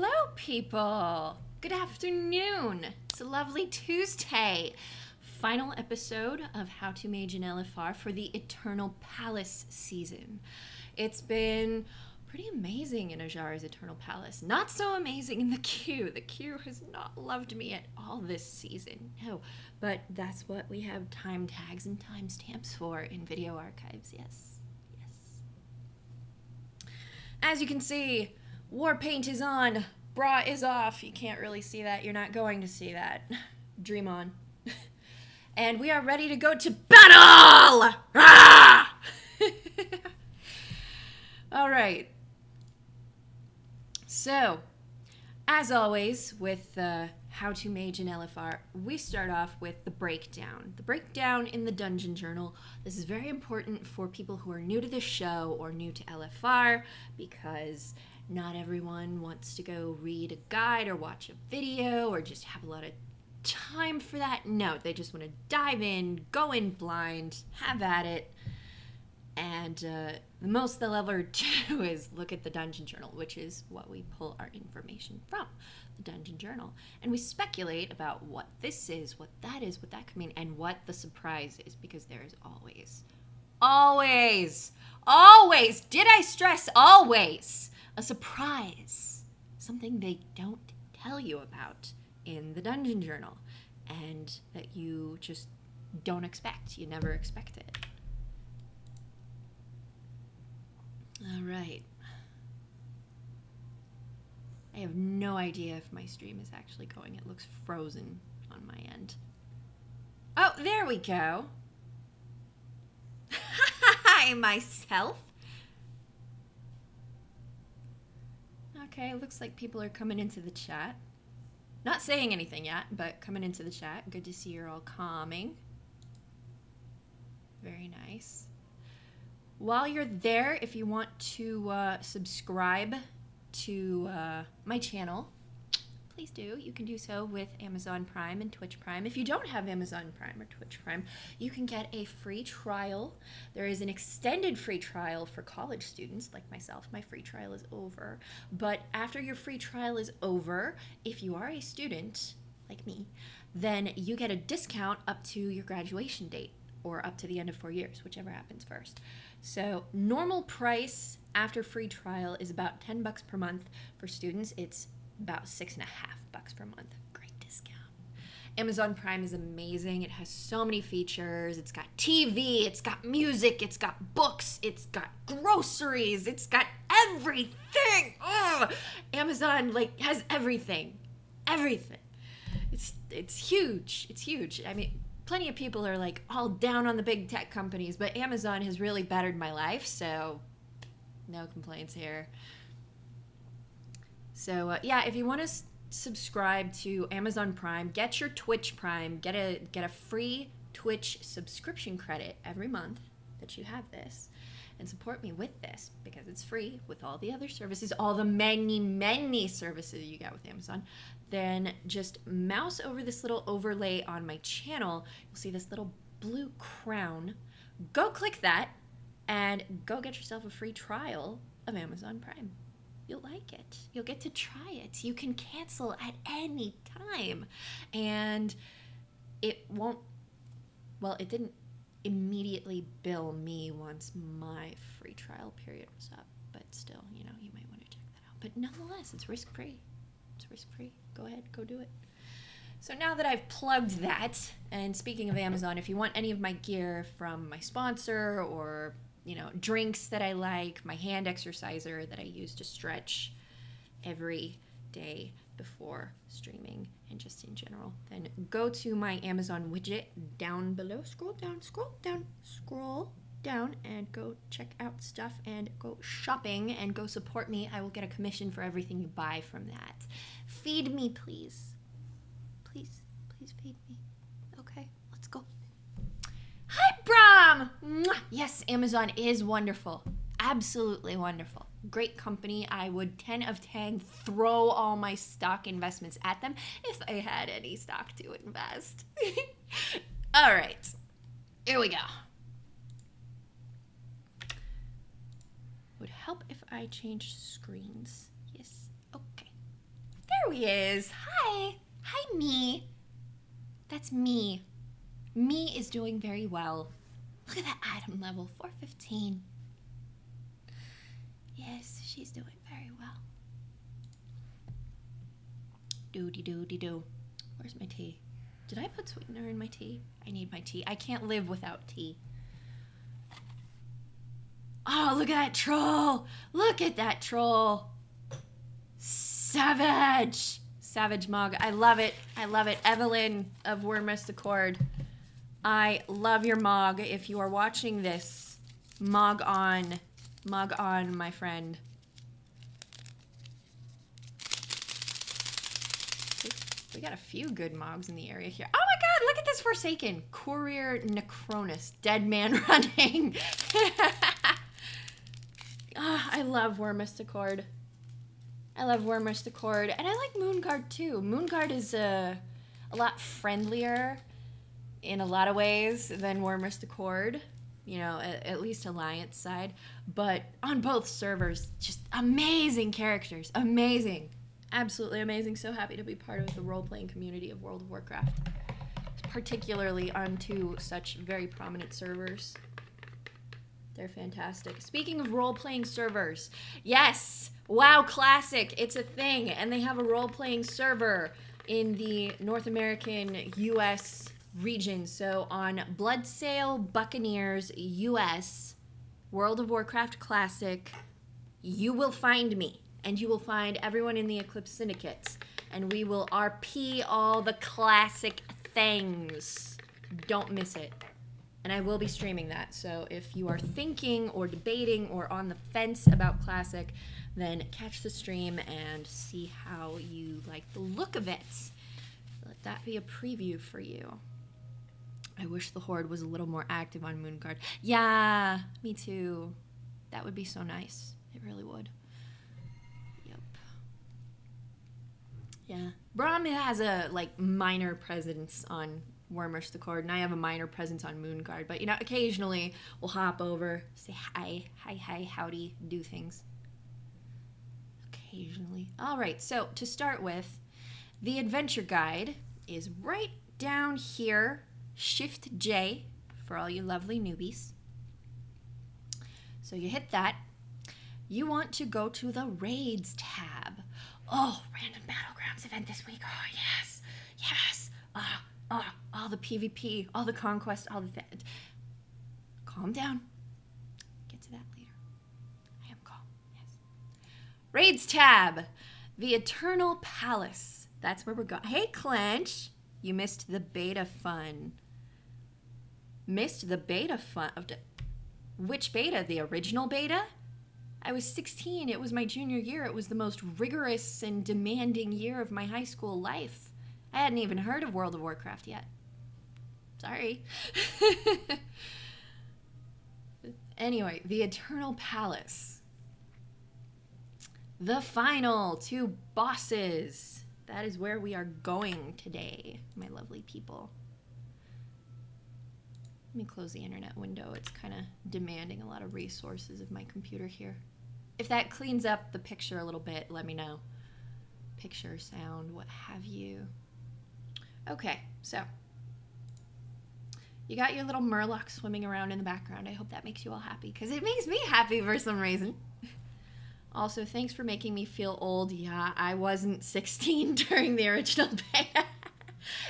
Hello, people. Good afternoon. It's a lovely Tuesday. Final episode of How to Mage an LFR for the Eternal Palace season. It's been pretty amazing in Azshara's Eternal Palace. Not so amazing in the queue. The queue has not loved me at all this season. No, but that's what we have time tags and timestamps for in video archives. Yes. As you can see, war paint is on, bra is off. You can't really see that. You're not going to see that. Dream on. And we are ready to go to battle! Ah! All right. So, as always, with How to Mage an LFR, we start off with the breakdown. The breakdown in the Dungeon Journal. This is very important for people who are new to the show or new to LFR, because not everyone wants to go read a guide or watch a video or just have a lot of time for that. No, they just want to dive in, go in blind, have at it. And the most they'll ever do is look at the Dungeon Journal, which is what we pull our information from, the Dungeon Journal. And we speculate about what this is, what that is, what that could mean, and what the surprise is, because there is always, did I stress always, a surprise. Something they don't tell you about in the Dungeon Journal, and that you just don't expect. You never expect it. All right. I have no idea if my stream is actually going. It looks frozen on my end. Oh, there we go. Hi, myself. Okay, looks like people are coming into the chat. Not saying anything yet, but coming into the chat. Good to see you're all calming. Very nice. While you're there, if you want to subscribe to my channel, please do. You can do so with Amazon Prime and Twitch Prime. If you don't have Amazon Prime or Twitch Prime, you can get a free trial. There is an extended free trial for college students like myself. My free trial is over. But after your free trial is over, if you are a student like me, then you get a discount up to your graduation date, or up to the end of 4 years, whichever happens first. So normal price after free trial is about $10 per month. For students, it's about $6.50 per month. Great discount. Amazon Prime is amazing. It has so many features. It's got TV, it's got music, it's got books, it's got groceries, it's got everything. Ugh. Amazon has everything. Everything. It's huge. It's huge. I mean, plenty of people are all down on the big tech companies, but Amazon has really bettered my life, so no complaints here. So yeah, if you want to subscribe to Amazon Prime, get your Twitch Prime, get a free Twitch subscription credit every month that you have this, and support me with this, because it's free with all the other services, all the many services you get with Amazon. Then just mouse over this little overlay on my channel. You'll see this little blue crown. Go click that and go get yourself a free trial of Amazon Prime. You'll like it. You'll get to try it. You can cancel at any time. And it won't, well, it didn't immediately bill me once my free trial period was up. But still, you might want to check that out. But nonetheless, it's risk-free. It's risk-free. Go ahead, go do it. So now that I've plugged that, and speaking of Amazon, if you want any of my gear from my sponsor, or drinks that I like, my hand exerciser that I use to stretch every day before streaming and just in general, then go to my Amazon widget down below. Scroll down and go check out stuff and go shopping and go support me. I will get a commission for everything you buy from that. Feed me, please. Please feed me. Okay, let's go. Hi, Brom! Mwah! Yes, Amazon is wonderful. Absolutely wonderful. Great company. I would 10 of 10 throw all my stock investments at them if I had any stock to invest. All right, here we go. Would help if I changed screens. Yes, okay. There he is. Hi. Hi, me. That's me. Me is doing very well. Look at that item level, 415. Yes, she's doing very well. Doody-doody-doo. Where's my tea? Did I put sweetener in my tea? I need my tea. I can't live without tea. Oh, look at that troll. Look at that troll. Savage. Savage Mog. I love it. I love it. Evelyn of Wormus Accord. I love your Mog. If you are watching this, Mog on. Mog on, my friend. We got a few good Mogs in the area here. Oh my god, look at this Forsaken. Courier Necronus. Dead man running. Oh, I love Wormus Accord. I love Wormus Accord. And I like Moonguard too. Moonguard is a lot friendlier in a lot of ways than Wormus Accord. You know, at least Alliance side. But on both servers, just amazing characters. Amazing. Absolutely amazing. So happy to be part of the role-playing community of World of Warcraft. Particularly on two such very prominent servers. They're fantastic. Speaking of role-playing servers, yes! WoW Classic, it's a thing. And they have a role-playing server in the North American US region. So on Bloodsail Buccaneers US, World of Warcraft Classic, you will find me. And you will find everyone in the Eclipse Syndicates. And we will RP all the classic things. Don't miss it. And I will be streaming that. So if you are thinking or debating or on the fence about Classic, then catch the stream and see how you like the look of it. Let that be a preview for you. I wish the Horde was a little more active on Moonguard. Yeah, me too. That would be so nice. It really would. Yeah. Braum has a, like, minor presence on Wormus Accord, and I have a minor presence on Moonguard. But, you know, occasionally we'll hop over, say hi, howdy, do things. Occasionally. All right, so to start with, the adventure guide is right down here. Shift J for all you lovely newbies. So you hit that. You want to go to the Raids tab. Oh, random battlegrounds event this week. Oh, yes. Yes. All the PvP, all the conquest, all the... Calm down. Get to that later. I am calm. Yes. Raids tab. The Eternal Palace. That's where we're going. Hey, Clench. You missed the beta fun. Missed the beta fun. Which beta? The original beta? I was 16. It was my junior year. It was the most rigorous and demanding year of my high school life. I hadn't even heard of World of Warcraft yet. Sorry. Anyway, the Eternal Palace. The final two bosses. That is where we are going today, my lovely people. Let me close the internet window. It's kind of demanding a lot of resources of my computer here. If that cleans up the picture a little bit, let me know. Picture, sound, what have you. Okay, so you got your little Murloc swimming around in the background. I hope that makes you all happy, because it makes me happy for some reason. Also, thanks for making me feel old. Yeah, I wasn't 16 during the original beta.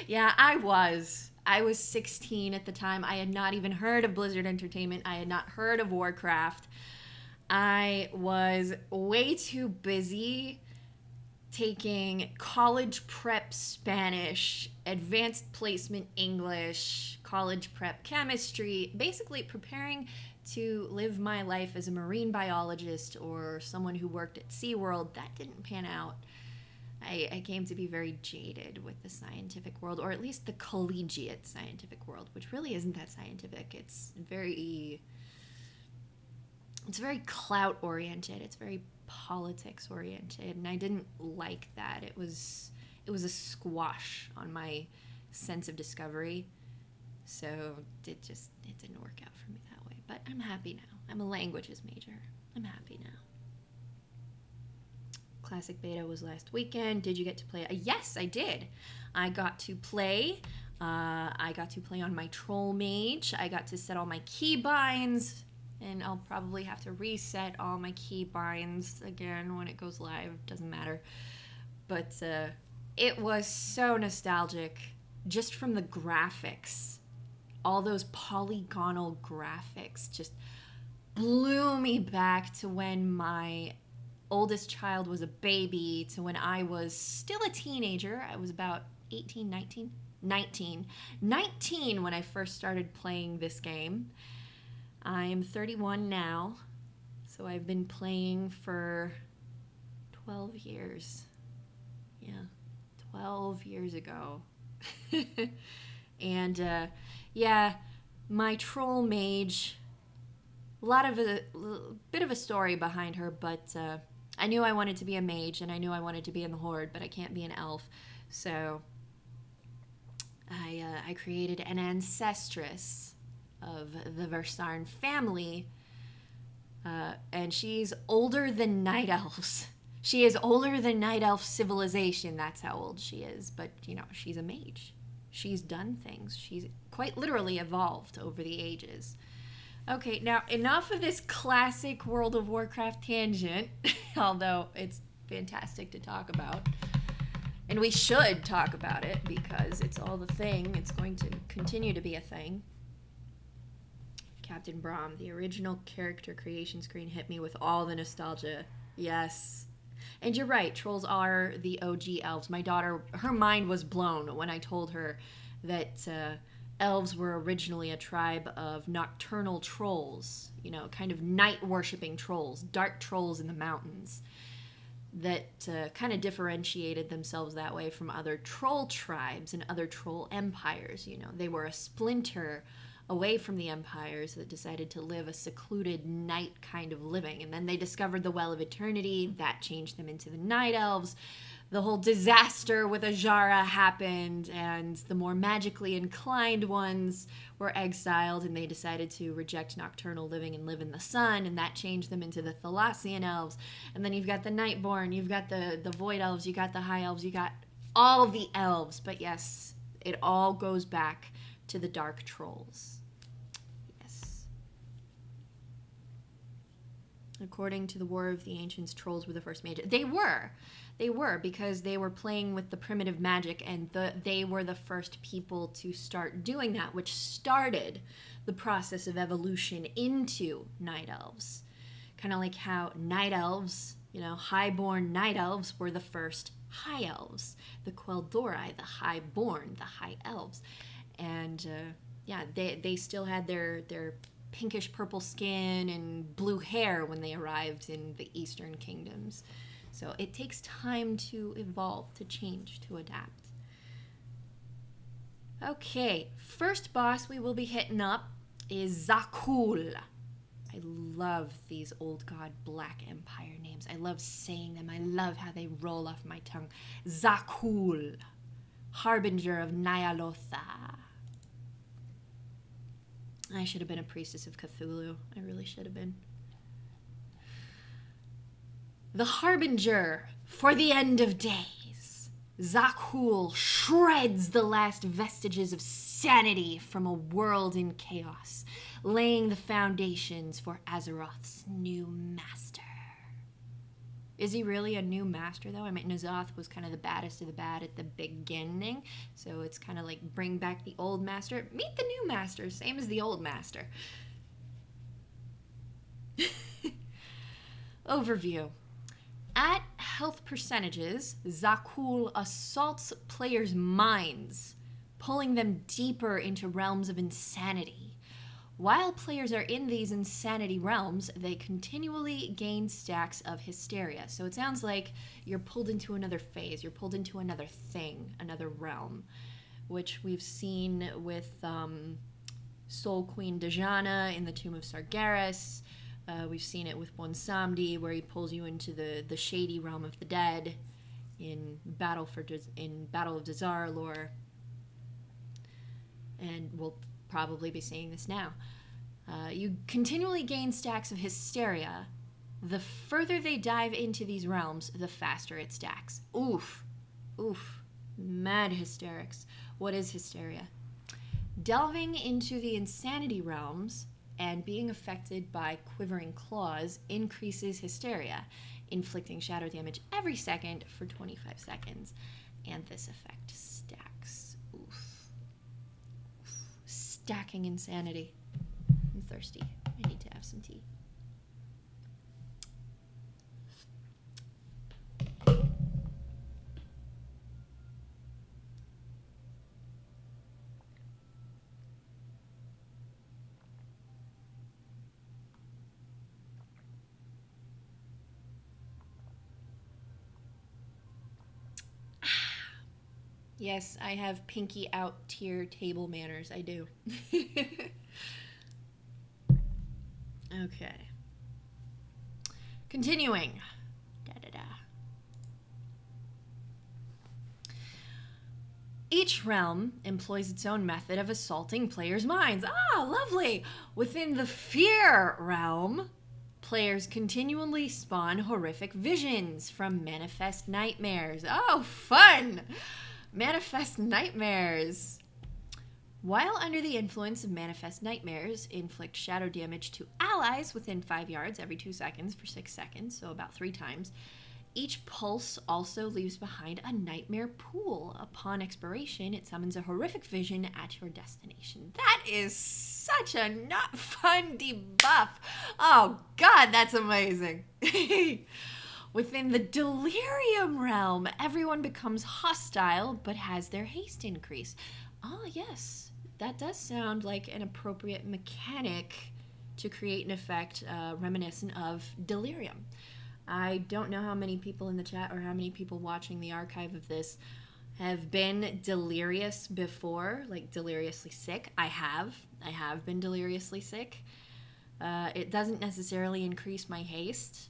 Yeah, I was. I was 16 at the time. I had not even heard of Blizzard Entertainment. I had not heard of Warcraft. I was way too busy taking college prep Spanish, advanced placement English, college prep chemistry, basically preparing to live my life as a marine biologist or someone who worked at SeaWorld. That didn't pan out. I came to be very jaded with the scientific world, or at least the collegiate scientific world, which really isn't that scientific. It's very clout-oriented. It's very politics-oriented, and I didn't like that. It was a squash on my sense of discovery, so it didn't work out for me that way. But I'm happy now. I'm a languages major. I'm happy now. Classic beta was last weekend. Did you get to play? Yes, I did. I got to play. I got to play on my troll mage. I got to set all my keybinds, and I'll probably have to reset all my keybinds again when it goes live. Doesn't matter. But it was so nostalgic just from the graphics. All those polygonal graphics just blew me back to when my oldest child was a baby, to when I was still a teenager. I was about 19 when I first started playing this game. I'm 31 now, so I've been playing for 12 years. Yeah, 12 years ago. And yeah, my troll mage, a bit of a story behind her, but I knew I wanted to be a mage, and I knew I wanted to be in the Horde, but I can't be an elf. So I created an ancestress of the Versarn family, and she's older than Night Elves. She is older than Night Elf civilization. That's how old she is. But, you know, she's a mage. She's done things. She's quite literally evolved over the ages. Okay, now enough of this classic World of Warcraft tangent, although it's fantastic to talk about. And we should talk about it because it's all the thing. It's going to continue to be a thing. Captain Braum, the original character creation screen hit me with all the nostalgia. Yes. And you're right, trolls are the OG elves. My daughter, her mind was blown when I told her that elves were originally a tribe of nocturnal trolls, you know, kind of night-worshipping trolls, dark trolls in the mountains, that kind of differentiated themselves that way from other troll tribes and other troll empires. You know, they were a splinter away from the empires that decided to live a secluded night kind of living. And then they discovered the Well of Eternity. That changed them into the Night Elves. The whole disaster with Azshara happened, and the more magically inclined ones were exiled, and they decided to reject nocturnal living and live in the sun, and that changed them into the Thalassian Elves. And then you've got the Nightborn, you've got the Void Elves, you got the High Elves, you got all the elves. But yes, it all goes back to the Dark Trolls. Yes. According to the War of the Ancients, trolls were the first mage. They were, because they were playing with the primitive magic, and they were the first people to start doing that, which started the process of evolution into night elves. Kind of like how night elves, you know, highborn night elves were the first high elves. The Quel'Dorei, the highborn, the high elves. And yeah, they still had their pinkish purple skin and blue hair when they arrived in the Eastern Kingdoms. So it takes time to evolve, to change, to adapt. Okay, first boss we will be hitting up is Zakul. I love these old god Black Empire names. I love saying them. I love how they roll off my tongue. Zakul, Harbinger of Ny'alotha. I should have been a priestess of Cthulhu. I really should have been. The Harbinger for the end of days. Zakul shreds the last vestiges of sanity from a world in chaos, laying the foundations for Azeroth's new master. Is he really a new master, though? I mean, N'Zoth was kind of the baddest of the bad at the beginning, so it's kind of like bring back the old master. Meet the new master, same as the old master. Overview. At health percentages, Zakul assaults players' minds, pulling them deeper into realms of insanity. While players are in these insanity realms, they continually gain stacks of hysteria. So it sounds like you're pulled into another phase, you're pulled into another thing, another realm, which we've seen with Soul Queen Dejana in the Tomb of Sargeras. We've seen it with Bonsamdi, where he pulls you into the shady realm of the dead in Battle of Dazar lore. And we'll probably be seeing this now. You continually gain stacks of hysteria, The further they dive into these realms, the faster it stacks. Oof. Oof. Mad hysterics. What is hysteria? Delving into the insanity realms and being affected by quivering claws increases hysteria, inflicting shadow damage every second for 25 seconds. And this effect stacks. Oof. Oof. Stacking insanity. I'm thirsty. I need to have some tea. Yes, I have pinky out tier table manners. I do. Okay. Continuing. Da-da-da. Each realm employs its own method of assaulting players' minds. Ah, lovely! Within the fear realm, players continually spawn horrific visions from manifest nightmares. Oh, fun! Manifest nightmares. While under the influence of manifest nightmares, inflict shadow damage to allies within 5 yards every 2 seconds for 6 seconds, so about 3 times. Each pulse also leaves behind a nightmare pool. Upon expiration, it summons a horrific vision at your destination. That is such a not fun debuff. Oh, God, that's amazing. Within the delirium realm, everyone becomes hostile but has their haste increase. Ah, yes, that does sound like an appropriate mechanic to create an effect reminiscent of delirium. I don't know how many people in the chat or how many people watching the archive of this have been delirious before, like deliriously sick. I have been deliriously sick. It doesn't necessarily increase my haste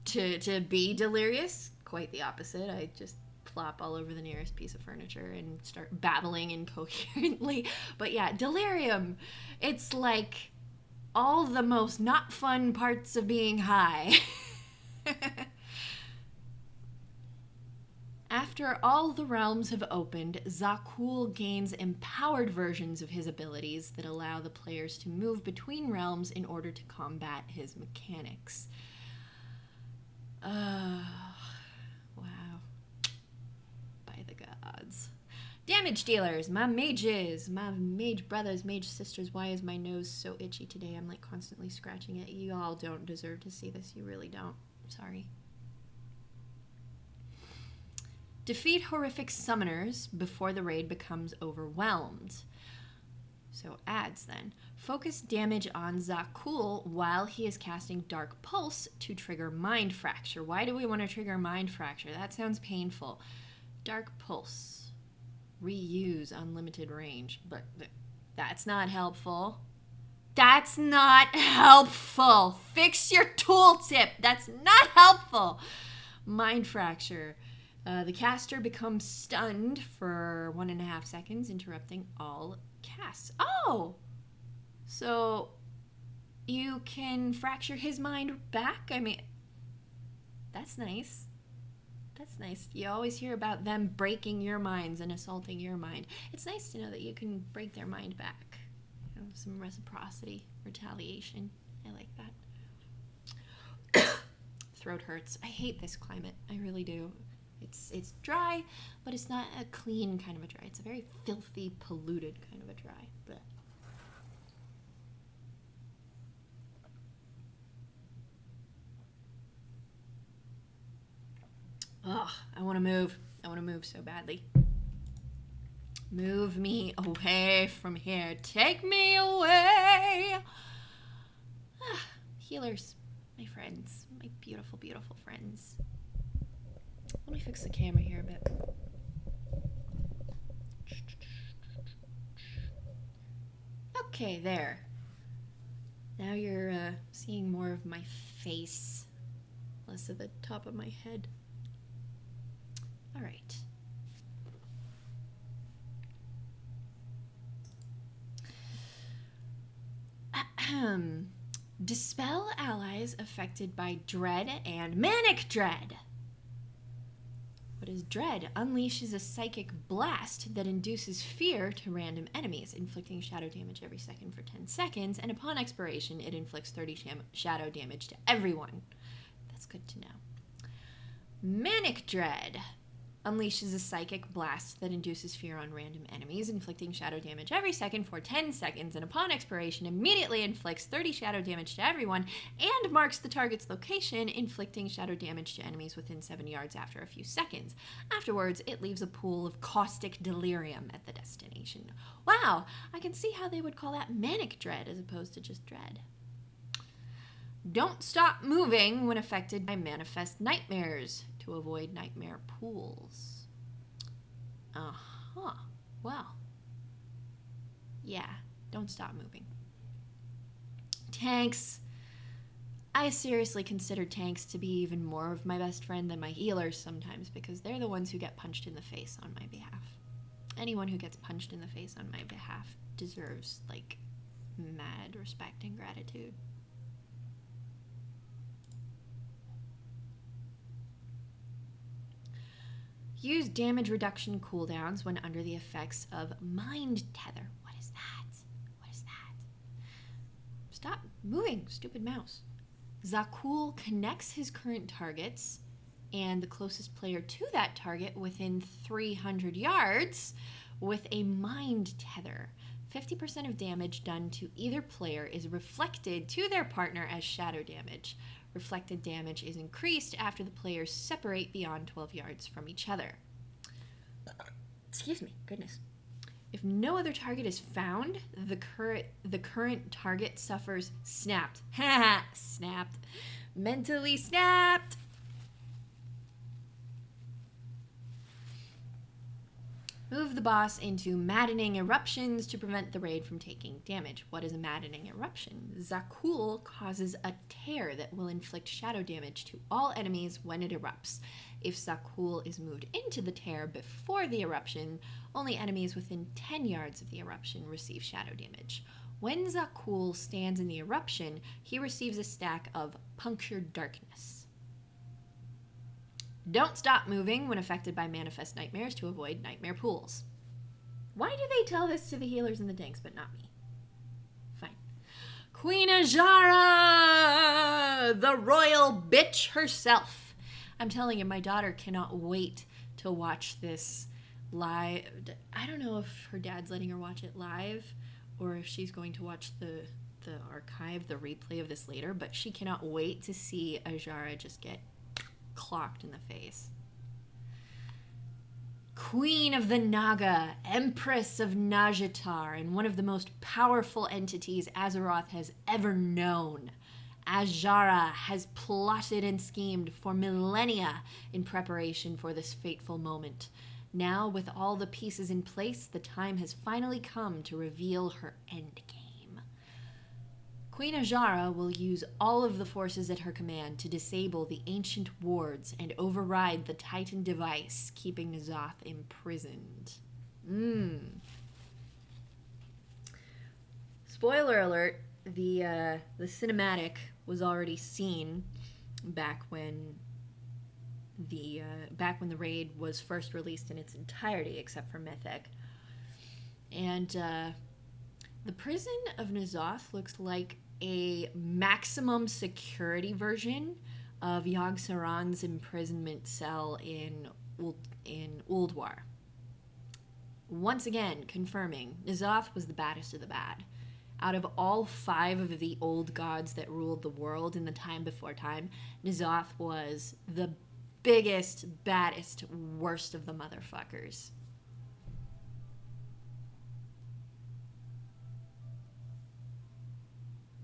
to be delirious. Quite the opposite. I just plop all over the nearest piece of furniture and start babbling incoherently. But yeah, delirium. It's like all the most not fun parts of being high. After all the realms have opened, Zakul gains empowered versions of his abilities that allow the players to move between realms in order to combat his mechanics. Wow. By the gods. Damage dealers, my mages, my mage brothers, mage sisters. Why is my nose so itchy today? I'm like constantly scratching it. You all don't deserve to see this. You really don't. Sorry. Defeat horrific summoners before the raid becomes overwhelmed. So adds then. Focus damage on Zakul while he is casting Dark Pulse to trigger Mind Fracture. Why do we want to trigger Mind Fracture? That sounds painful. Dark Pulse. Reuse unlimited range. But that's not helpful. That's not helpful. Fix your tooltip. That's not helpful. Mind Fracture. The caster becomes stunned for 1.5 seconds, interrupting all casts. Oh! So you can fracture his mind back? I mean, that's nice. That's nice. You always hear about them breaking your minds and assaulting your mind. It's nice to know that you can break their mind back. You know, some reciprocity, retaliation. I like that. Throat hurts. I hate this climate. I really do. It's dry, but it's not a clean kind of a dry. It's a very filthy, polluted kind of a dry. Blech. Ugh, I want to move. I want to move so badly. Move me away from here. Take me away. Ah, healers, my friends, my beautiful, beautiful friends. Let me fix the camera here a bit. Okay, there. Now you're seeing more of my face, less of the top of my head. All right. Dispel allies affected by dread and manic dread. What is dread? Unleashes a psychic blast that induces fear to random enemies, inflicting shadow damage every second for 10 seconds, and upon expiration, it inflicts 30 shadow damage to everyone. That's good to know. Manic dread. Unleashes a psychic blast that induces fear on random enemies, inflicting shadow damage every second for 10 seconds, and upon expiration immediately inflicts 30 shadow damage to everyone, and marks the target's location, inflicting shadow damage to enemies within 7 yards after a few seconds. Afterwards, it leaves a pool of caustic delirium at the destination. Wow, I can see how they would call that manic dread as opposed to just dread. Don't stop moving when affected by manifest nightmares to avoid nightmare pools. Well. Yeah, don't stop moving. Tanks. I seriously consider tanks to be even more of my best friend than my healers sometimes because they're the ones who get punched in the face on my behalf. Anyone who gets punched in the face on my behalf deserves, like, mad respect and gratitude. Use damage reduction cooldowns when under the effects of Mind Tether. What is that? What is that? Stop moving, stupid mouse. Zakul connects his current targets and the closest player to that target within 300 yards with a Mind Tether. 50% of damage done to either player is reflected to their partner as shadow damage. Reflected damage is increased after the players separate beyond 12 yards from each other. Excuse me, goodness. If no other target is found, the current target suffers snapped. Snapped. Mentally snapped. Move the boss into maddening eruptions to prevent the raid from taking damage. What is a maddening eruption? Zakul causes a tear that will inflict shadow damage to all enemies when it erupts. If Zakul is moved into the tear before the eruption, only enemies within 10 yards of the eruption receive shadow damage. When Zakul stands in the eruption, he receives a stack of punctured darkness. Don't stop moving when affected by manifest nightmares to avoid nightmare pools. Why do they tell this to the healers and the tanks, but not me? Fine. Queen Azshara! The royal bitch herself. I'm telling you, my daughter cannot wait to watch this live. I don't know if her dad's letting her watch it live or if she's going to watch the archive, the replay of this later, but she cannot wait to see Azshara just get clocked in the face. Queen of the Naga, Empress of Nazjatar, and one of the most powerful entities Azeroth has ever known. Azshara has plotted and schemed for millennia in preparation for this fateful moment. Now, with all the pieces in place, the time has finally come to reveal her endgame. Queen Azshara will use all of the forces at her command to disable the ancient wards and override the Titan device, keeping N'Zoth imprisoned. Spoiler alert, the cinematic was already seen back when the raid was first released in its entirety, except for Mythic. And the prison of N'Zoth looks like a maximum security version of Yogg-Saron's imprisonment cell in Ulduar. Once again, confirming, N'Zoth was the baddest of the bad. Out of all 5 of the old gods that ruled the world in the time before time, N'Zoth was the biggest, baddest, worst of the motherfuckers.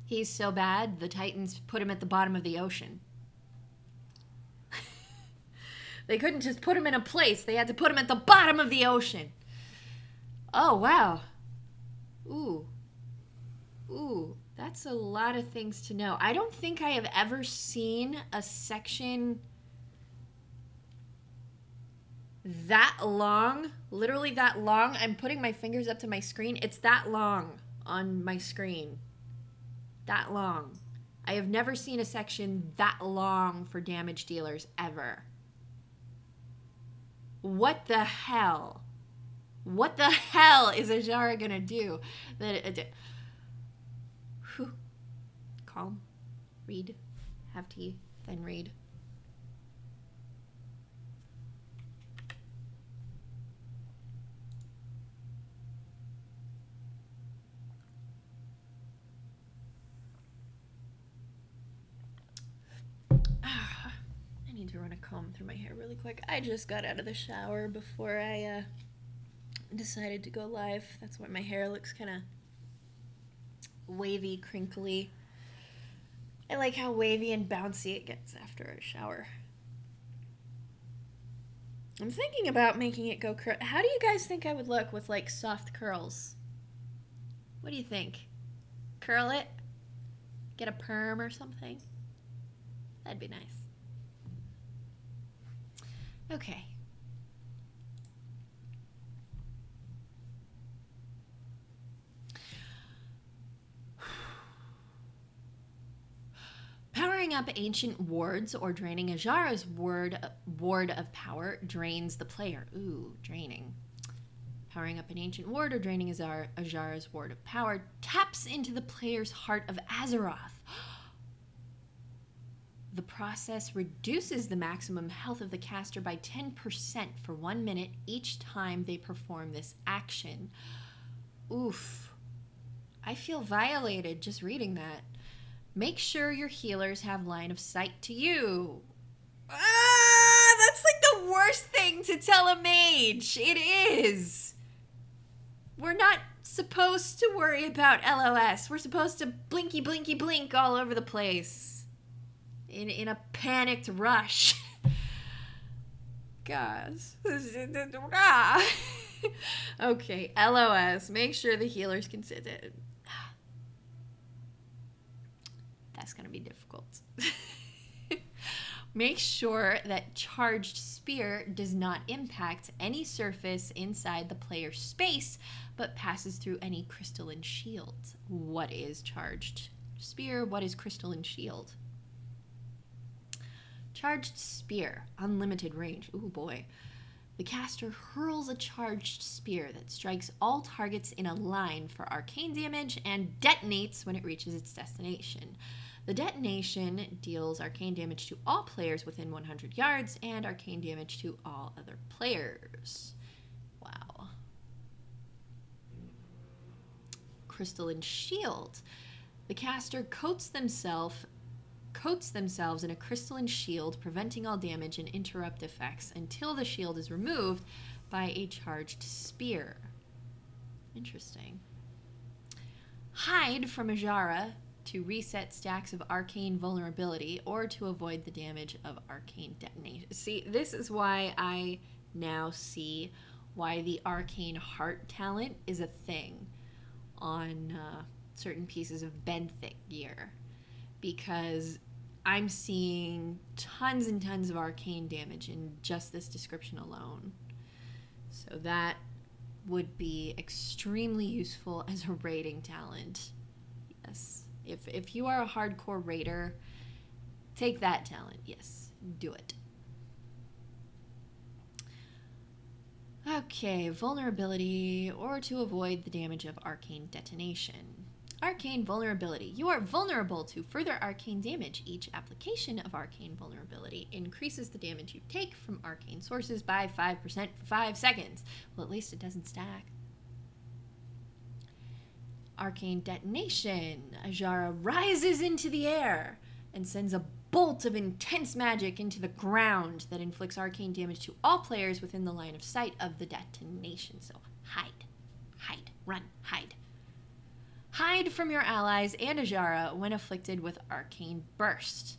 He's so bad, the Titans put him at the bottom of the ocean. They couldn't just put him in a place. They had to put him at the bottom of the ocean. Oh, wow. Ooh, that's a lot of things to know. I don't think I have ever seen a section that long, literally that long. I'm putting my fingers up to my screen. It's that long on my screen. That long. I have never seen a section that long for damage dealers ever. What the hell? What the hell is Azshara gonna do? Whew. Calm. Read. Have tea. Then read. I need to run a comb through my hair really quick. I just got out of the shower before I decided to go live. That's why my hair looks kind of wavy, crinkly. I like how wavy and bouncy it gets after a shower. I'm thinking about making it go curl. How do you guys think I would look with like soft curls? What do you think? Curl it? Get a perm or something? That'd be nice. Okay. Powering up ancient wards or draining Azshara's ward of power drains the player. Ooh, draining. Powering up an ancient ward or draining Azshara's ward of power taps into the player's Heart of Azeroth. The process reduces the maximum health of the caster by 10% for 1 minute each time they perform this action. Oof. I feel violated just reading that. Make sure your healers have line of sight to you. That's like the worst thing to tell a mage. It is. We're not supposed to worry about LOS. We're supposed to blinky, blinky, blink all over the place. In a panicked rush. Gosh. Okay, LOS. Make sure the healers can sit in. That's going to be difficult. Make sure that charged spear does not impact any surface inside the player's space, but passes through any crystalline shield. What is charged spear? What is crystalline shield? Charged spear, unlimited range. Ooh boy. The caster hurls a charged spear that strikes all targets in a line for arcane damage and detonates when it reaches its destination. The detonation deals arcane damage to all players within 100 yards and arcane damage to all other players. Wow. Crystalline shield. The caster coats themselves in a crystalline shield, preventing all damage and interrupt effects until the shield is removed by a charged spear. Interesting. Hide from Azshara to reset stacks of arcane vulnerability or to avoid the damage of arcane detonation. See, this is why I now see why the arcane heart talent is a thing on certain pieces of benthic gear. Because I'm seeing tons and tons of arcane damage in just this description alone. So that would be extremely useful as a raiding talent. Yes. If you are a hardcore raider, take that talent. Yes, do it. Okay, vulnerability or to avoid the damage of arcane detonation. Arcane vulnerability. You are vulnerable to further arcane damage. Each application of arcane vulnerability increases the damage you take from arcane sources by 5% for 5 seconds. Well, at least it doesn't stack. Arcane detonation. Azshara rises into the air and sends a bolt of intense magic into the ground that inflicts arcane damage to all players within the line of sight of the detonation. So hide, hide, run, hide. Hide from your allies and Azshara when afflicted with Arcane Burst.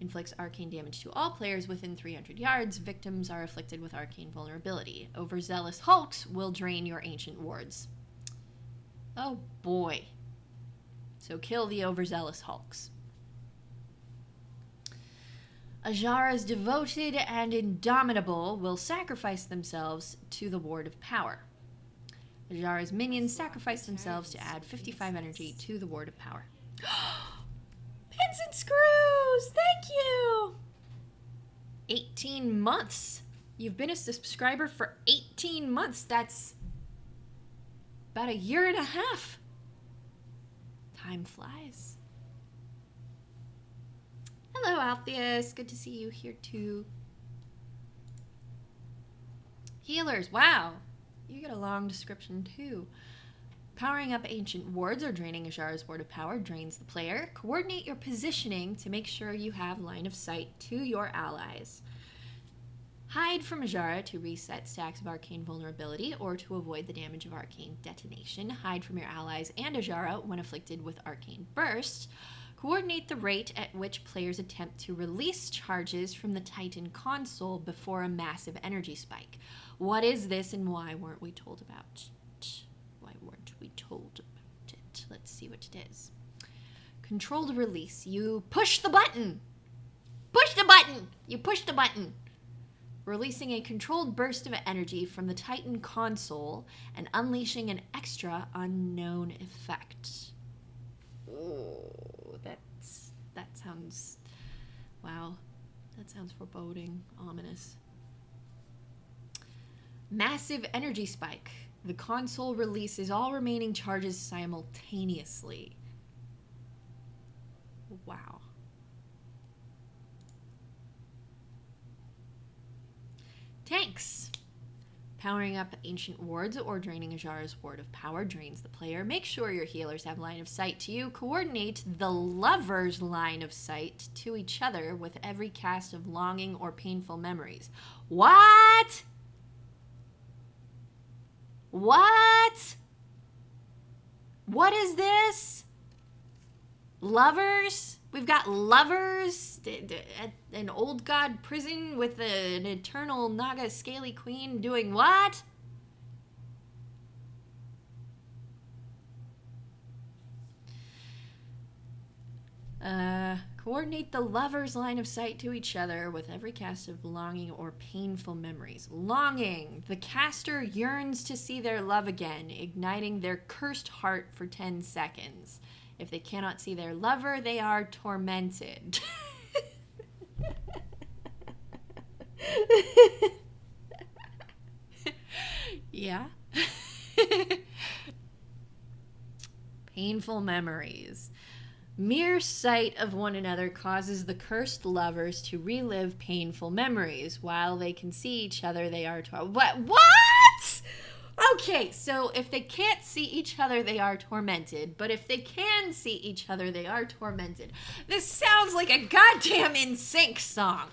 Inflicts arcane damage to all players within 300 yards. Victims are afflicted with arcane vulnerability. Overzealous hulks will drain your ancient wards. Oh boy. So kill the overzealous hulks. Azshara's devoted and indomitable will sacrifice themselves to the ward of power. Azshara's minions sacrifice themselves to add 55 energy to the ward of power. Pins and screws! Thank you! 18 months. You've been a subscriber for 18 months. That's about a year and a half. Time flies. Hello, Alpheus. Good to see you here too. Healers. Wow. You get a long description too. Powering up ancient wards or draining Azshara's ward of power drains the player. Coordinate your positioning to make sure you have line of sight to your allies. Hide from Azshara to reset stacks of arcane vulnerability or to avoid the damage of arcane detonation. Hide from your allies and Azshara when afflicted with arcane burst. Coordinate the rate at which players attempt to release charges from the Titan console before a massive energy spike. What is this and why weren't we told about it? Why weren't we told about it? Let's see what it is. Controlled release. You push the button. Push the button. You push the button. Releasing a controlled burst of energy from the Titan console and unleashing an extra unknown effect. Oh, that sounds, wow, that sounds foreboding, ominous. Massive energy spike. The console releases all remaining charges simultaneously. Wow. Tanks. Powering up ancient wards or draining Azshara's ward of power drains the player. Make sure your healers have line of sight to you. Coordinate the lover's line of sight to each other with every cast of longing or painful memories. What? What? What is this? Lovers? We've got lovers at an old god prison with an eternal Naga scaly queen doing what? Coordinate the lover's line of sight to each other with every cast of longing or painful memories. Longing. The caster yearns to see their love again, igniting their cursed heart for 10 seconds. If they cannot see their lover, they are tormented. Yeah. Painful memories. Mere sight of one another causes the cursed lovers to relive painful memories. While they can see each other, they are What? Okay, so if they can't see each other, they are tormented. But if they can see each other, they are tormented. This sounds like a goddamn NSYNC song.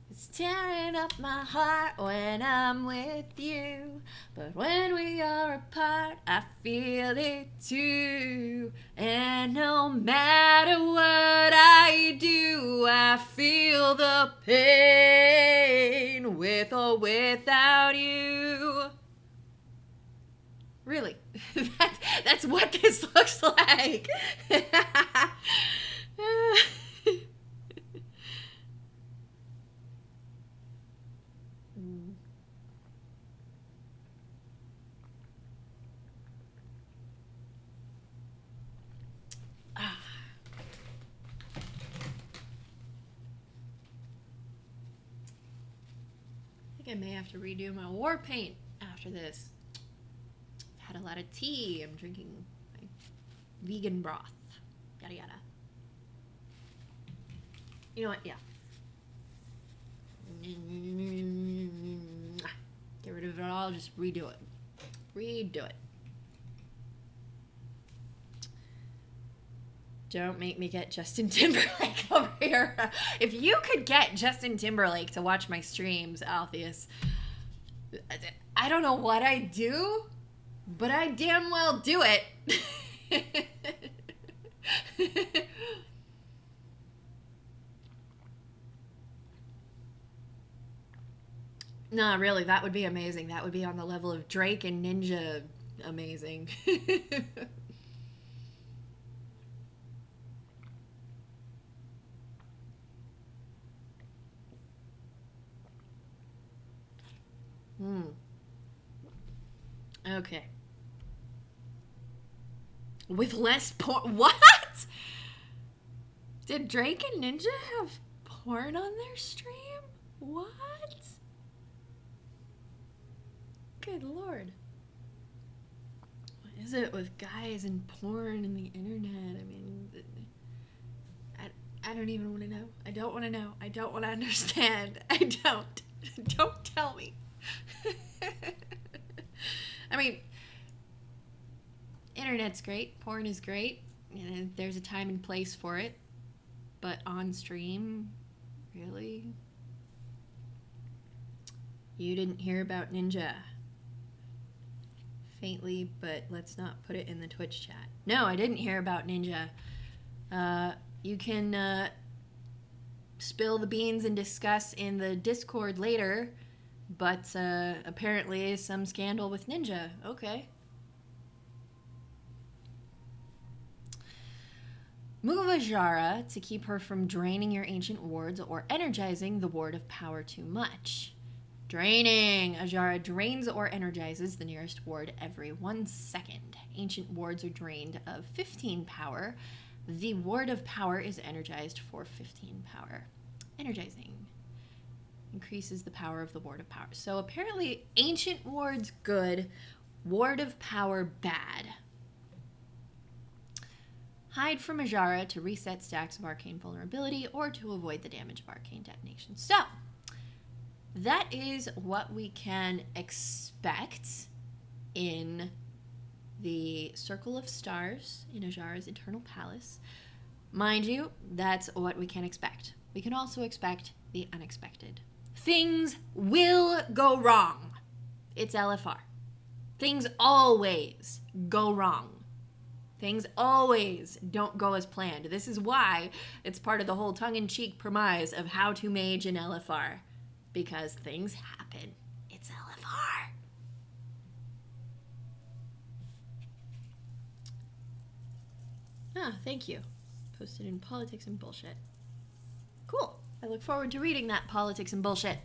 It's tearing up my heart when I'm with you. But when we are apart, I feel it too. And no matter what I do, I feel the pain with or without you. Really, that's what this looks like. I think I may have to redo my war paint after this. Had a lot of tea. I'm drinking my vegan broth. Yada yada. You know what? Yeah. Get rid of it all. Just redo it. Redo it. Don't make me get Justin Timberlake over here. If you could get Justin Timberlake to watch my streams, Alpheus, I don't know what I'd do. But I damn well do it. No, really, that would be amazing. That would be on the level of Drake and Ninja amazing. Okay. With less what? Did Drake and Ninja have porn on their stream? What? Good lord. What is it with guys and porn and the internet? I mean, I don't even want to know. I don't want to know. I don't want to understand. I don't. Don't tell me. I mean, internet's great. Porn is great. And there's a time and place for it. But on stream, really? You didn't hear about Ninja. Faintly, but let's not put it in the Twitch chat. No, I didn't hear about Ninja. You can spill the beans and discuss in the Discord later, but apparently some scandal with Ninja. Okay. Move Azshara to keep her from draining your ancient wards or energizing the ward of power too much. Draining. Azshara drains or energizes the nearest ward every 1 second. Ancient wards are drained of 15 power. The ward of power is energized for 15 power. Energizing increases the power of the ward of power. So apparently ancient wards good, ward of power bad. Hide from Azshara to reset stacks of arcane vulnerability or to avoid the damage of arcane detonation. So that is what we can expect in the Circle of Stars in Azshara's Eternal Palace. Mind you, that's what we can expect. We can also expect the unexpected. Things will go wrong. It's LFR. Things always go wrong. Things always don't go as planned. This is why it's part of the whole tongue-in-cheek premise of how to mage in LFR. Because things happen. It's LFR. Ah, thank you. Posted in Politics and Bullshit. Cool. I look forward to reading that Politics and Bullshit.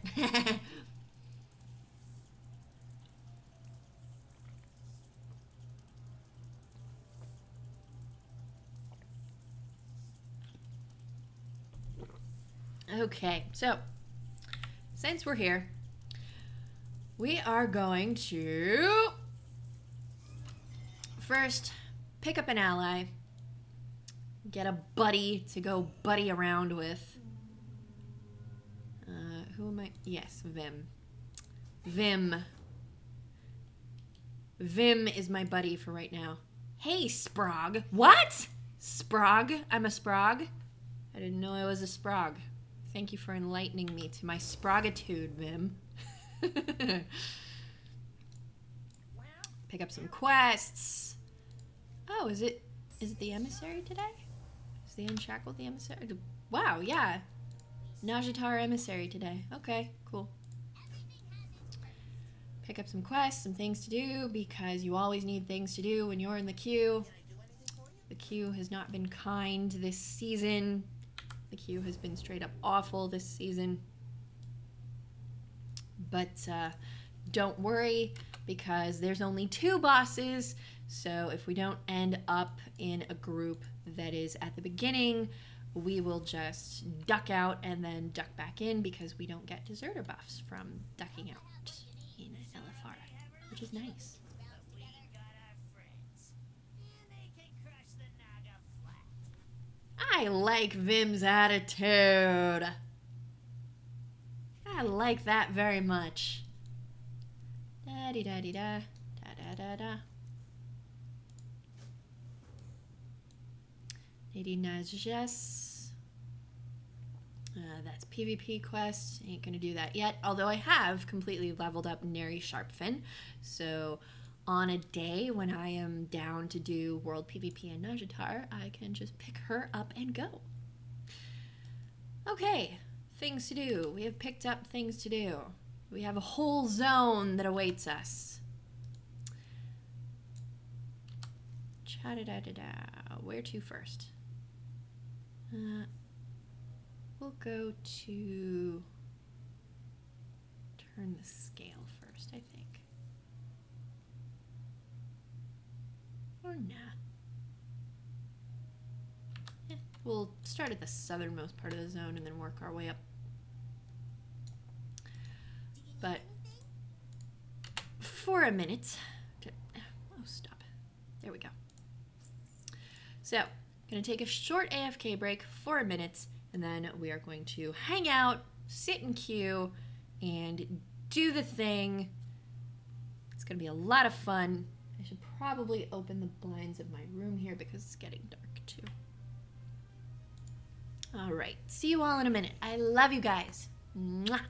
Okay, so since we're here, we are going to first pick up an ally, get a buddy to go buddy around with. Who am I? Yes, Vim. Vim is my buddy for right now. Hey, Sprog. What? Sprog? I'm a Sprog? I didn't know I was a Sprog. Thank you for enlightening me to my Sprogitude, Vim. Pick up some quests. Oh, is it the emissary today? Is the Unshackled the emissary? Wow, yeah. Nazjatar emissary today. Okay, cool. Pick up some quests, some things to do, because you always need things to do when you're in the queue. The queue has not been kind this season. The queue has been straight up awful this season. But don't worry, because there's only 2 bosses. So if we don't end up in a group that is at the beginning, we will just duck out and then duck back in, because we don't get deserter buffs from ducking out in LFR, which is nice. I like Vim's attitude. I like that very much. Da-dee-da-dee-da, da-da-da-da. Lady Nazjatar. That's PvP quest. Ain't gonna do that yet. Although I have completely leveled up Neri Sharpfin. So on a day when I am down to do World PvP and Nazjatar, I can just pick her up and go. Okay, things to do. We have picked up things to do. We have a whole zone that awaits us. Cha-da-da-da-da. Where to first? We'll go to turn the scale first, I think. Or nah. We'll start at the southernmost part of the zone and then work our way up. But for a minute, oh, stop. There we go. So, going to take a short AFK break for a minute, and then we are going to hang out, sit in queue, and do the thing. It's going to be a lot of fun. I should probably open the blinds of my room here because it's getting dark too. All right, see you all in a minute. I love you guys. Mwah.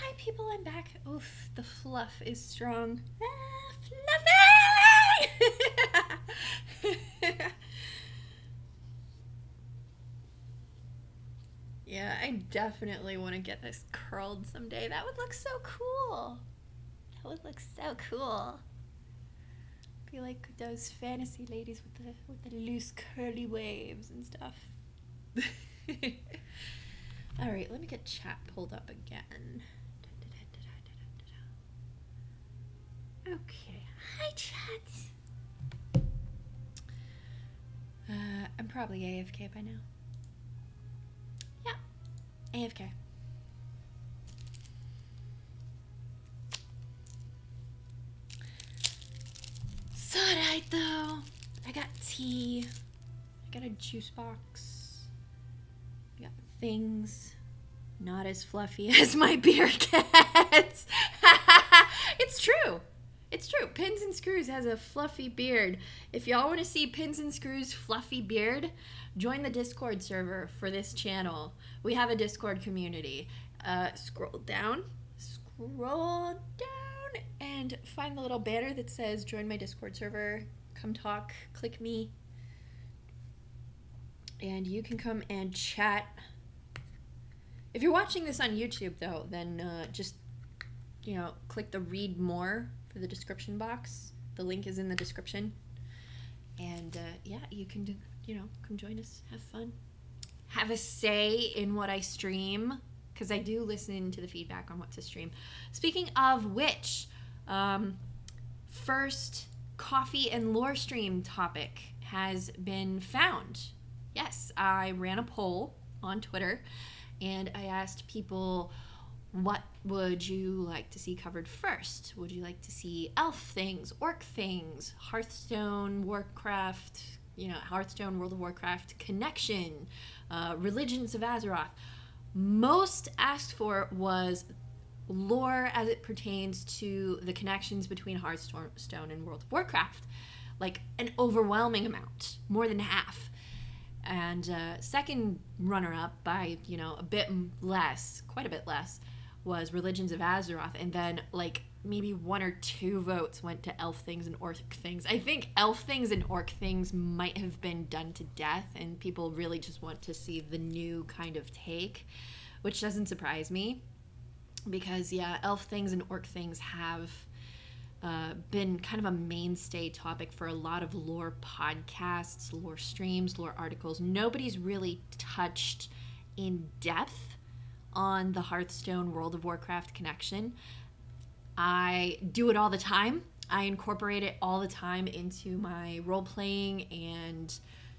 Hi, people, I'm back. Oof, the fluff is strong. Ah, fluffy! Yeah, I definitely want to get this curled someday. That would look so cool. That would look so cool. Be like those fantasy ladies with the loose curly waves and stuff. All right, let me get chat pulled up again. Okay, hi chat. I'm probably AFK by now. Yeah, AFK. It's alright though. I got tea. I got a juice box. I got things. Not as fluffy as my beer gets. It's true. It's true. Pins and Screws has a fluffy beard. If y'all want to see Pins and Screws' fluffy beard, join the Discord server for this channel. We have a Discord community. Scroll down, and find the little banner that says join my Discord server. Come talk, click me, and you can come and chat. If you're watching this on YouTube, though, then just, click the read more for the description box. The link is in the description. And, yeah, you can, come join us. Have fun. Have a say in what I stream, because I do listen to the feedback on what to stream. Speaking of which, first coffee and lore stream topic has been found. Yes, I ran a poll on Twitter, and I asked people, what would you like to see covered first? Would you like to see elf things, orc things, Hearthstone, Warcraft, Hearthstone, World of Warcraft connection, religions of Azeroth? Most asked for was lore as it pertains to the connections between Hearthstone and World of Warcraft. Like an overwhelming amount, more than half. And second runner-up by, a bit less, quite a bit less, was Religions of Azeroth. And then, maybe 1 or 2 votes went to elf things and orc things. I think elf things and orc things might have been done to death, and people really just want to see the new kind of take, which doesn't surprise me. Because, yeah, elf things and orc things have been kind of a mainstay topic for a lot of lore podcasts, lore streams, lore articles. Nobody's really touched in depth on the Hearthstone World of Warcraft connection. I do it all the time. I incorporate it all the time into my role-playing and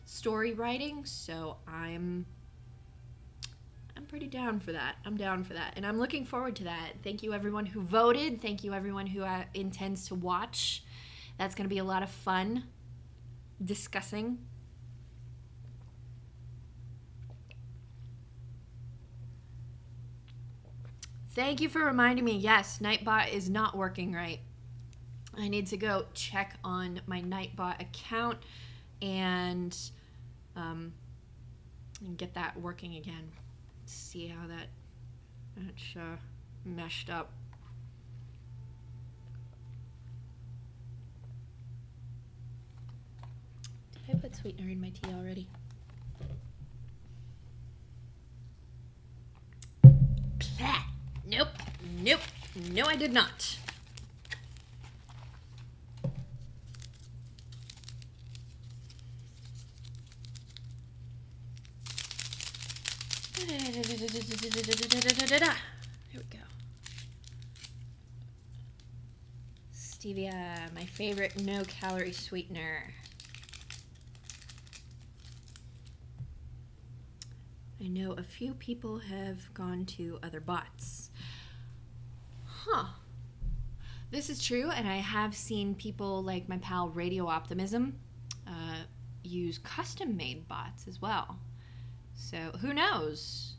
story writing, so I'm pretty down for that. I'm down for that, and I'm looking forward to that. Thank you, everyone who voted. Thank you, everyone who intends to watch. That's going to be a lot of fun discussing. Thank you for reminding me. Yes, Nightbot is not working right. I need to go check on my Nightbot account and get that working again. See how that's meshed up. Did I put sweetener in my tea already? Plah. Nope. No, I did not. Here we go. Stevia, my favorite no-calorie sweetener. I know a few people have gone to other bots. Huh. This is true, and I have seen people like my pal Radio Optimism use custom-made bots as well. So who knows?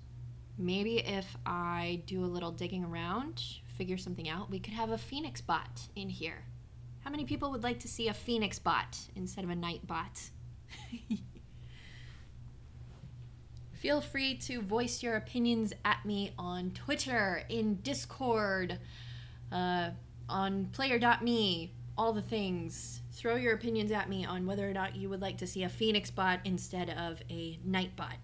Maybe if I do a little digging around, figure something out, we could have a Phoenix bot in here. How many people would like to see a Phoenix bot instead of a night bot? I Feel free to voice your opinions at me on Twitter, in Discord, on player.me, all the things. Throw your opinions at me on whether or not you would like to see a Phoenix bot instead of a Night bot.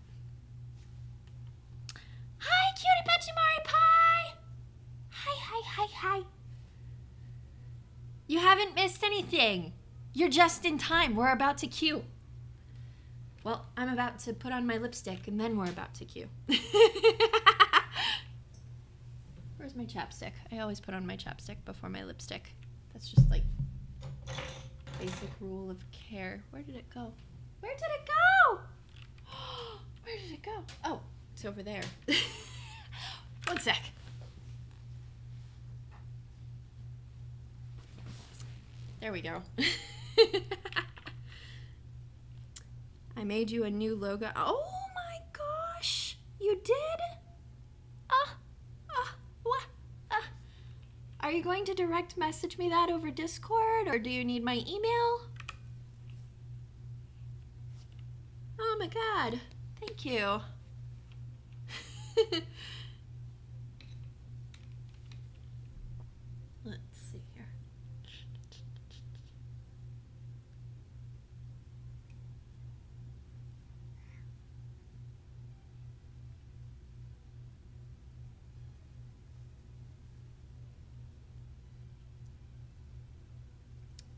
Hi, Cutie Pachimari Pie! Hi. You haven't missed anything. You're just in time. We're about to queue. Well, I'm about to put on my lipstick, and then we're about to queue. Where's my chapstick? I always put on my chapstick before my lipstick. That's just like basic rule of care. Where did it go? Where did it go? Where did it go? Oh, it's over there. One sec. There we go. I made you a new logo. Oh my gosh! You did? What? Are you going to direct message me that over Discord, or do you need my email? Oh my god. Thank you. Let's see here.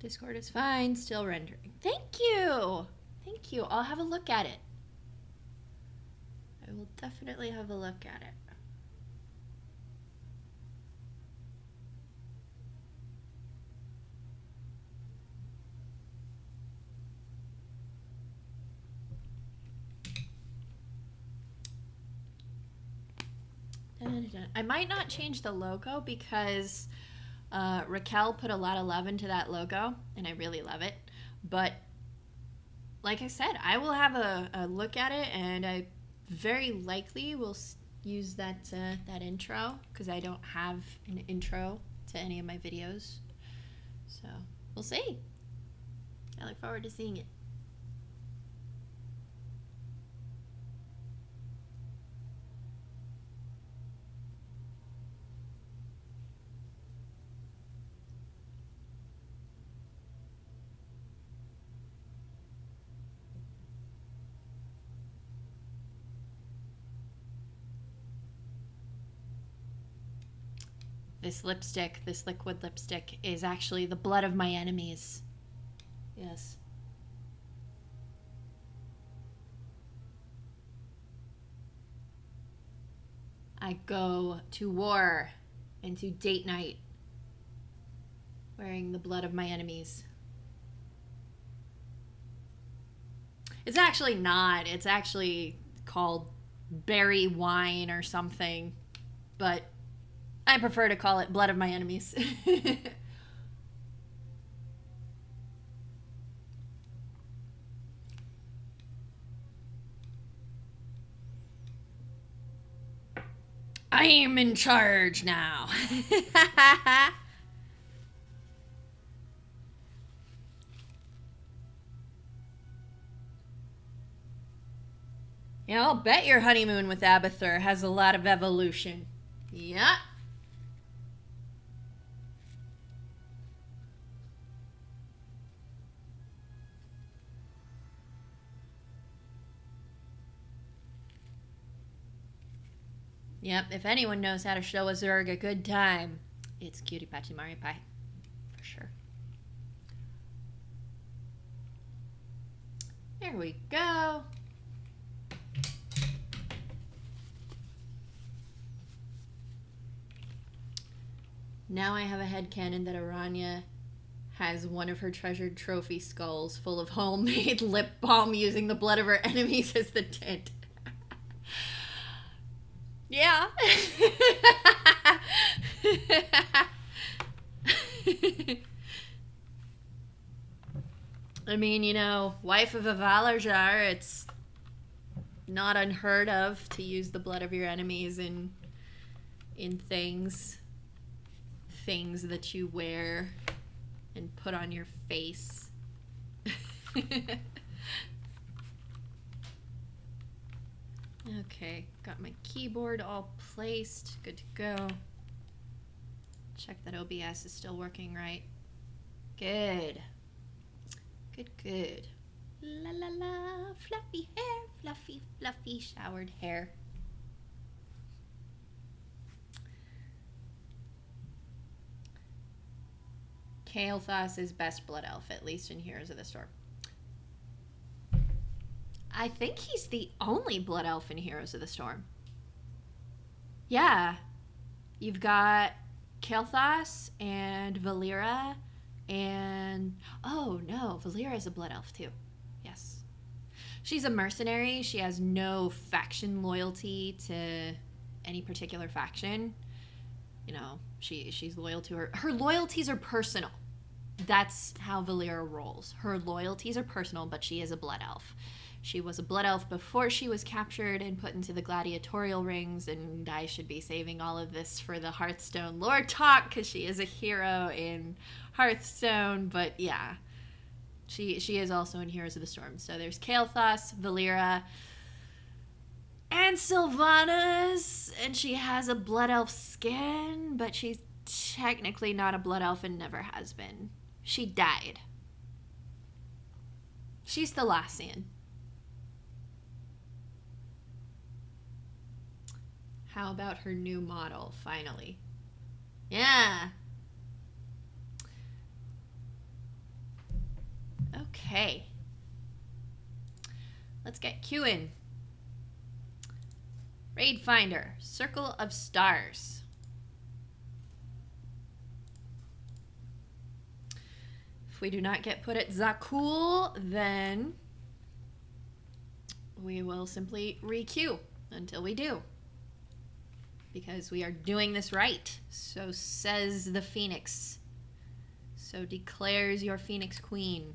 Discord is fine, still rendering. Thank you. Thank you. I'll have a look at it. I will definitely have a look at it. I might not change the logo because Raquel put a lot of love into that logo, and I really love it. But like I said, I will have a look at it, and I very likely will use that intro, because I don't have an intro to any of my videos. So we'll see. I look forward to seeing it. This lipstick, this liquid lipstick, is actually the blood of my enemies. Yes. I go to war and to date night wearing the blood of my enemies. It's actually not. It's actually called berry wine or something, but I prefer to call it blood of my enemies. I am in charge now. Yeah, I'll bet your honeymoon with Abathur has a lot of evolution. Yeah. Yep, if anyone knows how to show a Zerg a good time, it's Cutie Patchy Mario Pie. For sure. There we go. Now I have a headcanon that Aranya has one of her treasured trophy skulls full of homemade lip balm using the blood of her enemies as the tint. Yeah. I mean, you know, wife of a Valajar, it's not unheard of to use the blood of your enemies in things that you wear and put on your face. Okay, got my keyboard all placed. Good to go. Check that OBS is still working right. Good. Good, good. La la la, fluffy hair, fluffy, fluffy showered hair. Kael'thas is best blood elf, at least in Heroes of the Storm. I think he's the only blood elf in Heroes of the Storm. Yeah. You've got Kael'thas and Valeera and... Oh, no. Valeera is a blood elf, too. Yes. She's a mercenary. She has no faction loyalty to any particular faction. You know, she's loyal to her. Her loyalties are personal. That's how Valeera rolls. Her loyalties are personal, but she is a blood elf. She was a blood elf before she was captured and put into the gladiatorial rings, and I should be saving all of this for the Hearthstone lore talk because she is a hero in Hearthstone, but yeah. She is also in Heroes of the Storm. So there's Kael'thas, Valeera, and Sylvanas, and she has a blood elf skin, but she's technically not a blood elf and never has been. She died. She's the Thalassian. How about her new model, finally? Yeah. Okay. Let's get queuing. Raid Finder, Circle of Stars. If we do not get put at Zakul, then we will simply re-queue until we do. Because we are doing this right. So says the Phoenix. So declares your Phoenix Queen.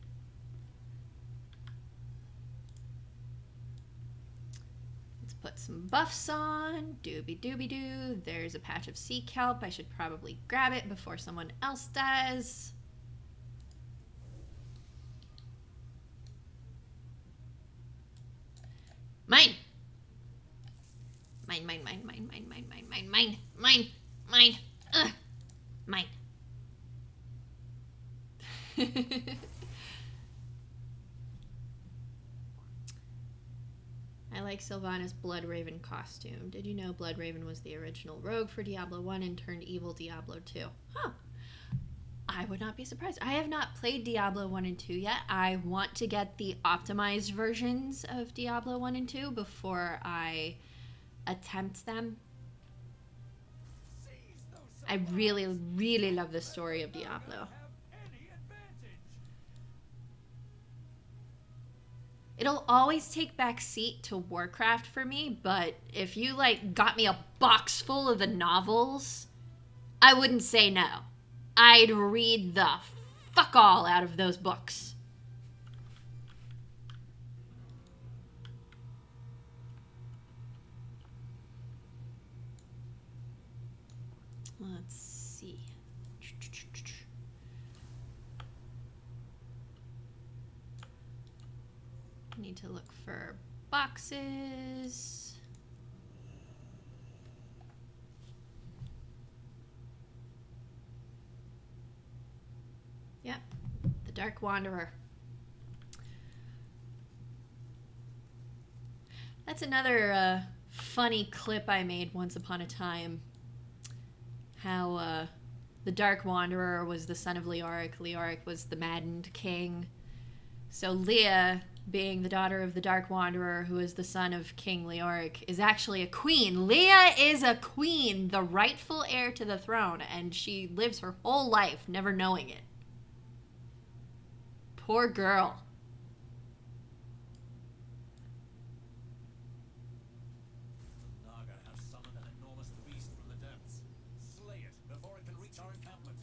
Let's put some buffs on. Doobie doobie doo. There's a patch of sea kelp. I should probably grab it before someone else does. Mine! Mine, mine, mine, mine, mine, mine, mine, mine, mine, mine, mine, mine. I like Sylvanas' Blood Raven costume. Did you know Blood Raven was the original rogue for Diablo 1 and turned evil Diablo 2? Huh. I would not be surprised. I have not played Diablo 1 and 2 yet. I want to get the optimized versions of Diablo 1 and 2 before I attempt them. I really, really love the story of Diablo. It'll always take back seat to Warcraft for me, but if you like got me a box full of the novels, I wouldn't say no. I'd read the fuck all out of those books. Let's see. I need to look for boxes. Yep, the Dark Wanderer. That's another funny clip I made once upon a time. How the Dark Wanderer was the son of Leoric. Leoric was the maddened king. So Leah, being the daughter of the Dark Wanderer, who is the son of King Leoric, is actually a queen. Leah is a queen, the rightful heir to the throne, and she lives her whole life never knowing it. Poor girl. The Naga has summoned an enormous beast from the depths. Slay it before it can reach our encampment.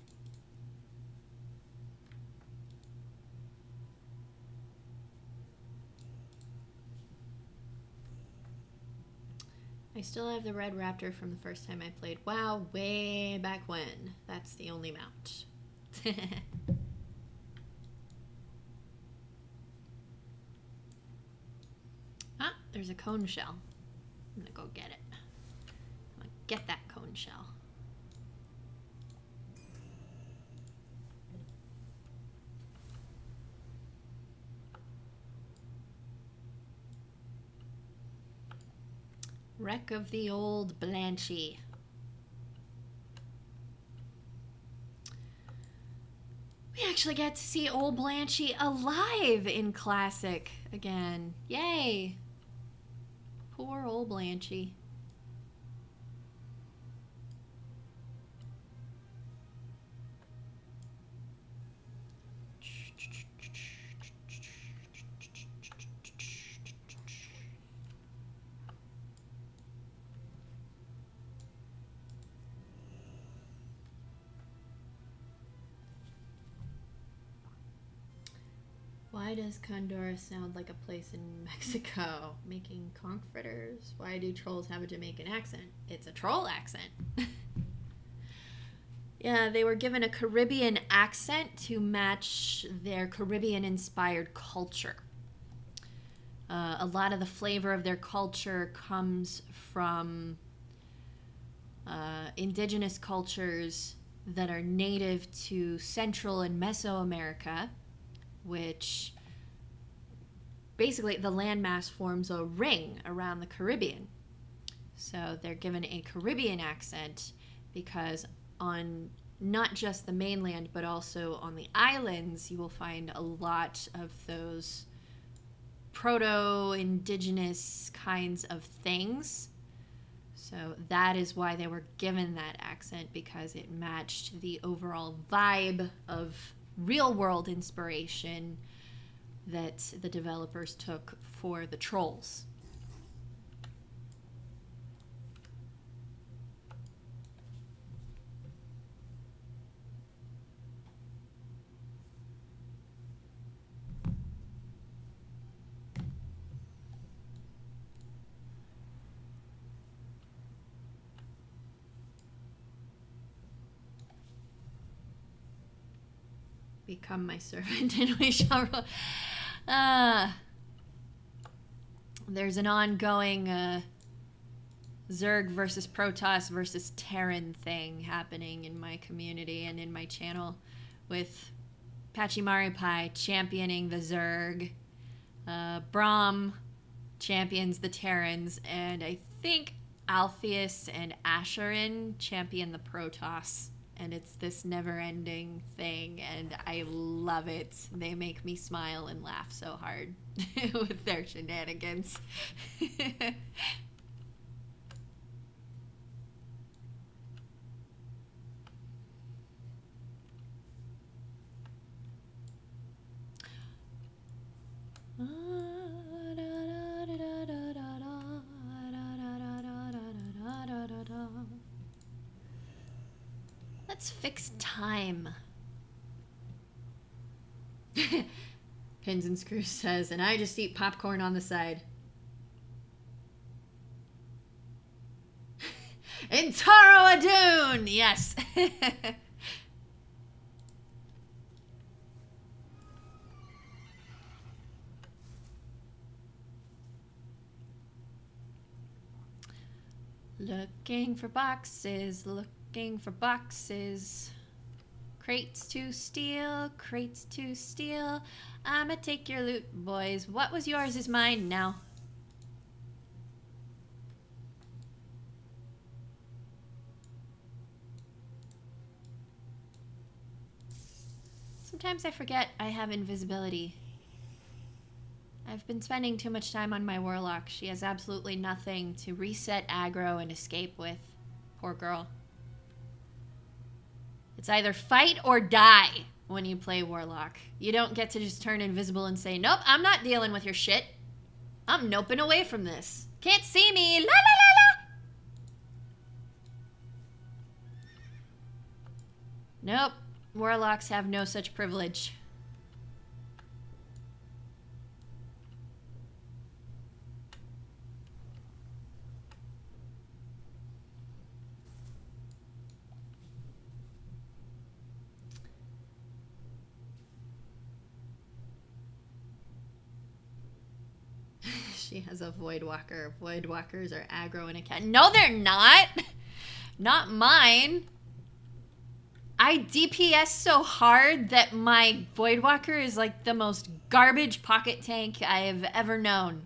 I still have the red raptor from the first time I played WoW way back when. That's the only mount. Ah, there's a cone shell. I'm gonna go get it. I'm gonna get that cone shell. Wreck of the old Blanchy. We actually get to see old Blanchy alive in Classic again. Yay! Poor old Blanchy. Why does Condora sound like a place in Mexico? Making conch fritters? Why do trolls have a Jamaican accent? It's a troll accent. Yeah, they were given a Caribbean accent to match their Caribbean-inspired culture. A lot of the flavor of their culture comes from indigenous cultures that are native to Central and Mesoamerica, which basically the landmass forms a ring around the Caribbean. So they're given a Caribbean accent because on not just the mainland but also on the islands you will find a lot of those proto-indigenous kinds of things. So that is why they were given that accent, because it matched the overall vibe of real-world inspiration that the developers took for the trolls. Become my servant and we shall rule. There's an ongoing Zerg versus Protoss versus Terran thing happening in my community and in my channel, with Pachimari championing the Zerg, Braum champions the Terrans, and I think Alpheus and Azshara champion the Protoss. And it's this never-ending thing, and I love it. They make me smile and laugh so hard with their shenanigans. Let's fix time. Pins and Screws says, and I just eat popcorn on the side. In Taro Adun! Yes. Looking for boxes, looking for boxes. Crates to steal, crates to steal. I'ma take your loot, boys. What was yours is mine now. Sometimes I forget I have invisibility. I've been spending too much time on my warlock. She has absolutely nothing to reset aggro and escape with. Poor girl. It's either fight or die when you play warlock. You don't get to just turn invisible and say, nope, I'm not dealing with your shit. I'm noping away from this. Can't see me. La la la la. Nope. Warlocks have no such privilege. She has a Void Walker. Void Walkers are aggro in a cat. No, they're not. Not mine. I DPS so hard that my Void Walker is like the most garbage pocket tank I have ever known.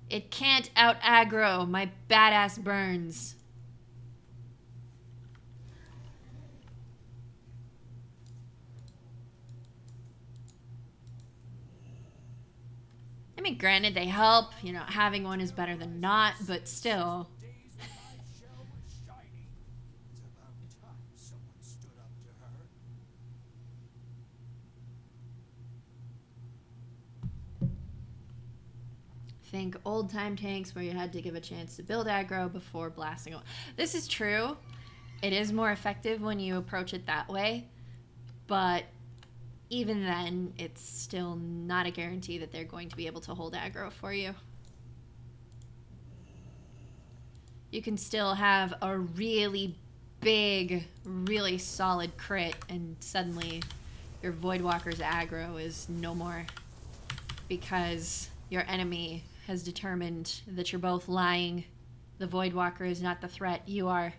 It can't out aggro my badass burns. I mean, granted, they help. You know, having one is better than not, but still. Think old time tanks where you had to give a chance to build aggro before blasting. This is true. It is more effective when you approach it that way, but even then, it's still not a guarantee that they're going to be able to hold aggro for you. You can still have a really big, really solid crit, and suddenly your Void Walker's aggro is no more because your enemy has determined that you're both lying. The Void Walker is not the threat, you are.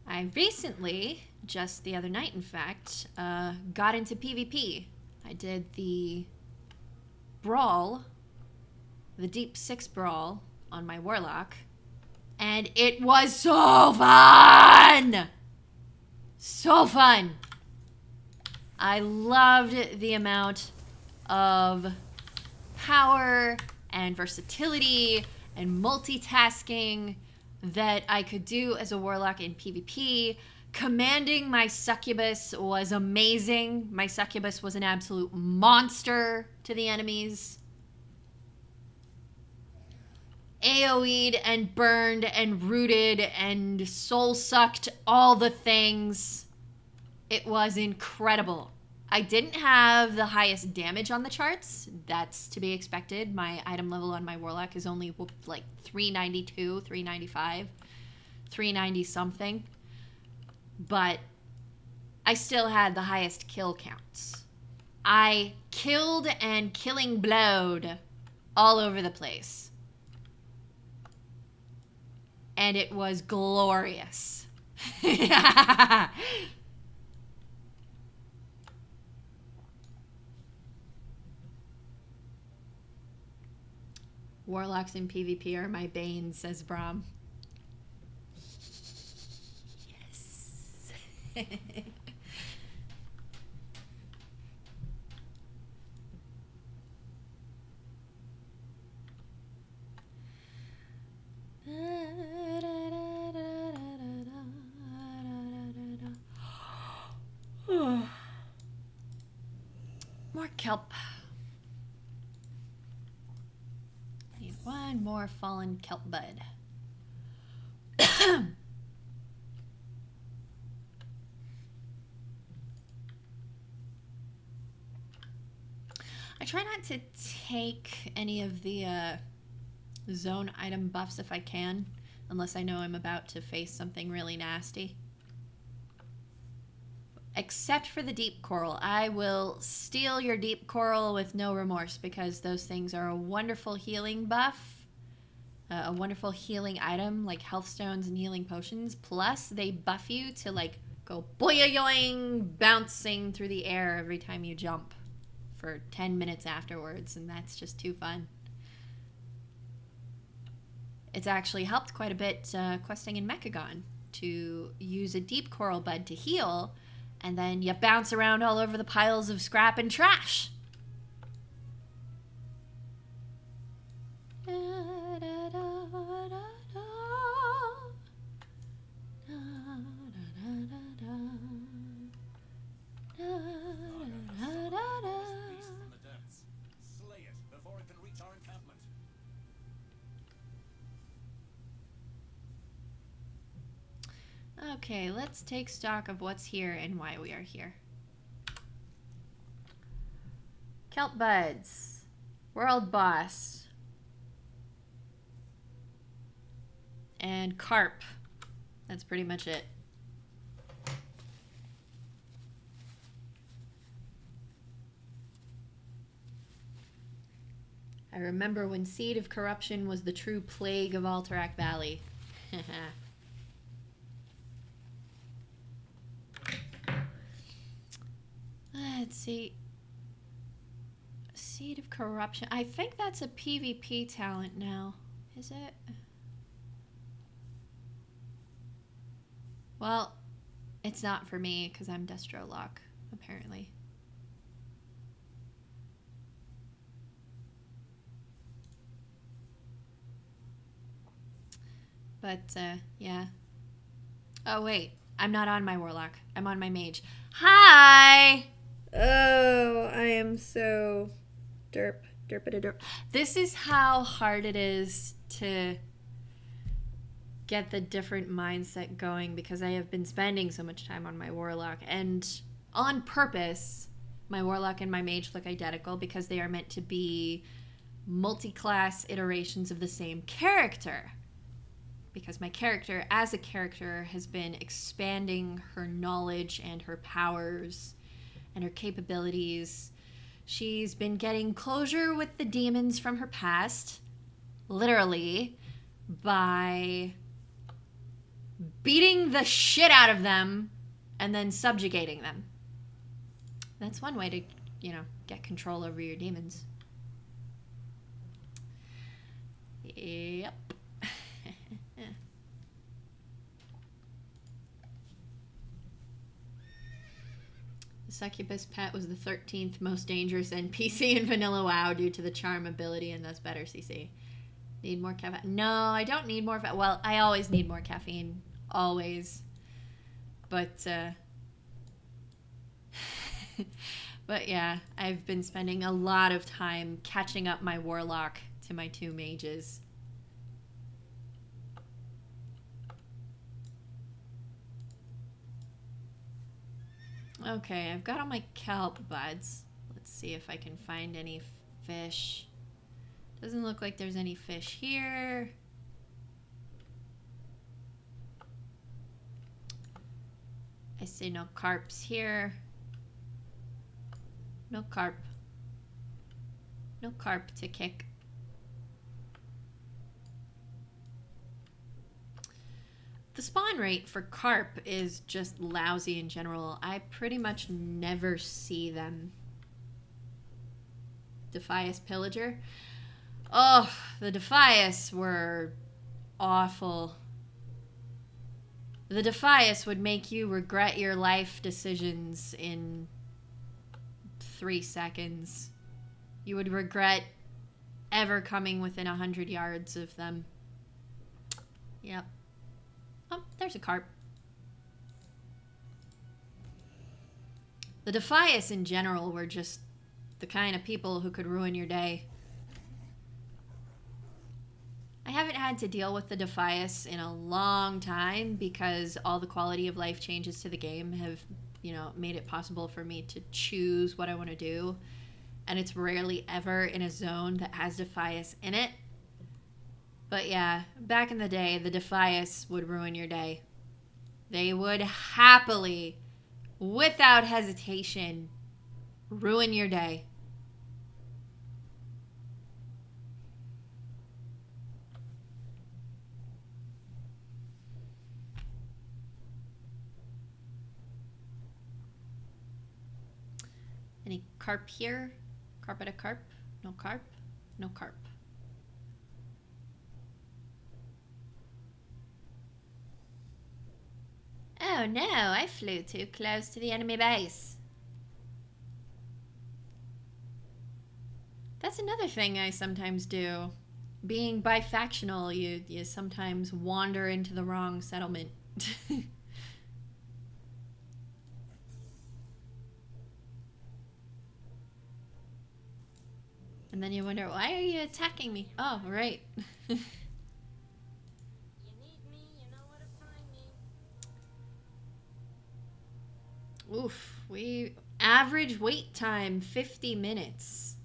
I recently, just the other night in fact, got into PvP. I did the Brawl, the Deep 6 Brawl on my Warlock, and it was so fun! So fun! I loved the amount of power and versatility and multitasking that I could do as a Warlock in PvP. Commanding my Succubus was amazing. My Succubus was an absolute monster to the enemies. AoE'd and burned and rooted and soul-sucked all the things. It was incredible. I didn't have the highest damage on the charts. That's to be expected. My item level on my Warlock is only like 392, 395, 390 something. But I still had the highest kill counts. I killed and killing blowed all over the place. And it was glorious. Warlocks in PvP are my bane, says Brahm. Yes. More kelp. Need one more fallen kelp bud. I try not to take any of the zone item buffs if I can, unless I know I'm about to face something really nasty. Except for the deep coral. I will steal your deep coral with no remorse because those things are a wonderful healing buff, a wonderful healing item like health stones and healing potions. Plus, they buff you to like go boing, bouncing through the air every time you jump for 10 minutes afterwards, and that's just too fun. It's actually helped quite a bit questing in Mechagon to use a deep coral bud to heal, and then you bounce around all over the piles of scrap and trash. Okay, let's take stock of what's here and why we are here. Kelp buds. World boss. And carp. That's pretty much it. I remember when Seed of Corruption was the true plague of Alterac Valley. Let's see. Seed of Corruption. I think that's a PvP talent now. Is it? Well, it's not for me because I'm Destro Lock, apparently. But, yeah. Oh, wait. I'm not on my Warlock. I'm on my Mage. Hi! Oh, I am so derp. This is how hard it is to get the different mindset going because I have been spending so much time on my Warlock. And on purpose, my Warlock and my Mage look identical because they are meant to be multi-class iterations of the same character. Because my character, as a character, has been expanding her knowledge and her powers and her capabilities. She's been getting closure with the demons from her past, literally, by beating the shit out of them and then subjugating them. That's one way to, you know, get control over your demons. Yep. The succubus pet was the 13th most dangerous NPC in Vanilla WoW due to the charm ability and thus better CC. Need more caffeine? No, I don't need more. Well, I always need more caffeine. Always. But, but yeah, I've been spending a lot of time catching up my Warlock to my two mages. Okay, I've got all my kelp buds. Let's see if I can find any fish. Doesn't look like there's any fish here. I see no carps here. No carp. No carp to kick. The spawn rate for carp is just lousy in general. I pretty much never see them. Defias Pillager. Oh, the Defias were awful. The Defias would make you regret your life decisions in 3 seconds. You would regret ever coming within 100 yards of them. Yep. Oh, there's a carp. The Defias in general were just the kind of people who could ruin your day. I haven't had to deal with the Defias in a long time because all the quality of life changes to the game have, you know, made it possible for me to choose what I want to do. And it's rarely ever in a zone that has Defias in it. But yeah, back in the day, the Defias would ruin your day. They would happily, without hesitation, ruin your day. Any carp here? Carp at a carp? No carp? No carp. Oh no, I flew too close to the enemy base. That's another thing I sometimes do. Being bifactional, you sometimes wander into the wrong settlement. And then you wonder, why are you attacking me? Oh, right. You need me, you know where to find me. Oof, we Average wait time, 50 minutes.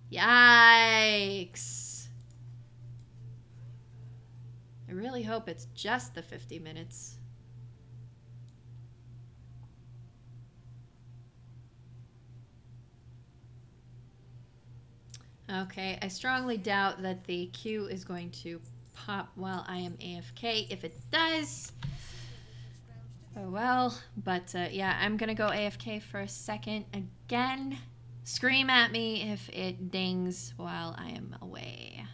Yikes. I really hope it's just the 50 minutes. Okay, I strongly doubt that the queue is going to pop while I am AFK. If it does, oh well. But yeah, I'm gonna go AFK for a second again. Scream at me if it dings while I am away.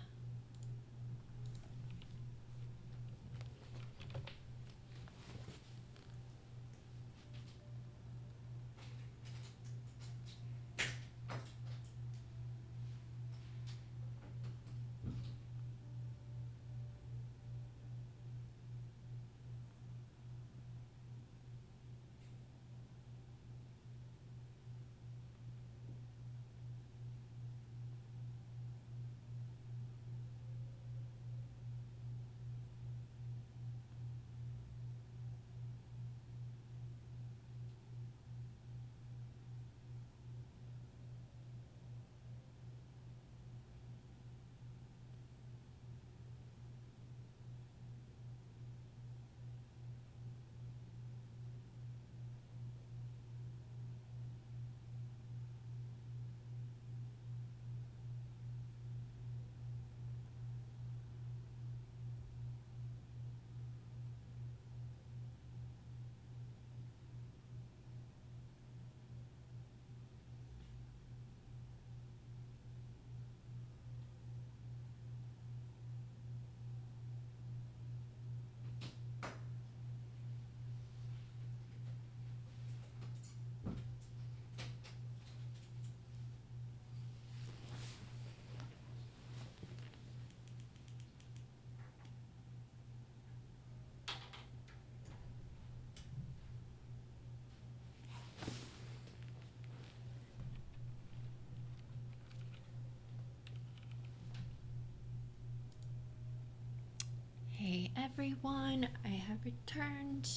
Hey everyone, I have returned.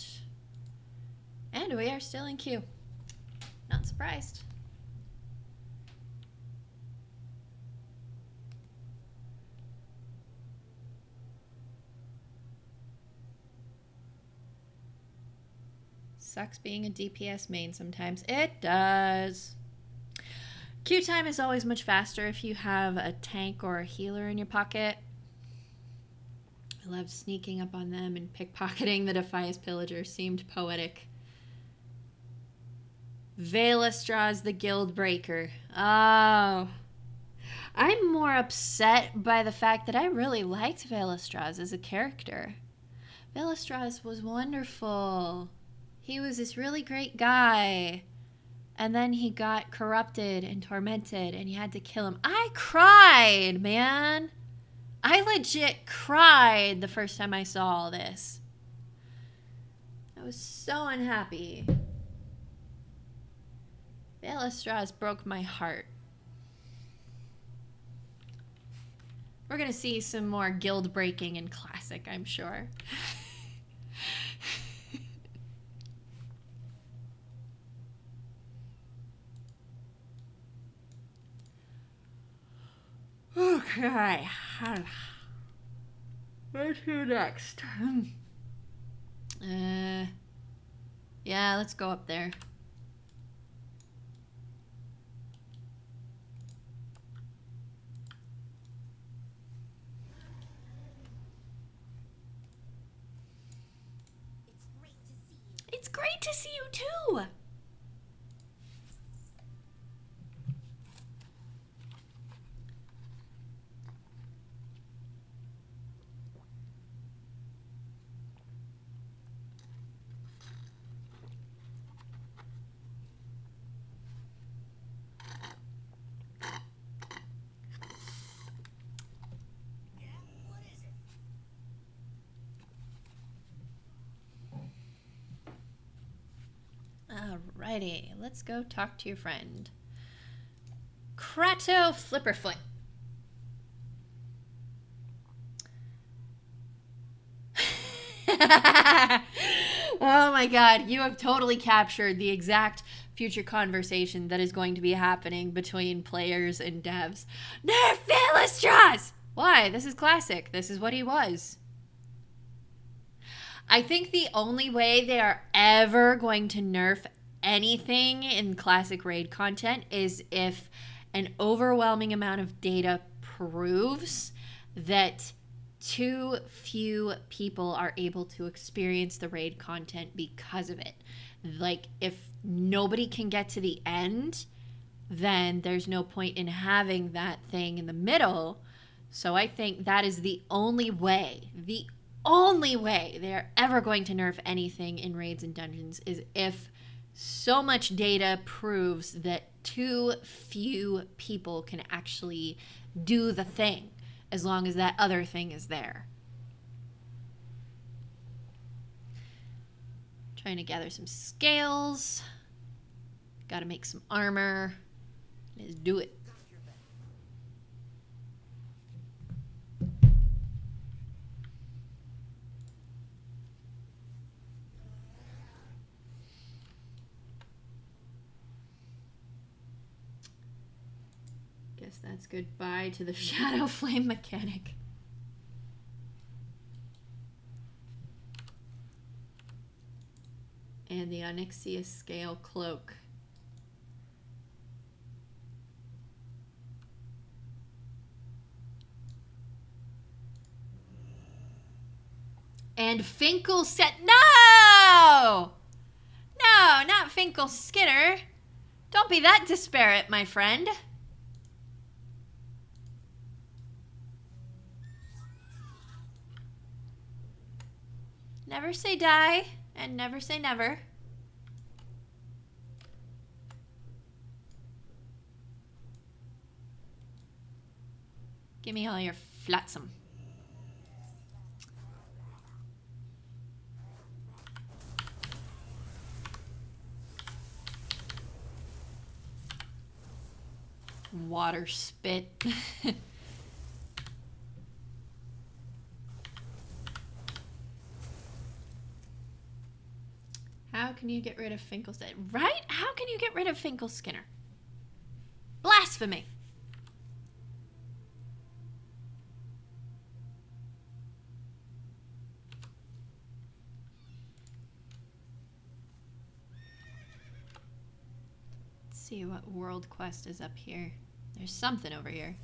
And we are still in queue. Not surprised. Sucks being a DPS main sometimes. It does. Queue time is always much faster if you have a tank or a healer in your pocket. I love sneaking up on them and pickpocketing the Defias Pillager. Seemed poetic. Velastra's the Guild Breaker. Oh. I'm more upset by the fact that I really liked Velastraz as a character. Velastraz was wonderful. He was this really great guy. And then he got corrupted and tormented and you had to kill him. I cried, man. I legit cried the first time I saw all this. I was so unhappy. Velastraz broke my heart. We're gonna see some more guild breaking in Classic, I'm sure. Okay. Where to next? Yeah, let's go up there. It's great to see you too. Alrighty, let's go talk to your friend. Krato Flipperfoot. Oh my god, you have totally captured the exact future conversation that is going to be happening between players and devs. Nerf Philistras! Why? This is classic. This is what he was. I think the only way they are ever going to nerf anything in classic raid content is if an overwhelming amount of data proves that too few people are able to experience the raid content because of it. Like, if nobody can get to the end, then there's no point in having that thing in the middle. So I think that is the only way they're ever going to nerf anything in raids and dungeons is if so much data proves that too few people can actually do the thing, as long as that other thing is there. Trying to gather some scales. Gotta make some armor. Let's do it. Guess that's goodbye to the Shadow Flame mechanic. And the Onyxia Scale Cloak. And Finkel set. No! No, not Finkel Skinner. Don't be that disparate, my friend. Never say die, and never say never. Give me all your flotsam. Water spit. How can you get rid of Finkel Skinner? Right? How can you get rid of Finkel Skinner? Blasphemy. Let's see what world quest is up here. There's something over here.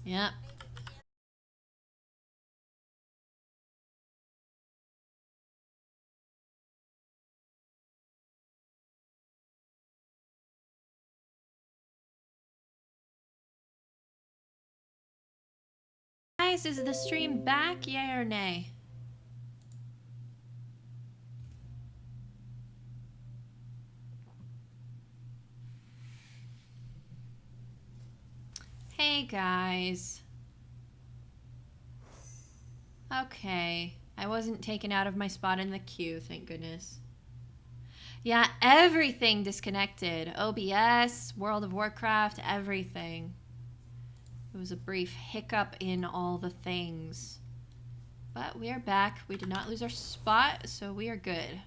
Yep. Guys, is the stream back? Yay or nay? Hey guys. Okay. I wasn't taken out of my spot in the queue, thank goodness. Yeah, everything disconnected. OBS, World of Warcraft, everything. It was a brief hiccup in all the things. But we are back. We did not lose our spot, so we are good.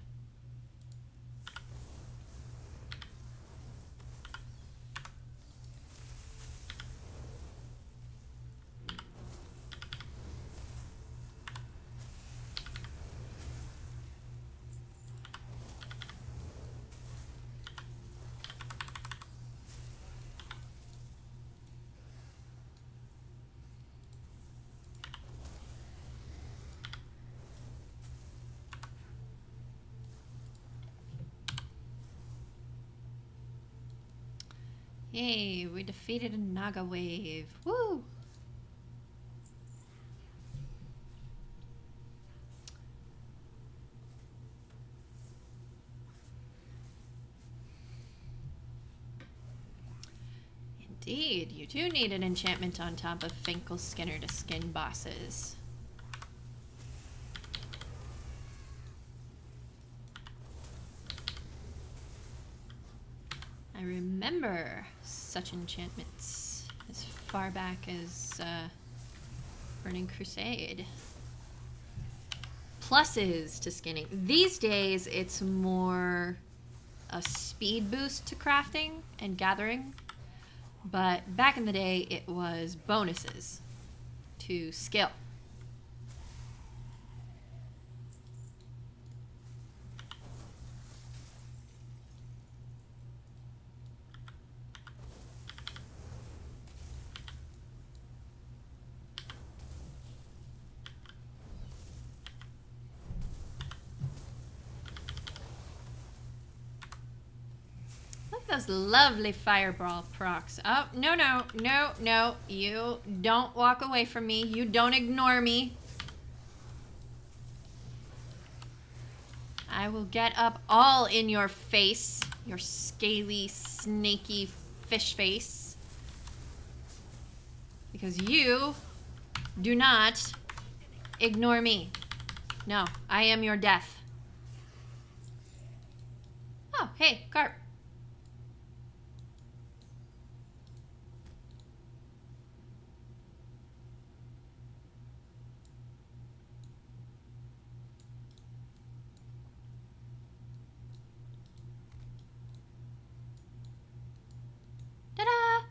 Yay, we defeated a Naga wave. Woo! Indeed, you do need an enchantment on top of Finkel Skinner to skin bosses. I remember such enchantments as far back as Burning Crusade. Pluses to skinning. These days, it's more a speed boost to crafting and gathering. But back in the day, it was bonuses to skill. Those lovely fireball procs. Oh, no, no, no, no. You don't walk away from me. You don't ignore me. I will get up all in your face. Your scaly, snaky fish face. Because you do not ignore me. No, I am your death. Oh, hey, carp. Ta-da!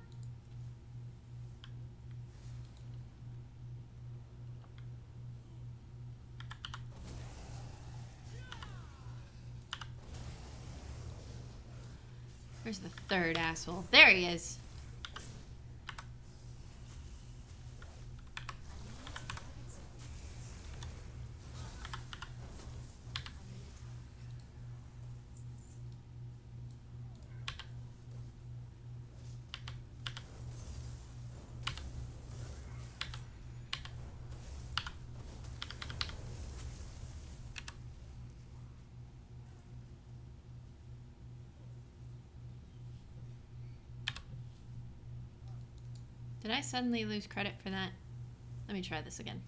Where's the third asshole? There he is. Did I suddenly lose credit for that? Let me try this again.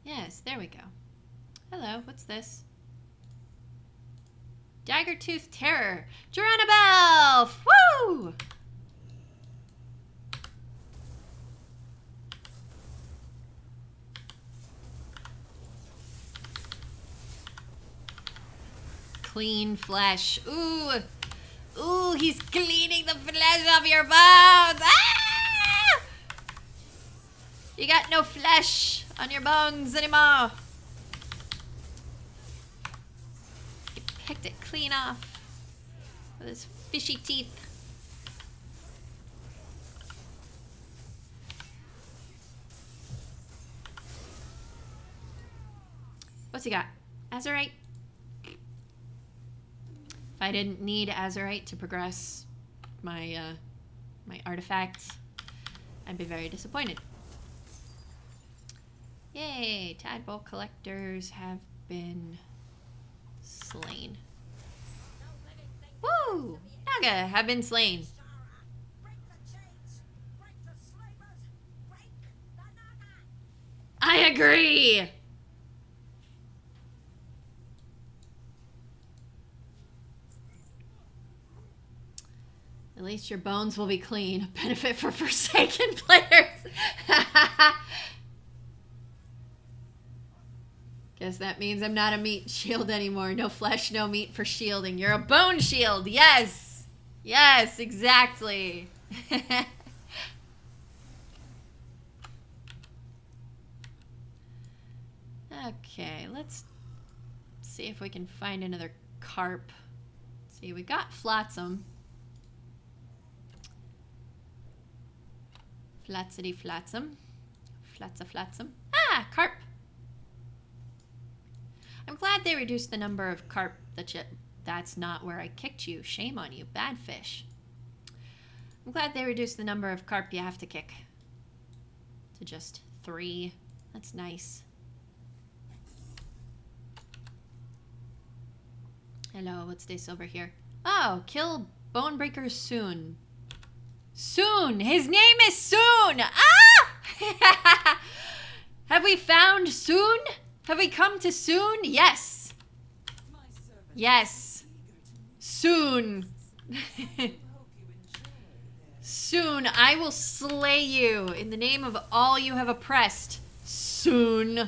Yes, there we go. Hello, what's this? Daggertooth Terror. Geronabelf! Woo! Clean flesh. Ooh. Ooh, he's cleaning the flesh off your bones. Ah! You got no flesh on your bones anymore. He picked it clean off with his fishy teeth. What's he got? Azurite. If I didn't need Azurite to progress my my artifacts, I'd be very disappointed. Yay! Tadpole collectors have been slain. Woo! Naga have been slain. I agree! At least your bones will be clean. A benefit for Forsaken players. Guess that means I'm not a meat shield anymore. No flesh, no meat for shielding. You're a bone shield. Yes. Yes, exactly. Okay, let's see if we can find another carp. See, we got Flotsam. Flatsity Flatsam. Flatsa Flatsam. Ah, carp. I'm glad they reduced the number of carp that's not where I kicked you. Shame on you, bad fish. I'm glad they reduced the number of carp you have to kick to just 3. That's nice. Hello, what's this over here? Oh, kill Bonebreaker soon. Soon! His name is Soon! Ah! Have we found Soon? Have we come to Soon? Yes. Yes. Soon. Soon I will slay you in the name of all you have oppressed. Soon.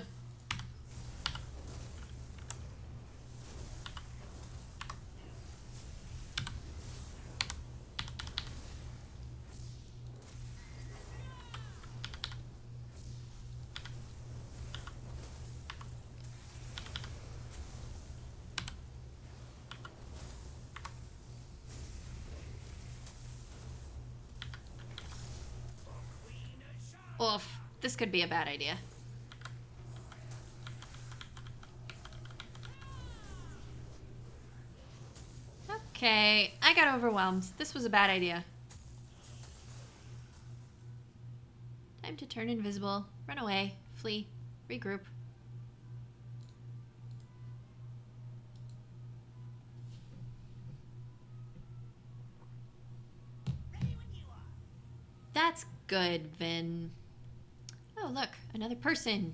Oof, this could be a bad idea. Okay, I got overwhelmed. This was a bad idea. Time to turn invisible, run away, flee, regroup. That's good, Vin. Oh, look, another person.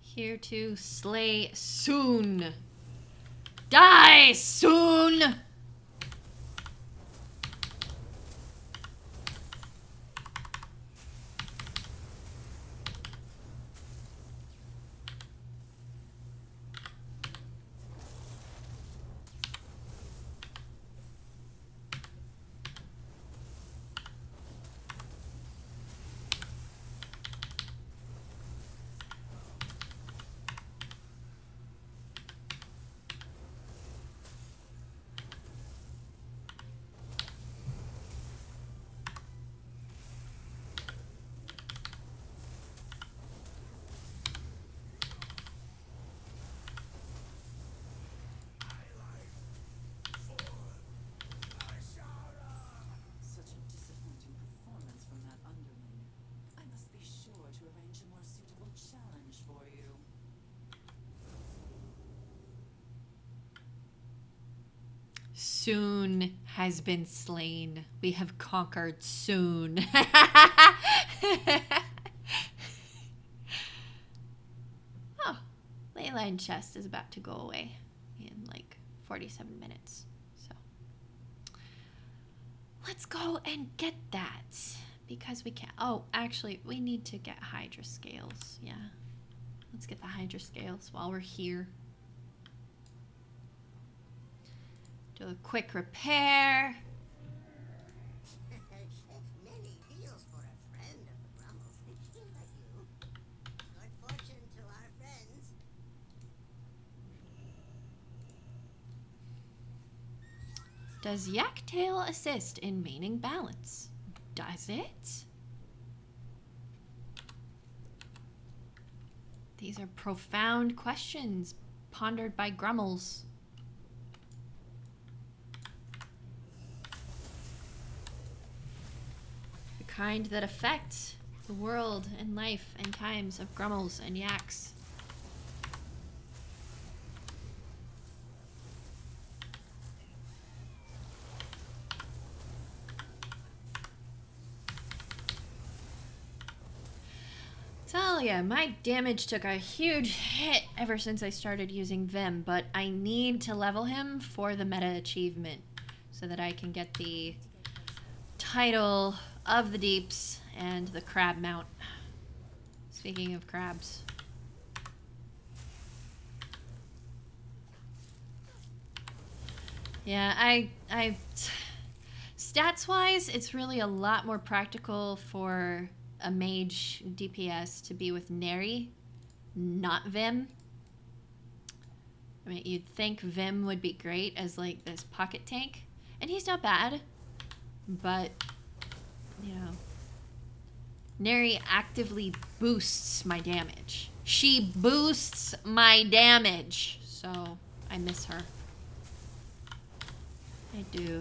Here to slay soon. Die soon! Such a disappointing performance from that underling. I must be sure to arrange a more suitable challenge for you. Soon has been slain. We have conquered soon. Oh, Leyline chest is about to go away in like 47 minutes. So let's go and get that because we can't. Oh, actually, we need to get Hydra scales. Yeah, let's get the Hydra scales while we're here. Do a quick repair. Many deals for a friend of the Brummels. Like you. Good fortune to our friends. Does Yaktail assist in maintaining balance? Does it? These are profound questions pondered by Grummels. The kind that affect the world and life and times of Grummels and Yaks. Tell ya, my damage took a huge hit ever since I started using Vim, but I need to level him for the meta achievement so that I can get the title of the Deeps and the crab mount. Speaking of crabs. Yeah, I stats-wise, it's really a lot more practical for a mage DPS to be with Neri, not Vim. I mean, you'd think Vim would be great as like this pocket tank, and he's not bad, but you know, Neri actively boosts my damage. She boosts my damage, so I miss her. I do.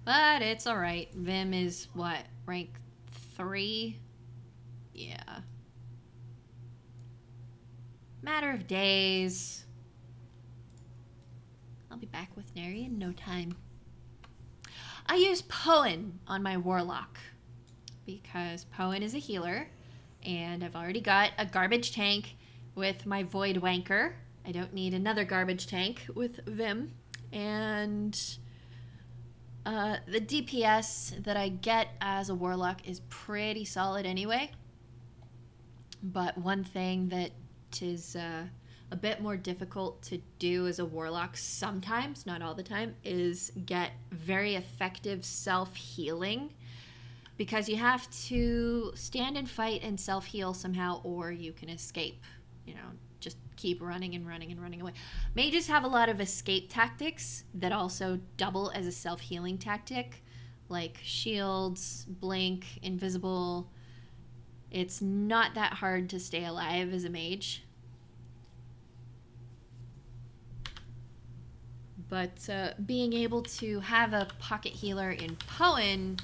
But it's alright. Vim is what? Rank 3? Yeah. Matter of days. I'll be back with Neri in no time. I use Poen on my Warlock because Poen is a healer and I've already got a garbage tank with my Void Wanker I don't need another garbage tank with Vim. And the DPS that I get as a warlock is pretty solid anyway. But one thing that is a bit more difficult to do as a warlock sometimes, not all the time, is get very effective self-healing, because you have to stand and fight and self-heal somehow, or you can escape. You know, just keep running and running and running away. Mages have a lot of escape tactics that also double as a self-healing tactic, like shields, blink, invisible. It's not that hard to stay alive as a mage. But being able to have a pocket healer in Poen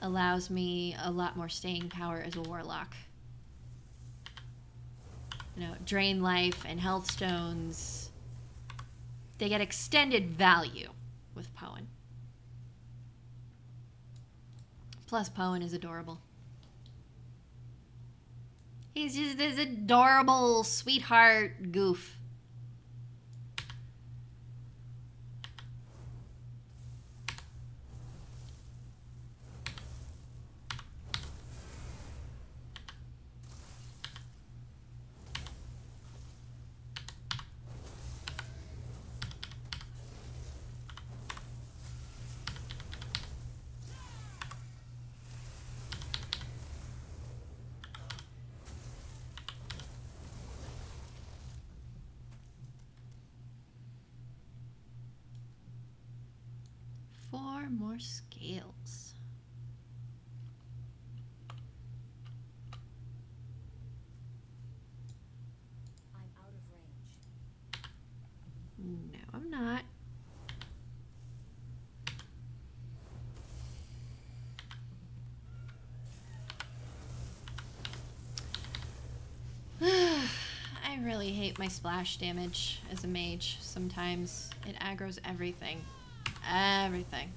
allows me a lot more staying power as a warlock. You know, drain life and health stones, they get extended value with Poen. Plus, Poen is adorable. He's just this adorable sweetheart goof. Four more scales. I'm out of range. No, I'm not. I really hate my splash damage as a mage. Sometimes it aggroes everything. Everything.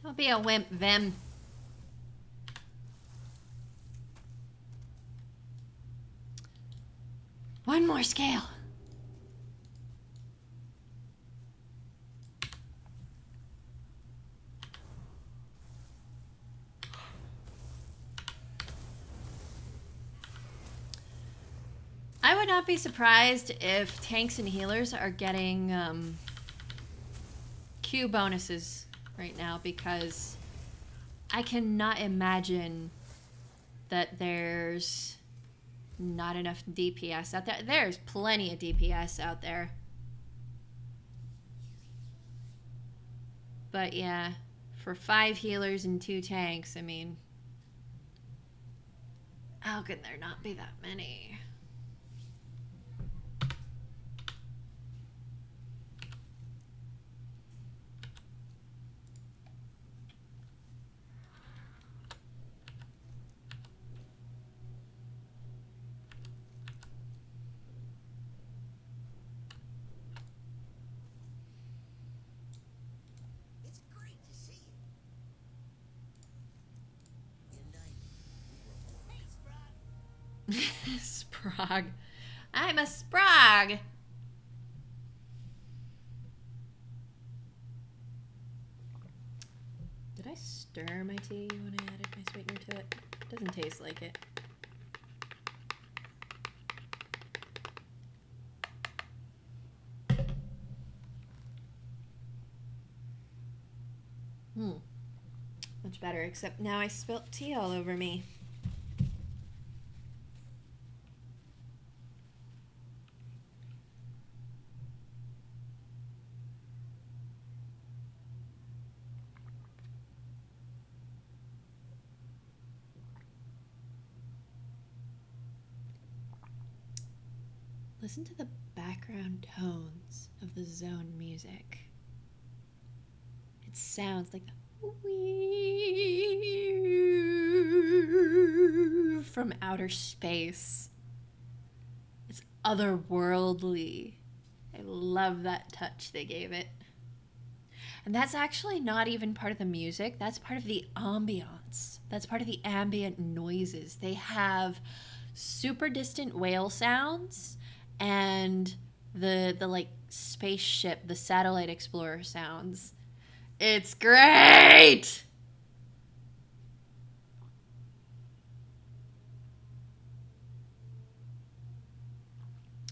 Don't be a wimp, Vim. One more scale. I would not be surprised if tanks and healers are getting Q bonuses right now, because I cannot imagine that there's not enough DPS out there. There's plenty of DPS out there. But yeah, for 5 healers and 2 tanks, I mean, how can there not be that many? It's great to see you. Good night. Hey, Sprog. Sprog. I'm a Sprog. Did I stir my tea when I added my sweetener to it? Doesn't taste like it. Much better, except now I spilt tea all over me. Listen to the background tones of the zone music. It sounds like the From outer space. It's otherworldly. I love that touch they gave it. And that's actually not even part of the music. That's part of the ambiance. That's part of the ambient noises. They have super distant whale sounds and the like spaceship, the satellite explorer sounds. It's great!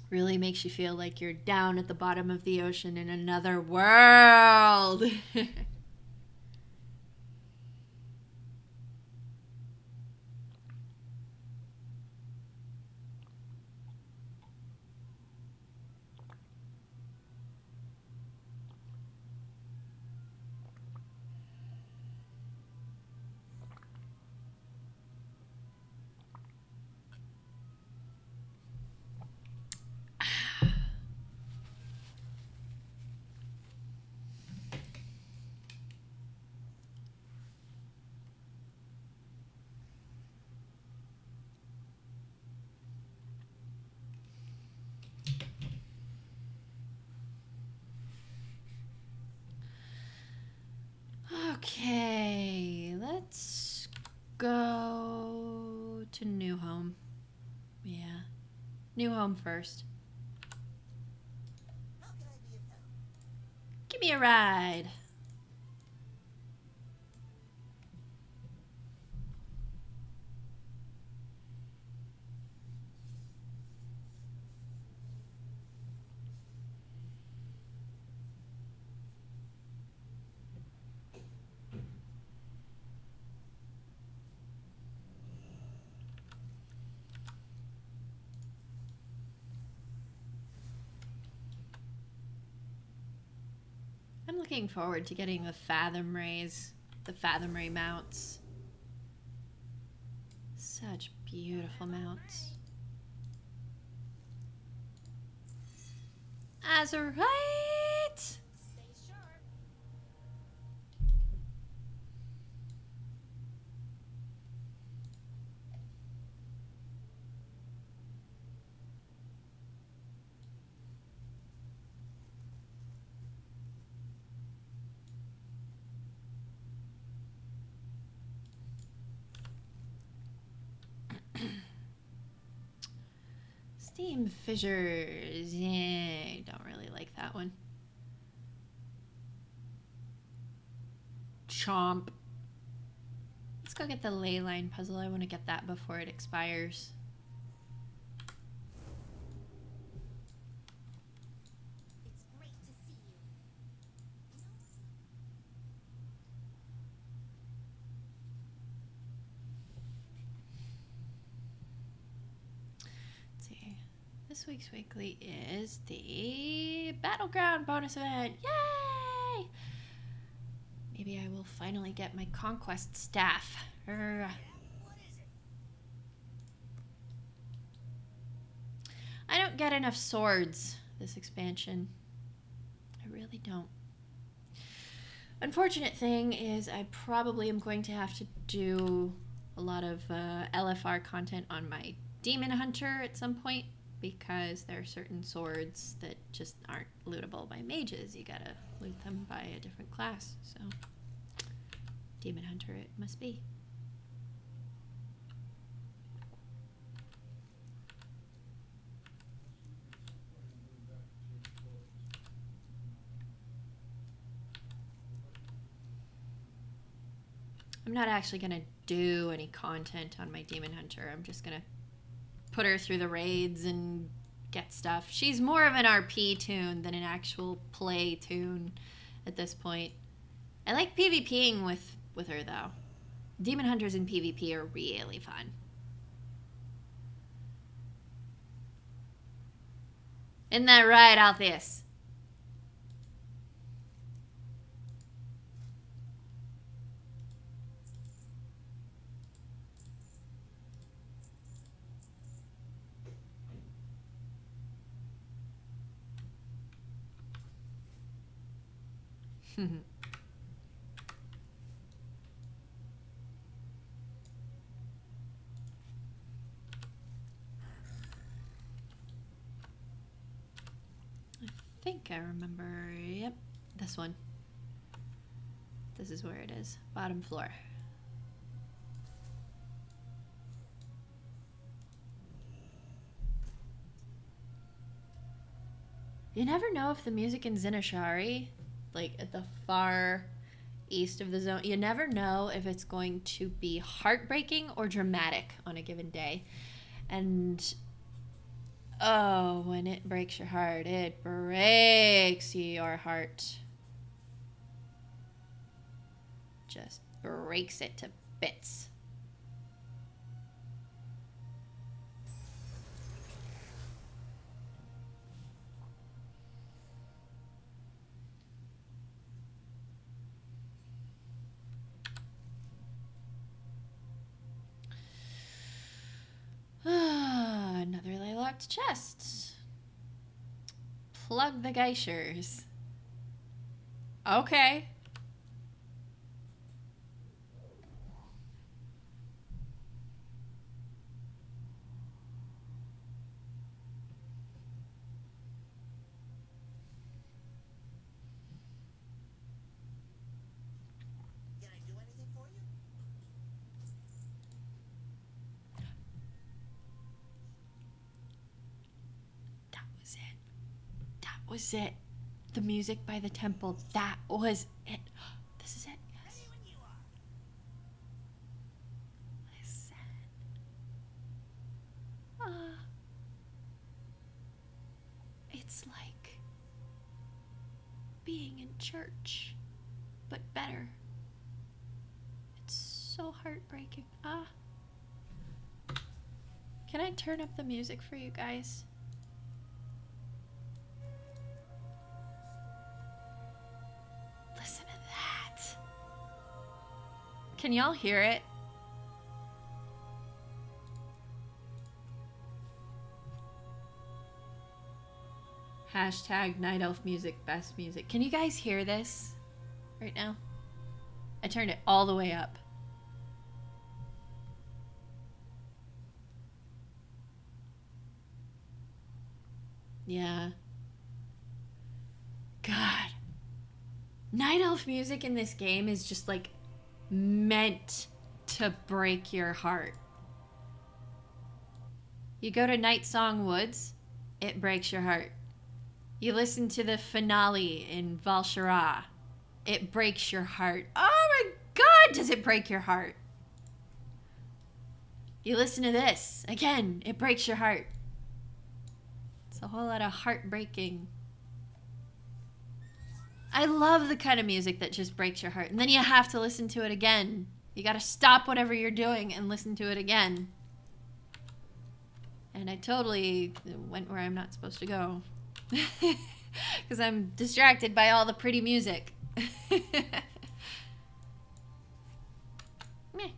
Really makes you feel like you're down at the bottom of the ocean in another world. Okay, let's go to New Home. Yeah, New Home first. How can I be of help? Give me a ride. I'm looking forward to getting the Fathom Rays, the Fathom Ray mounts. Such beautiful mounts. Azurite! Stay sharp. Steam Fissures. Yeah, don't really like that one. Chomp. Let's go get the ley line puzzle. I want to get that before it expires. It's great to see you. Let's see. This week's weekly is the Battleground bonus event. Yay! Maybe I will finally get my conquest staff. Urgh. What is it? I don't get enough swords this expansion. I really don't. Unfortunate thing is I probably am going to have to do a lot of LFR content on my Demon Hunter at some point because there are certain swords that just aren't lootable by mages. You gotta loot them by a different class, so Demon Hunter it must be. I'm not actually gonna do any content on my Demon Hunter. I'm just gonna put her through the raids and get stuff. She's more of an RP toon than an actual play toon at this point. I like PvPing with her though. Demon Hunters in PvP are really fun. Isn't that right, Altheus? think I remember. Yep, this one. This is where it is. Bottom floor. You never know if the music in Zinashari, like at the far east of the zone, you never know if it's going to be heartbreaking or dramatic on a given day. And oh, when it breaks your heart, it breaks your heart. Just breaks it to bits. Another locked chest. Plug the geishers. Okay. Can I do anything for you? That was it. That was it. The music by the temple. That was it. This is it. Yes. Ready when you are. Listen. It's like being in church, but better. It's so heartbreaking. Can I turn up the music for you guys? Listen to that. Can y'all hear it? Hashtag Night Elf music, best music. Can you guys hear this right now? I turned it all the way up. Yeah. God. Night Elf music in this game is just like meant to break your heart. You go to Night Song Woods, it breaks your heart. You listen to the finale in Val'Shara, it breaks your heart. Oh my God, does it break your heart? You listen to this, again, it breaks your heart. It's a whole lot of heartbreaking. I love the kind of music that just breaks your heart. And then you have to listen to it again. You gotta stop whatever you're doing and listen to it again. And I totally went where I'm not supposed to go. Because I'm distracted by all the pretty music. Meh.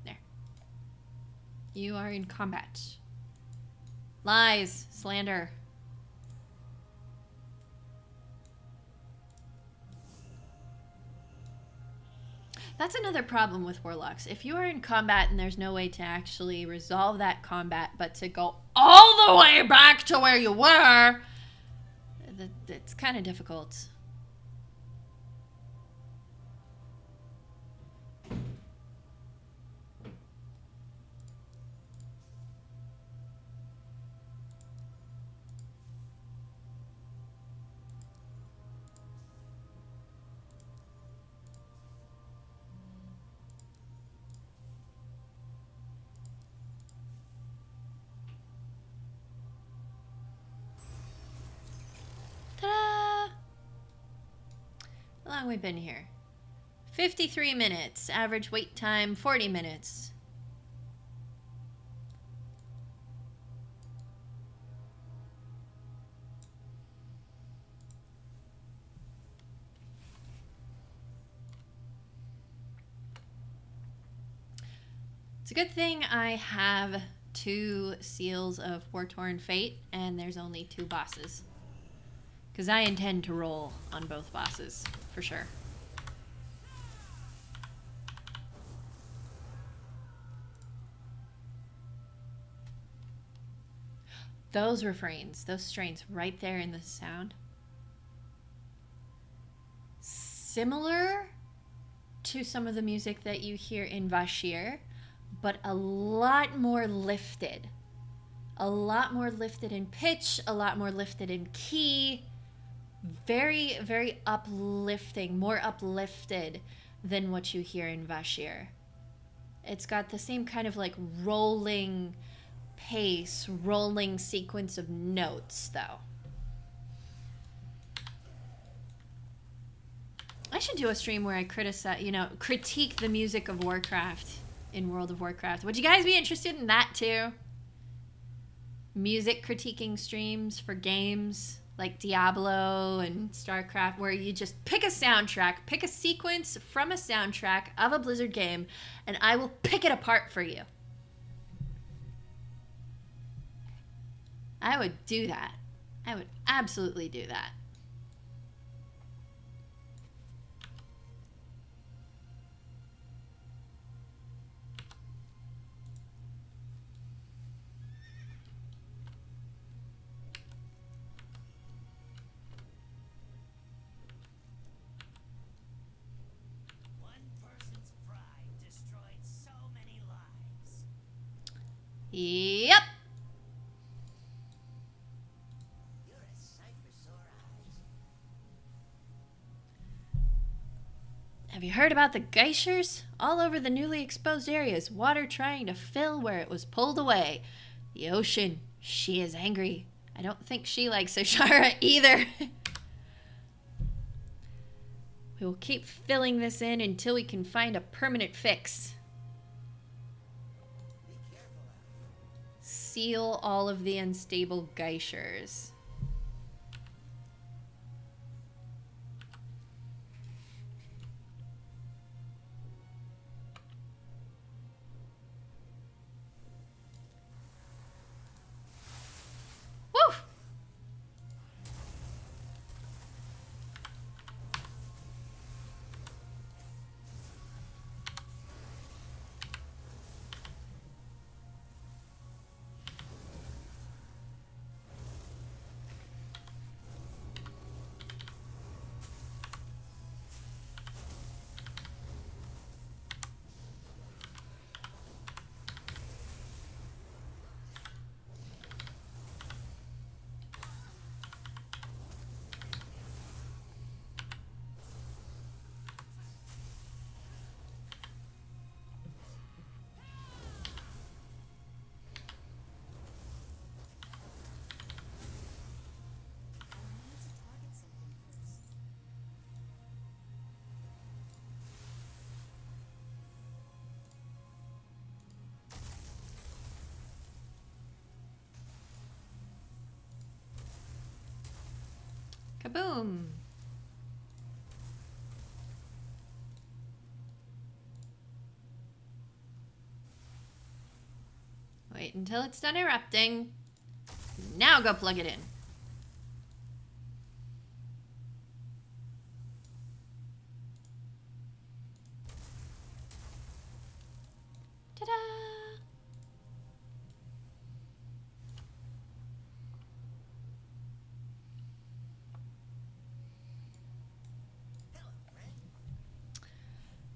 There. You are in combat. Lies. Slander. That's another problem with warlocks. If you are in combat and there's no way to actually resolve that combat, but to go all the way back to where you were, it's kind of difficult. Ta-da! How long have we been here? 53 minutes. Average wait time, 40 minutes. It's a good thing I have 2 seals of War-Torn Fate, and there's only 2 bosses. Because I intend to roll on both bosses, for sure. Those refrains, those strains right there in the sound. Similar to some of the music that you hear in Vashir, but a lot more lifted. A lot more lifted in pitch, a lot more lifted in key. Very, very uplifting, more uplifted than what you hear in Vashir. It's got the same kind of like rolling pace, rolling sequence of notes, though. I should do a stream where I criticize, critique the music of Warcraft in World of Warcraft. Would you guys be interested in that too? Music critiquing streams for games like Diablo and StarCraft, where you just pick a soundtrack, pick a sequence from a soundtrack of a Blizzard game, and I will pick it apart for you. I would do that. I would absolutely do that. Yep. You're a sight for sore eyes. Have you heard about the geysers? All over the newly exposed areas, water trying to fill where it was pulled away. The ocean, she is angry. I don't think she likes Azshara either. We will keep filling this in until we can find a permanent fix. Be careful out here. Seal all of the unstable geysers. Woo! Kaboom! Wait until it's done erupting. Now go plug it in. Ta-da!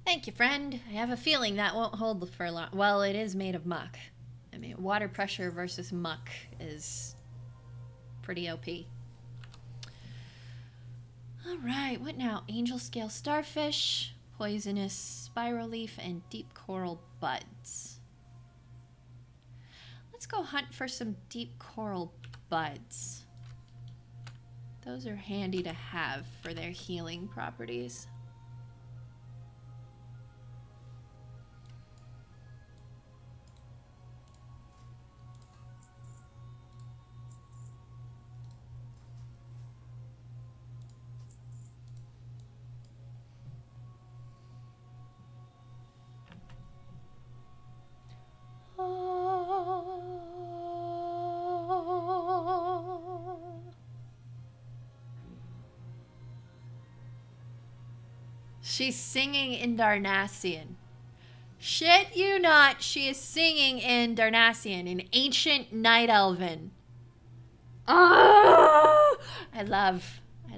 Thank you, friend. I have a feeling that won't hold for long. Well, it is made of muck. I mean, water pressure versus muck is pretty OP. All right, what now? Angel scale starfish, poisonous spiral leaf, and deep coral buds. Let's go hunt for some deep coral buds. Those are handy to have for their healing properties. She's singing in Darnassian. Shit you not, she is singing in Darnassian, in ancient Night Elven. I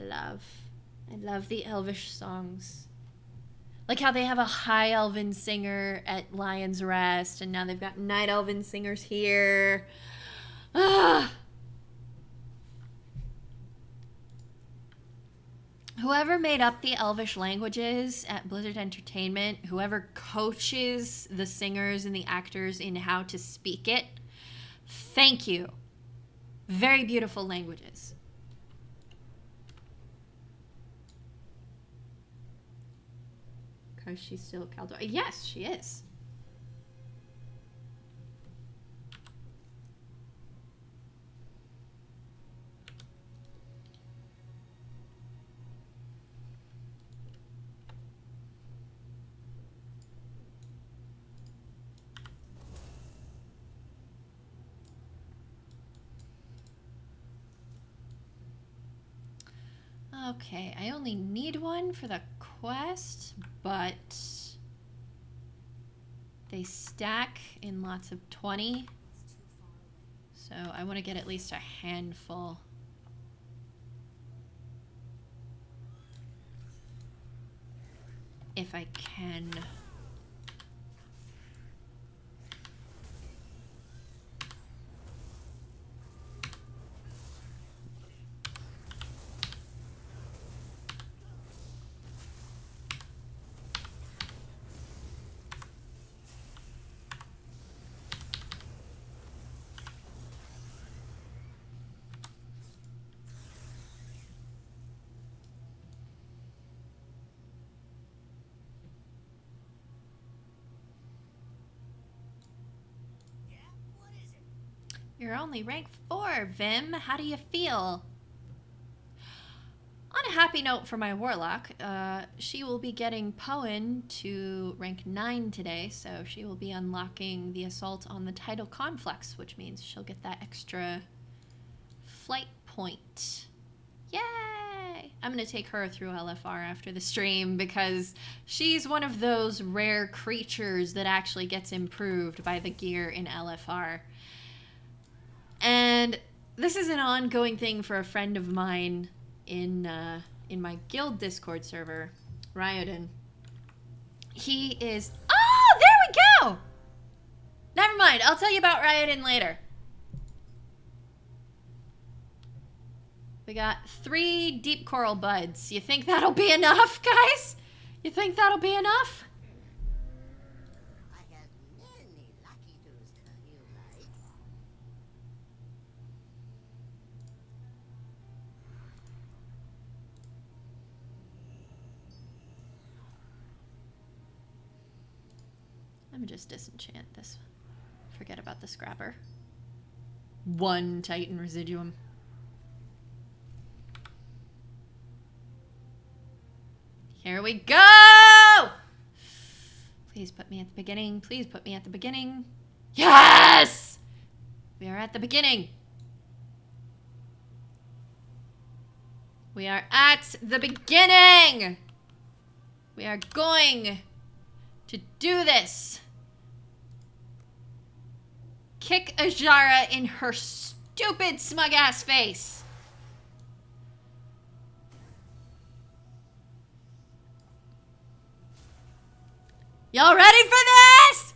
love the Elvish songs. Like how they have a High Elven singer at Lion's Rest, and now they've got Night Elven singers here. Ah! Whoever made up the Elvish languages at Blizzard Entertainment, whoever coaches the singers and the actors in how to speak it, thank you. Very beautiful languages. Because she's still Caldor. Yes, she is. Okay, I only need one for the quest, but they stack in lots of 20. So I want to get at least a handful. If I can. You're only rank 4, Vim. How do you feel? On a happy note for my warlock, she will be getting Poen to rank 9 today, so she will be unlocking the assault on the tidal conflux, which means she'll get that extra flight point. Yay! I'm going to take her through LFR after the stream because she's one of those rare creatures that actually gets improved by the gear in LFR. And this is an ongoing thing for a friend of mine in my guild Discord server, Ryodan. He is... Oh, there we go! Never mind, I'll tell you about Ryodan later. We got 3 deep coral buds. You think that'll be enough, guys? You think that'll be enough? I have many lucky do's to you, right? Let me just disenchant this. Forget about the scrapper. 1 Titan Residuum. Here we go! Please put me at the beginning. Please put me at the beginning. Yes! We are at the beginning. We are at the beginning! We are going to do this. Kick Azshara in her stupid smug-ass face. Y'all ready for this?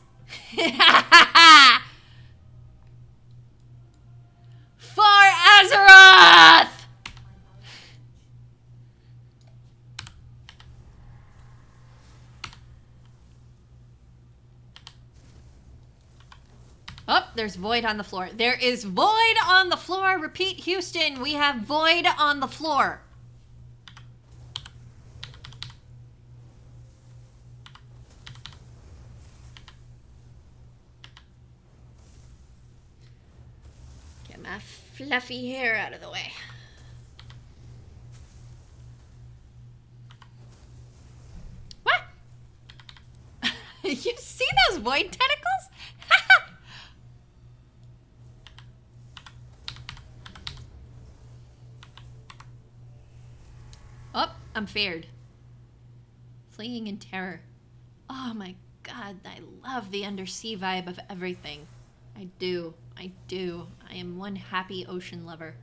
For Azeroth! Oh, there's void on the floor. There is void on the floor. Repeat, Houston, we have void on the floor. Get my fluffy hair out of the way. What? You see those void tentacles? Oh, I'm feared. Fleeing in terror. Oh my god, I love the undersea vibe of everything. I do. I do. I am one happy ocean lover.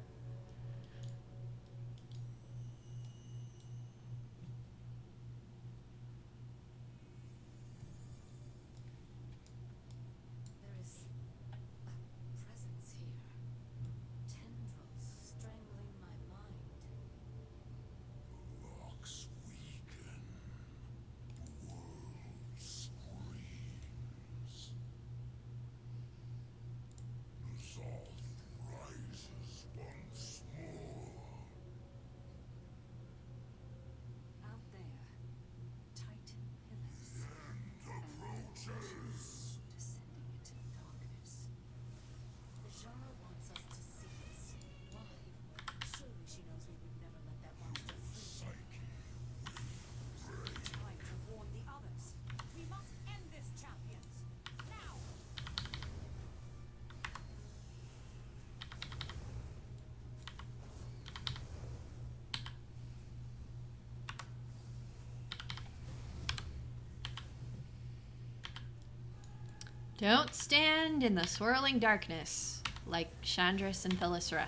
Don't stand in the swirling darkness like Chandris and Thalyssra.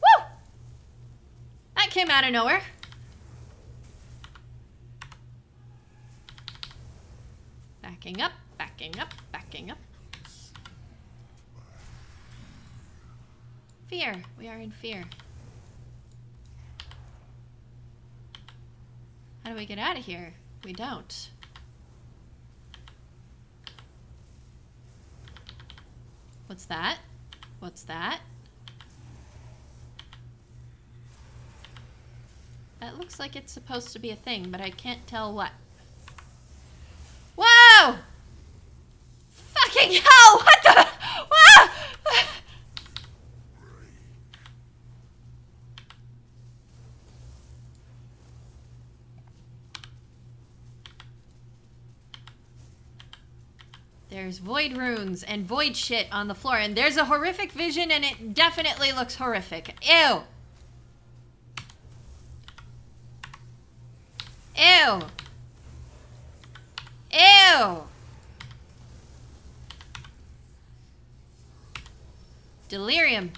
Woo! That came out of nowhere. Backing up, backing up, backing up. Fear. We are in fear. How do we get out of here? We don't. What's that? What's that? That looks like it's supposed to be a thing, but I can't tell what. Whoa! Fucking hell! What the? Ah! There's void runes and void shit on the floor, and there's a horrific vision, and it definitely looks horrific. Ew! Ew! Ew! Delirium.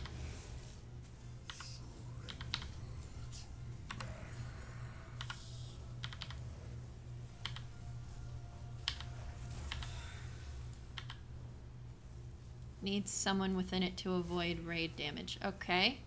Needs someone within it to avoid raid damage. Okay.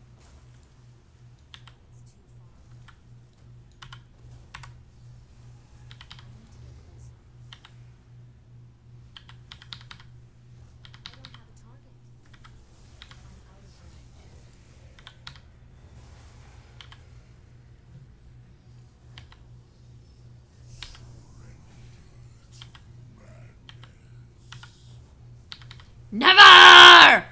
Never!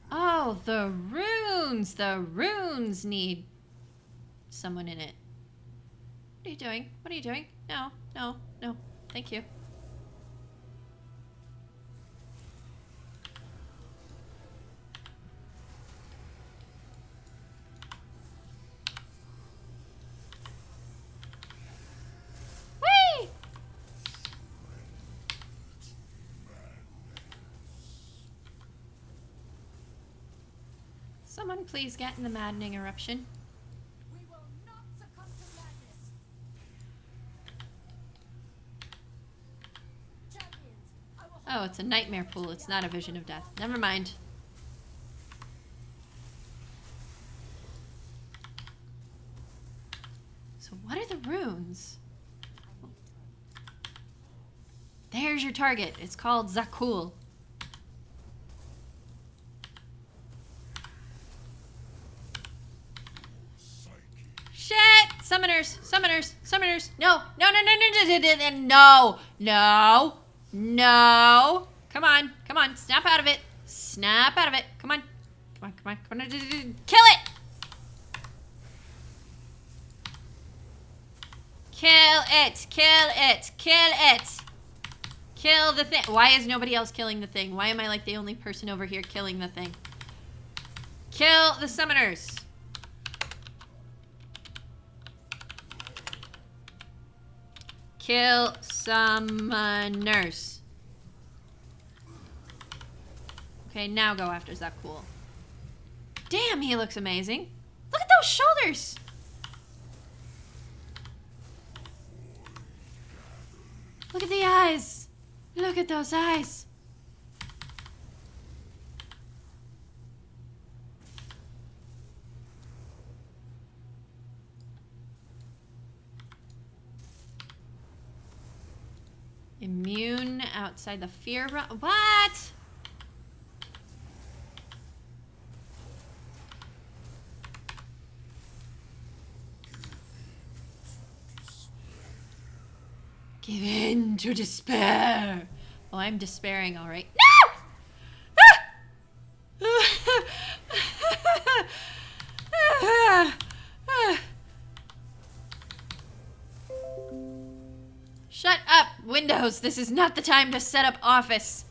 Oh, the runes! The runes need someone in it. What are you doing? What are you doing? No, no, no. Thank you. Someone please get in the maddening eruption. We will not succumb to madness. Champions, I will Oh, it's a nightmare pool. It's not a vision of death. Never mind. So what are the runes? There's your target. It's called Zakul. Shit! Summoners! Summoners! Summoners! No! No! No! No! No! No! No! No! No! Come on! Come on! Snap out of it! Snap out of it! Come on! Come on! Come on! Come on! Kill it! Kill it! Kill it! Kill it! Kill the thing! Why is nobody else killing the thing? Why am I like the only person over here killing the thing? Kill the summoners! Kill summoners. Okay, now go after Zakul. Damn, he looks amazing. Look at those shoulders. Look at the eyes. Look at those eyes. Immune outside the fear realm. What? Give in to despair. Oh, I'm despairing, all right. No! Shut up, Windows. This is not the time to set up Office.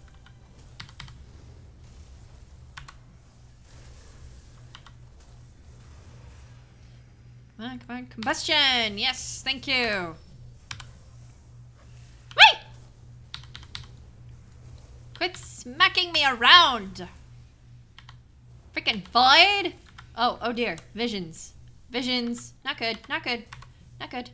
Combustion! Yes, thank you. Wait! Quit smacking me around! Freaking void! Oh dear. Visions. Visions. Not good, not good, not good.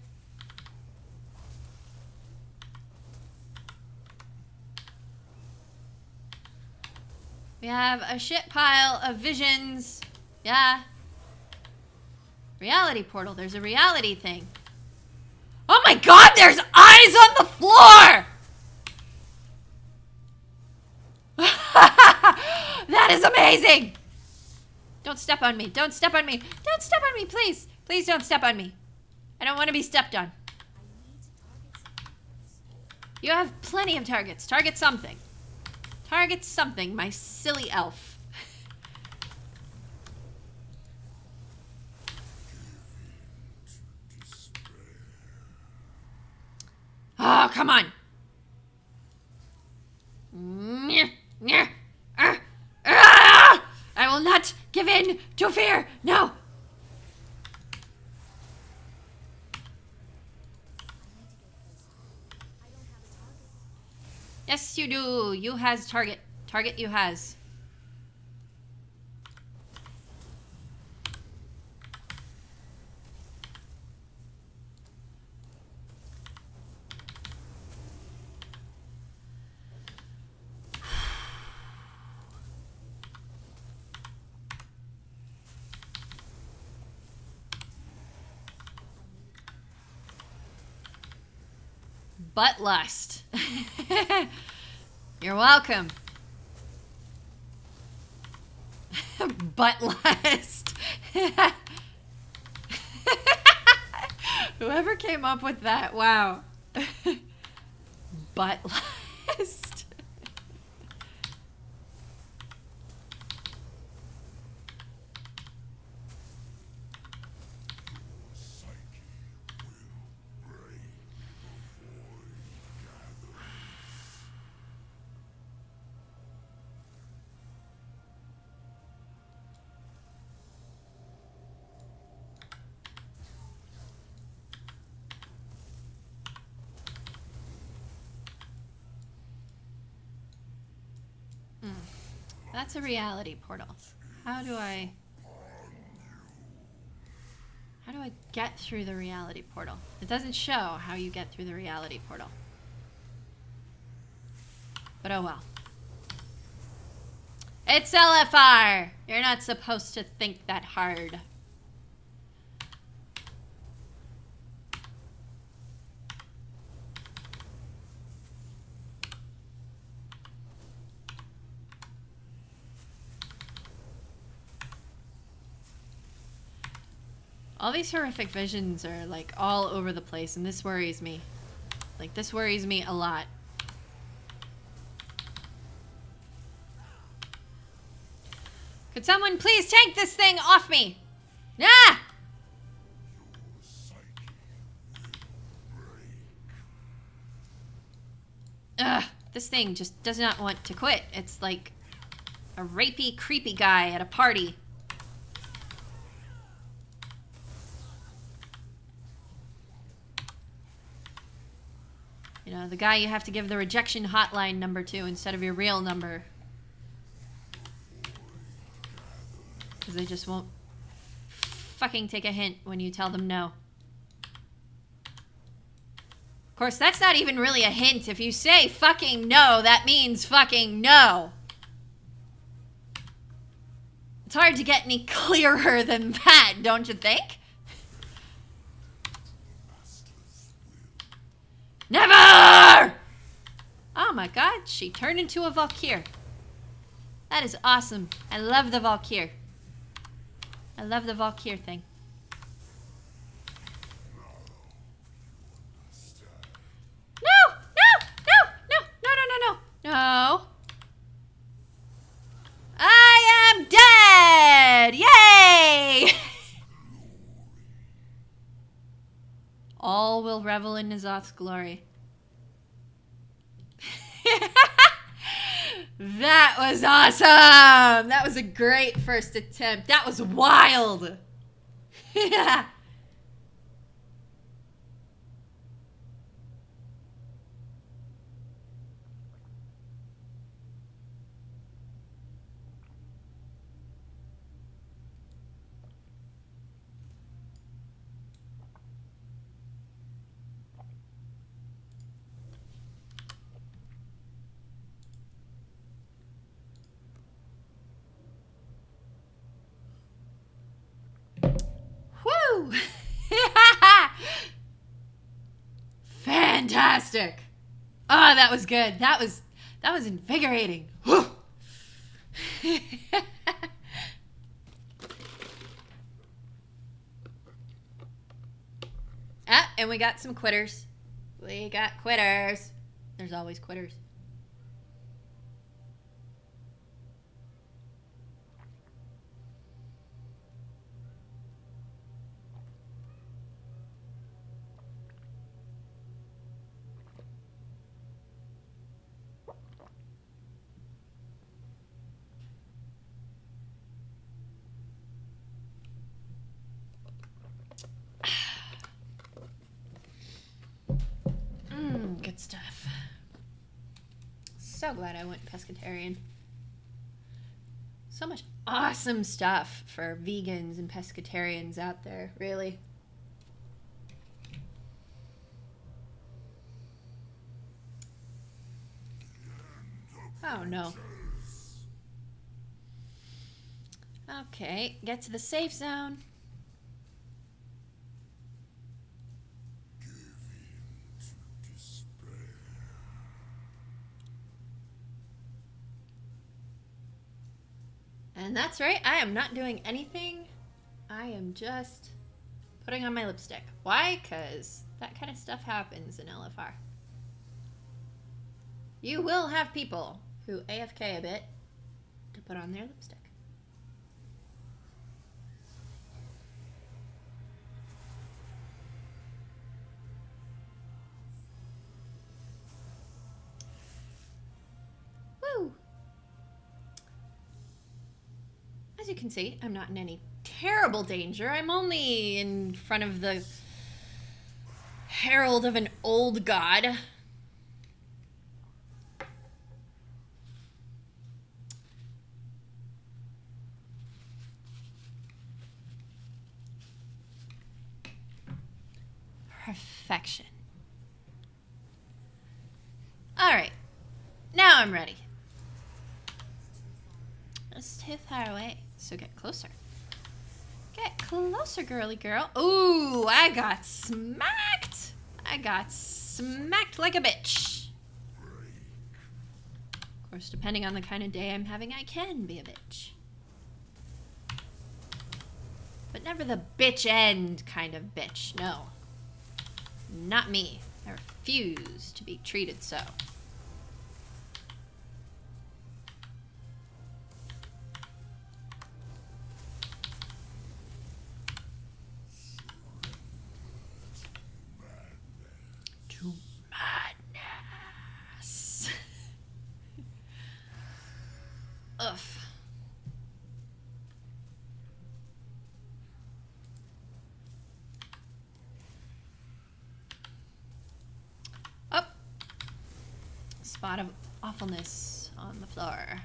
We have a shit pile of visions. Yeah. Reality portal. There's a reality thing. Oh my god, there's eyes on the floor! That is amazing! Don't step on me. Don't step on me. Don't step on me, please. Please don't step on me. I don't want to be stepped on. You have plenty of targets. Target something. Target something, my silly elf. Oh, come on. I will not give in to fear. No. Yes, you do. You has target. Target you has. Butt lust. You're welcome. Butt lust. Whoever came up with that, wow. Butt lust. That's a reality portal. How do I get through the reality portal? It doesn't show how you get through the reality portal. But oh well. It's LFR! You're not supposed to think that hard. All these horrific visions are like all over the place, and this worries me. Like, this worries me a lot. Could someone please take this thing off me? Ah! Ugh, this thing just does not want to quit. It's like a rapey, creepy guy at a party. You know, the guy you have to give the rejection hotline number to instead of your real number. Because they just won't fucking take a hint when you tell them no. Of course, that's not even really a hint. If you say fucking no, that means fucking no. It's hard to get any clearer than that, don't you think? Never! Oh my god, she turned into a Valkyr. That is awesome. I love the Valkyr. I love the Valkyr thing. No! No! No! No! No! No! No! No! No! I am dead! Yay! All will revel in N'Zoth's glory. That was awesome! That was a great first attempt. That was wild! fantastic. Oh, that was good. That was invigorating. Ah, and we got some quitters. We got quitters. There's always quitters. Good stuff. So glad I went pescatarian. So much awesome stuff for vegans and pescatarians out there, really. Oh no. Okay, get to the safe zone. And that's right, I am not doing anything. I am just putting on my lipstick. Why? Because that kind of stuff happens in LFR. You will have people who AFK a bit to put on their lipstick. Woo! As you can see, I'm not in any terrible danger. I'm only in front of the herald of an old god. Perfection. All right, now I'm ready. It's too far away, so get closer. Get closer, girly girl. Ooh, I got smacked. I got smacked like a bitch. Of course, depending on the kind of day I'm having, I can be a bitch. But never the bitch end kind of bitch, no. Not me. I refuse to be treated so. To madness. Ugh. Oh. Spot of awfulness on the floor.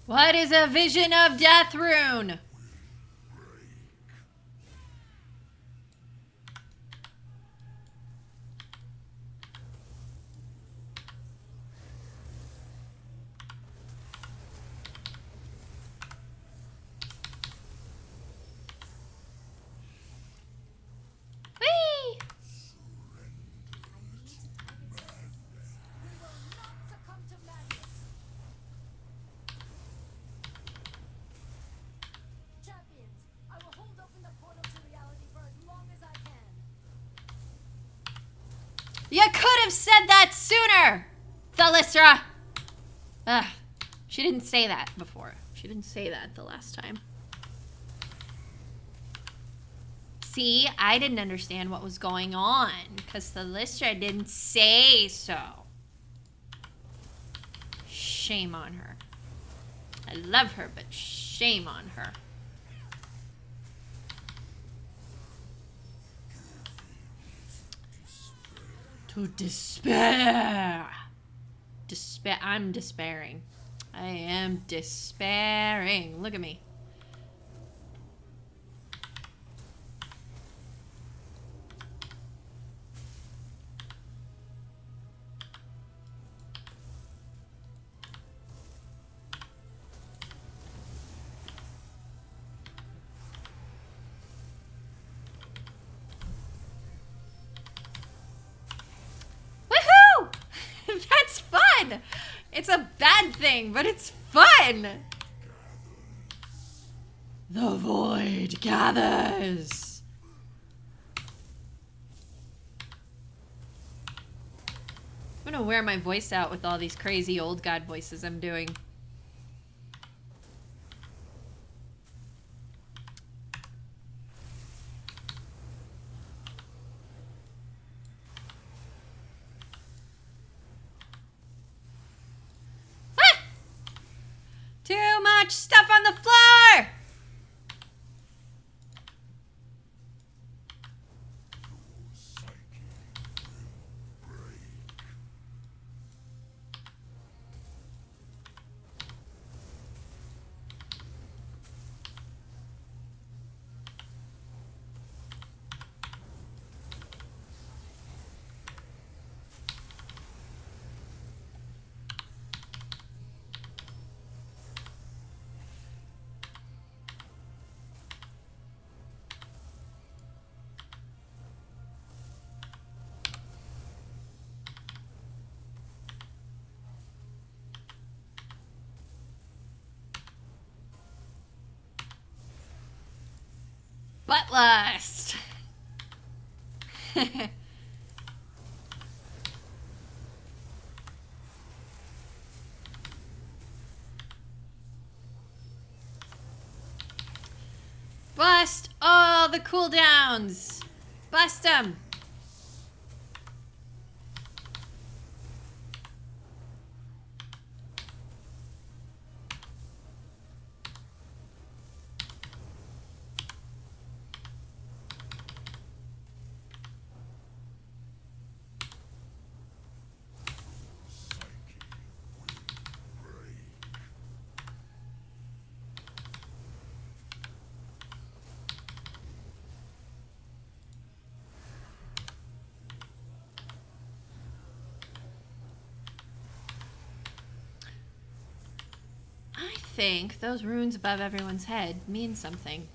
What is a vision of death rune? Whee! You could have said that sooner, Thalysra. Ugh, she didn't say that before. She didn't say that the last time. See, I didn't understand what was going on because Thalysra didn't say so. Shame on her. I love her, but shame on her. To despair. I'm despairing. I am am despairing. Look at me. Woohoo! That's fun! It's a bad thing, but it's fun! The void gathers! I'm gonna wear my voice out with all these crazy old god voices I'm doing. Ah! Too much stuff on the floor! Buttlust! Bust all the cooldowns! Bust them! I think those runes above everyone's head mean something.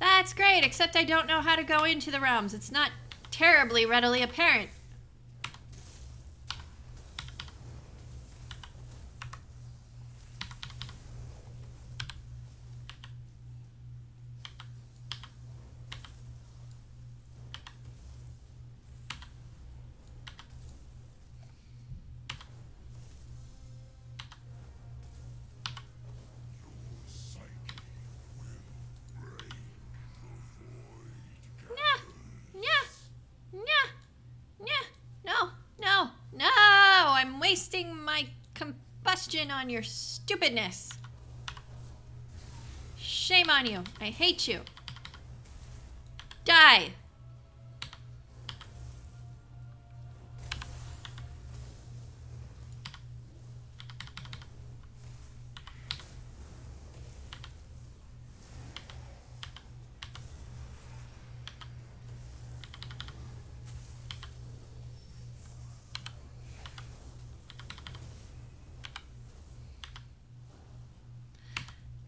That's great, except I don't know how to go into the realms. It's not terribly readily apparent. Wasting my combustion on your stupidness. Shame on you. I hate you. Die.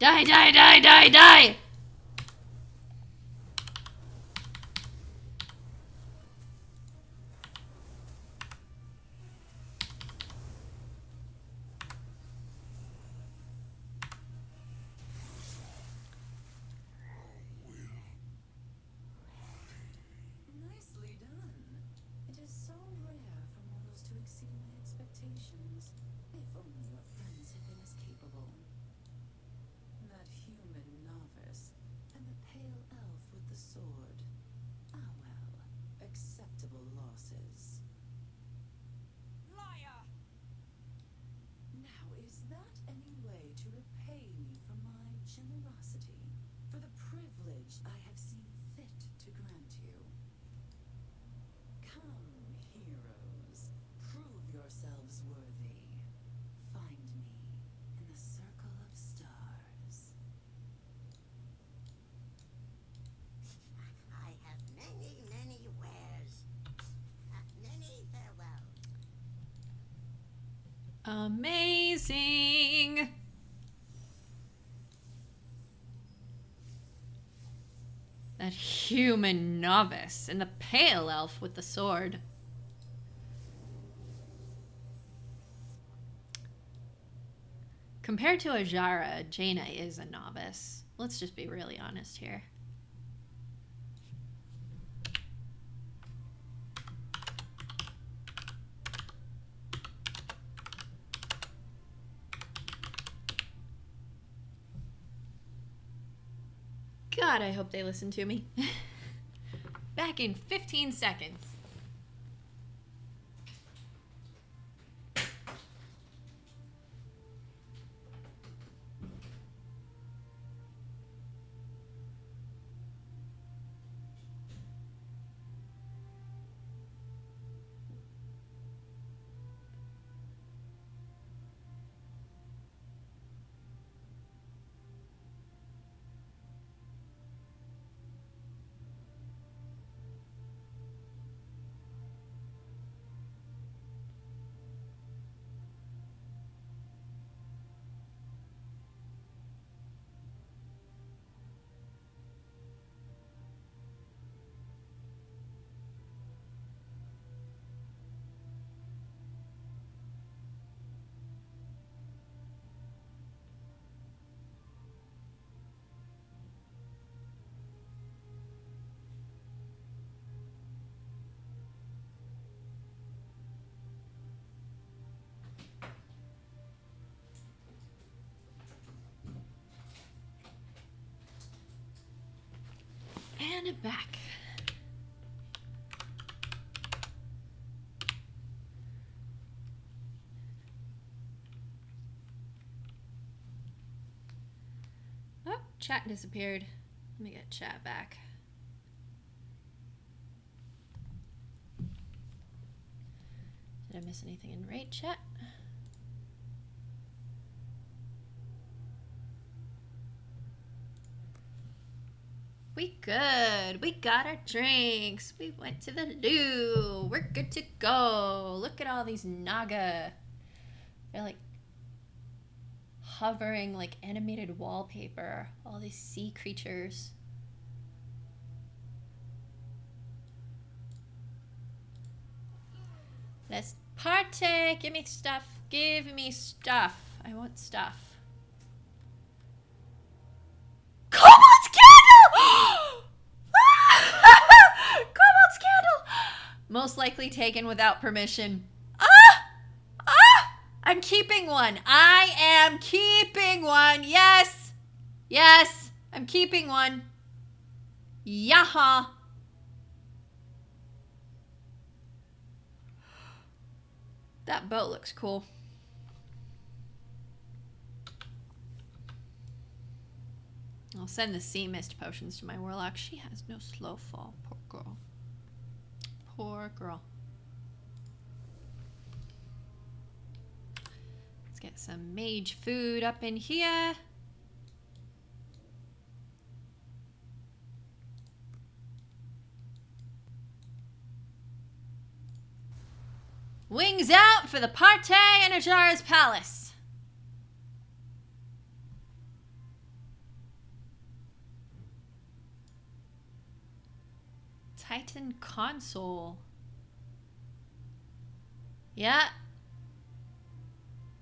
Die, die, die, die, die! Nicely done. It is so rare for mortals to exceed my expectations. If only your friends had been as capable. That human novice Amazing. That human novice and the pale elf with the sword. Compared to Azshara, Jaina is a novice. Let's just be really honest here. God, I hope they listen to me. Back in 15 seconds. And back. Oh, chat disappeared. Let me get chat back. Did I miss anything in raid chat? We good. We got our drinks. We went to the loo. We're good to go. Look at all these Naga. They're like hovering like animated wallpaper. All these sea creatures. Let's party. Give me stuff. Give me stuff. I want stuff. Cobalt's candle! Cobalt's candle! Most likely taken without permission. I'm keeping one. I am keeping one. Yes. Yes. I'm keeping one. Yaha. That boat looks cool. I'll send the sea mist potions to my warlock. She has no slow fall. Poor girl. Poor girl. Let's get some mage food up in here. Wings out for the party in Azshara's palace. Titan console. Yeah.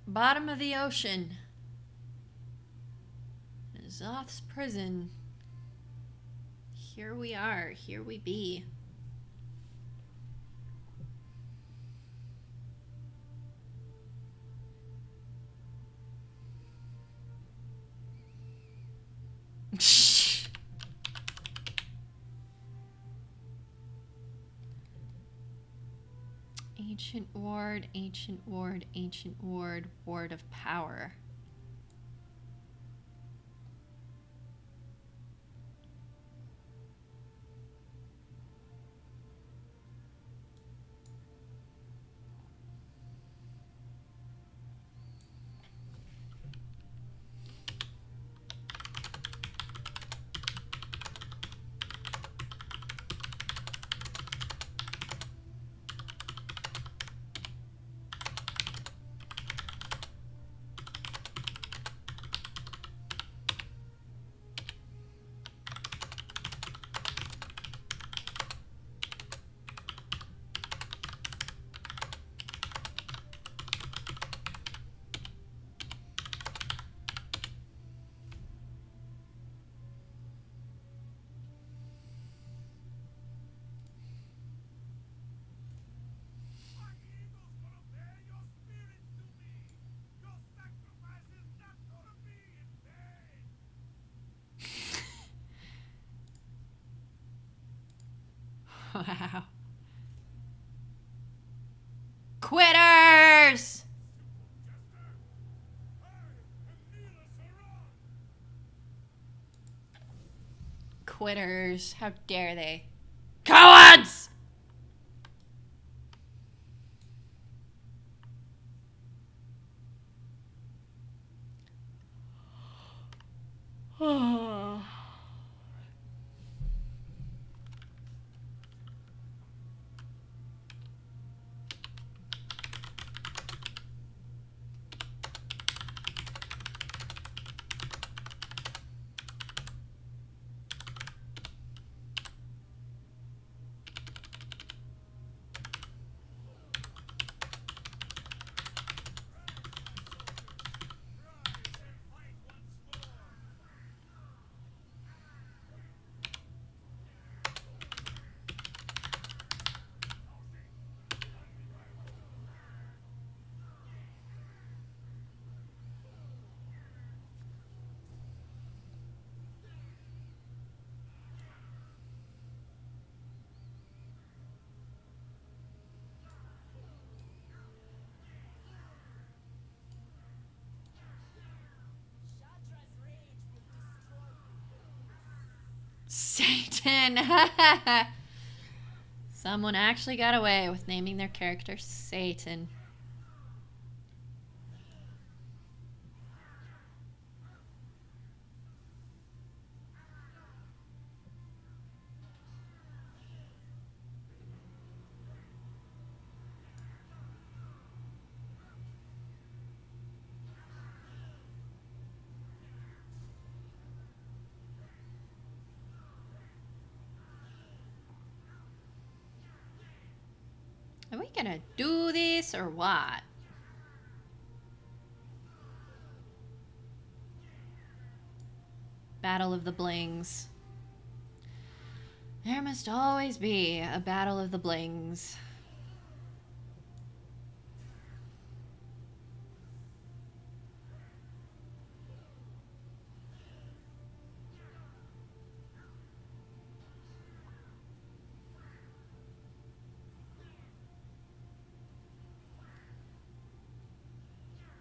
Bottom of the ocean. Zoth's prison. Here we are. Here we be. Ancient ward, ancient ward, ancient ward, ward of power. Wow. Quitters! Quitters. How dare they? Cowards! Oh. Satan. Someone actually got away with naming their character Satan. Are we gonna do this or what? Battle of the Blings. There must always be a Battle of the Blings.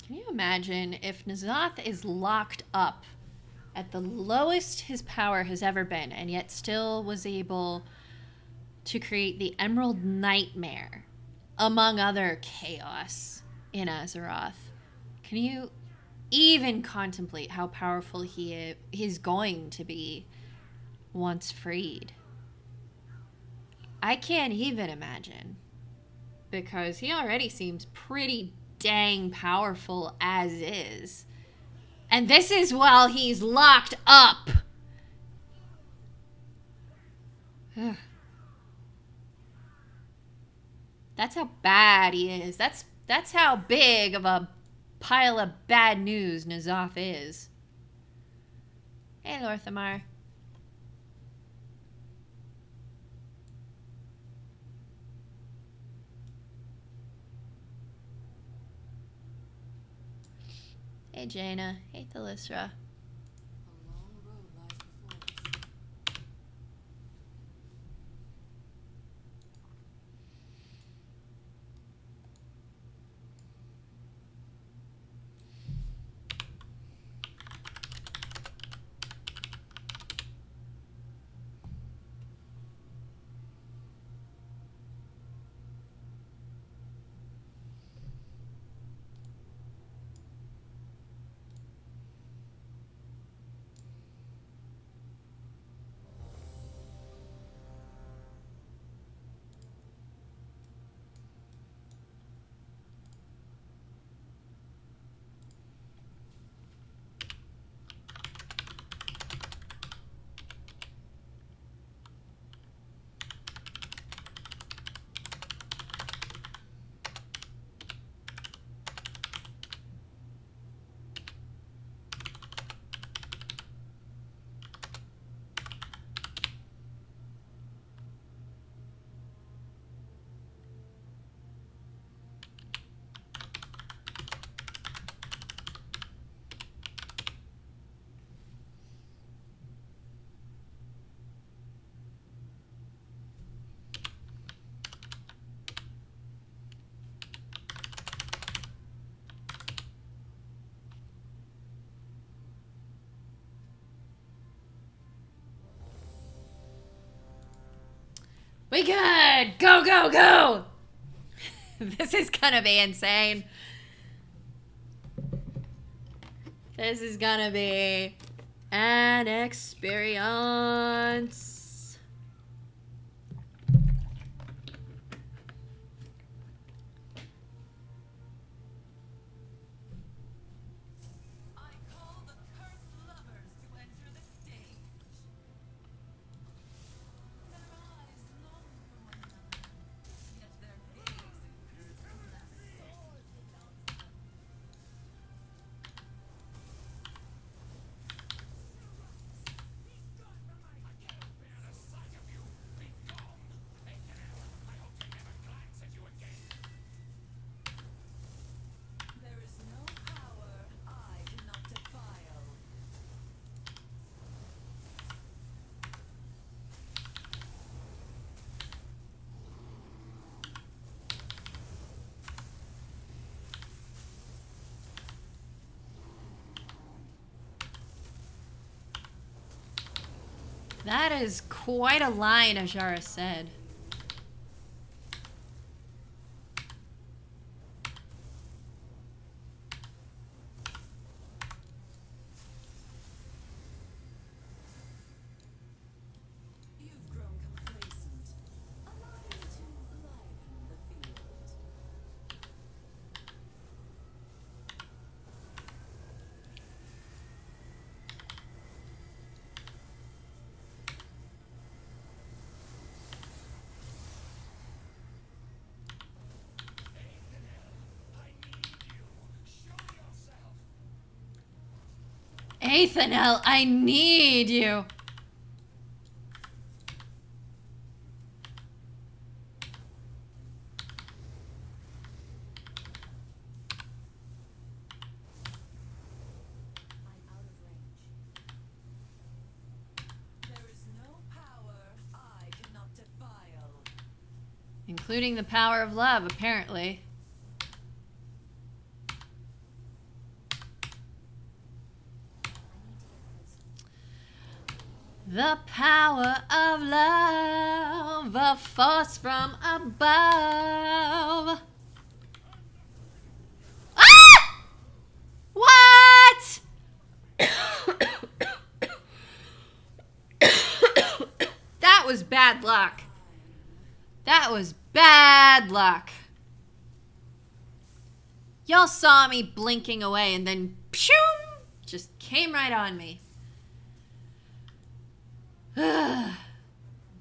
Can you imagine if Nazoth is locked up at the lowest his power has ever been, and yet still was able to create the Emerald Nightmare, among other chaos in Azeroth? Can you even contemplate how powerful he is going to be once freed? I can't even imagine, because he already seems pretty dang powerful as is. And this is while he's locked up. That's how bad he is. That's how big of a pile of bad news Nazoth is. Hey, Lorthamar. Hey, Jaina. Hey, Thalysra. A long road lies before us. We good! Go, go, go! This is gonna be insane. This is gonna be an experience. I call the cursed lovers to enter the stage. Their eyes long for one another, yet their gaze incurs from that sword belongs to them. There is no power I cannot defile. That is quite a line Azshara said. You've grown complacent. Allow me to liven the field. Athanel, I need you. I'm out of range. There is no power I cannot defile. Including the power of love, apparently. The power of love, a force from above. Ah! What? That was bad luck. That was bad luck. Y'all saw me blinking away and then pshoo, just came right on me.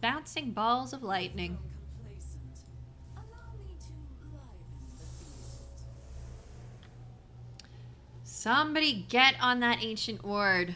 Bouncing balls of lightning. Complacent. Allow me to liven the field. Somebody get on that ancient ward.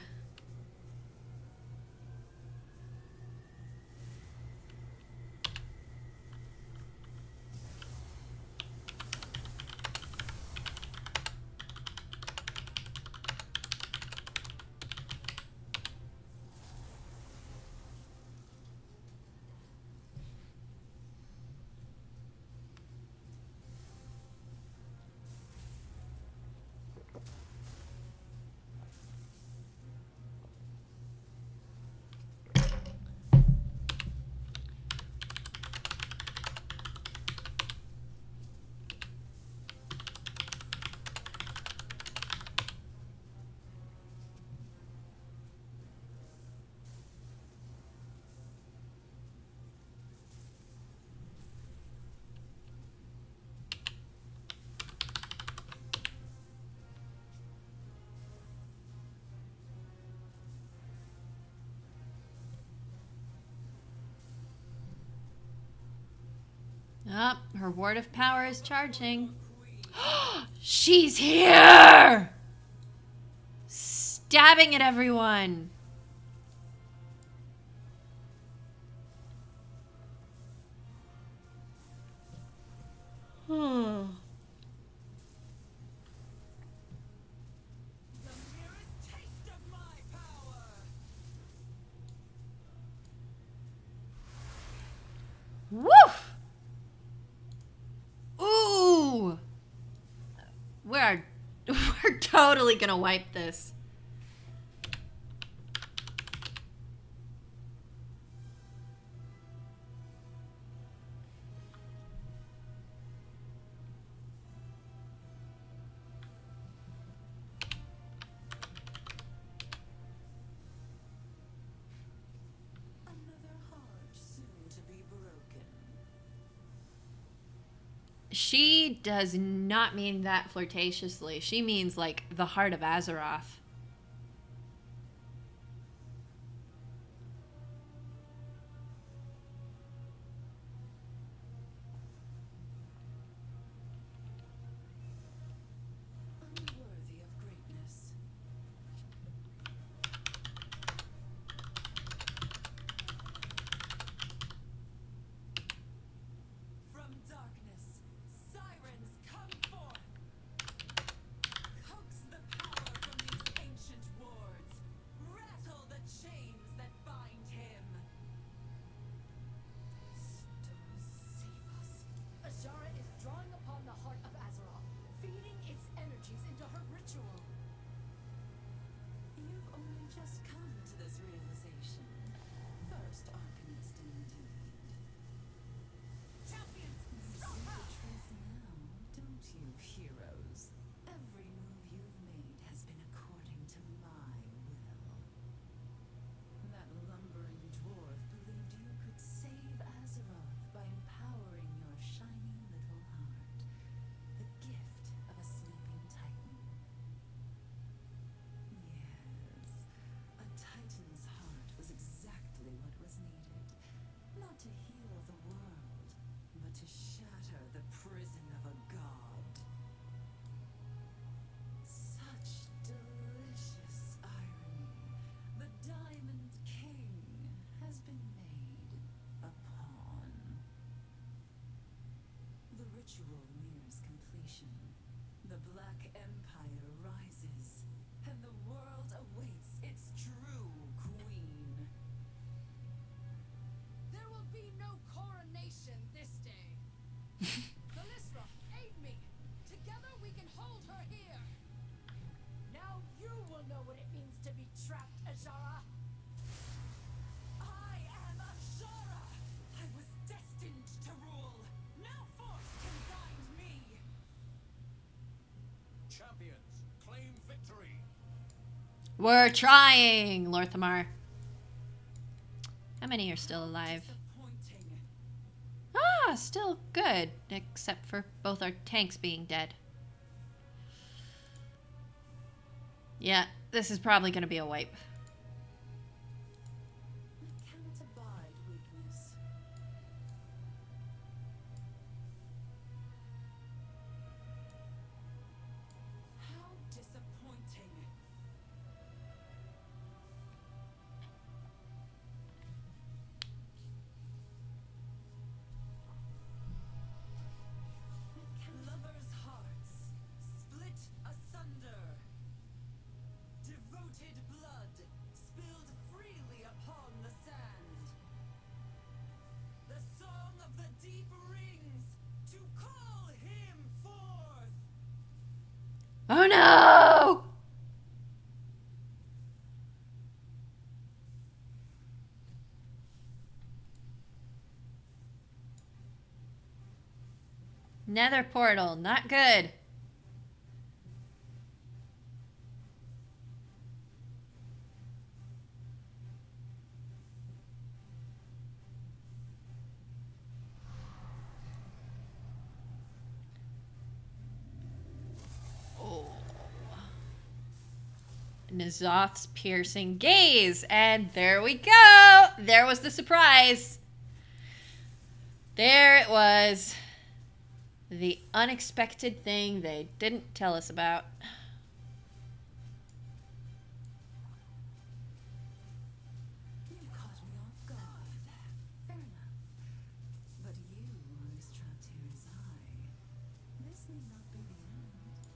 Oh, her ward of power is charging. She's here! Stabbing at everyone. The merest taste of my power. Woof! Ooh! We're totally gonna wipe this. She does not mean that flirtatiously. She means like the heart of Azeroth. Unworthy of greatness. From darkness, sirens come forth. Coax the power from these ancient wards. Rattle the chains that bind him. Stars save us. Azshara is drawing upon the heart of Azeroth, feeding its energies into her ritual. You've only just come to this realization. First Arcanist indeed. Champions, You see the truth now, don't you, heroes? Every move you've made has been according to my will. That lumbering dwarf believed you could save Azeroth by empowering your shiny little heart. The gift of a sleeping titan. Yes, a titan's heart was exactly what was needed. Not to heal the world, but to shatter the prison of a god. Such delicious irony. The Diamond King has been made a pawn. The ritual nears completion. The Black Empire rises, and the world awaits its true queen. there will be no coronation this day. Melisra, aid me. Together we can hold her here. Now you will know what it means to be trapped, Azshara. I am Azshara! I was destined to rule. No force can bind me. Champions, claim victory. We're trying, Lorthamar. How many are still alive? Disappointing. Ah, still good, except for both our tanks being dead. Yeah, this is probably going to be a wipe. I cannot abide weakness. How disappointing. Lovers' hearts split asunder. Devoted blood spilled freely upon the sand. The song of the deep rings to call him forth. Oh no! Nether portal, not good. Oh. N'Zoth's piercing gaze, and there we go. There was the surprise. There it was. The unexpected thing they didn't tell us about. You caught me off guard. Fair enough. But you are as trapped here as I. This may not be the end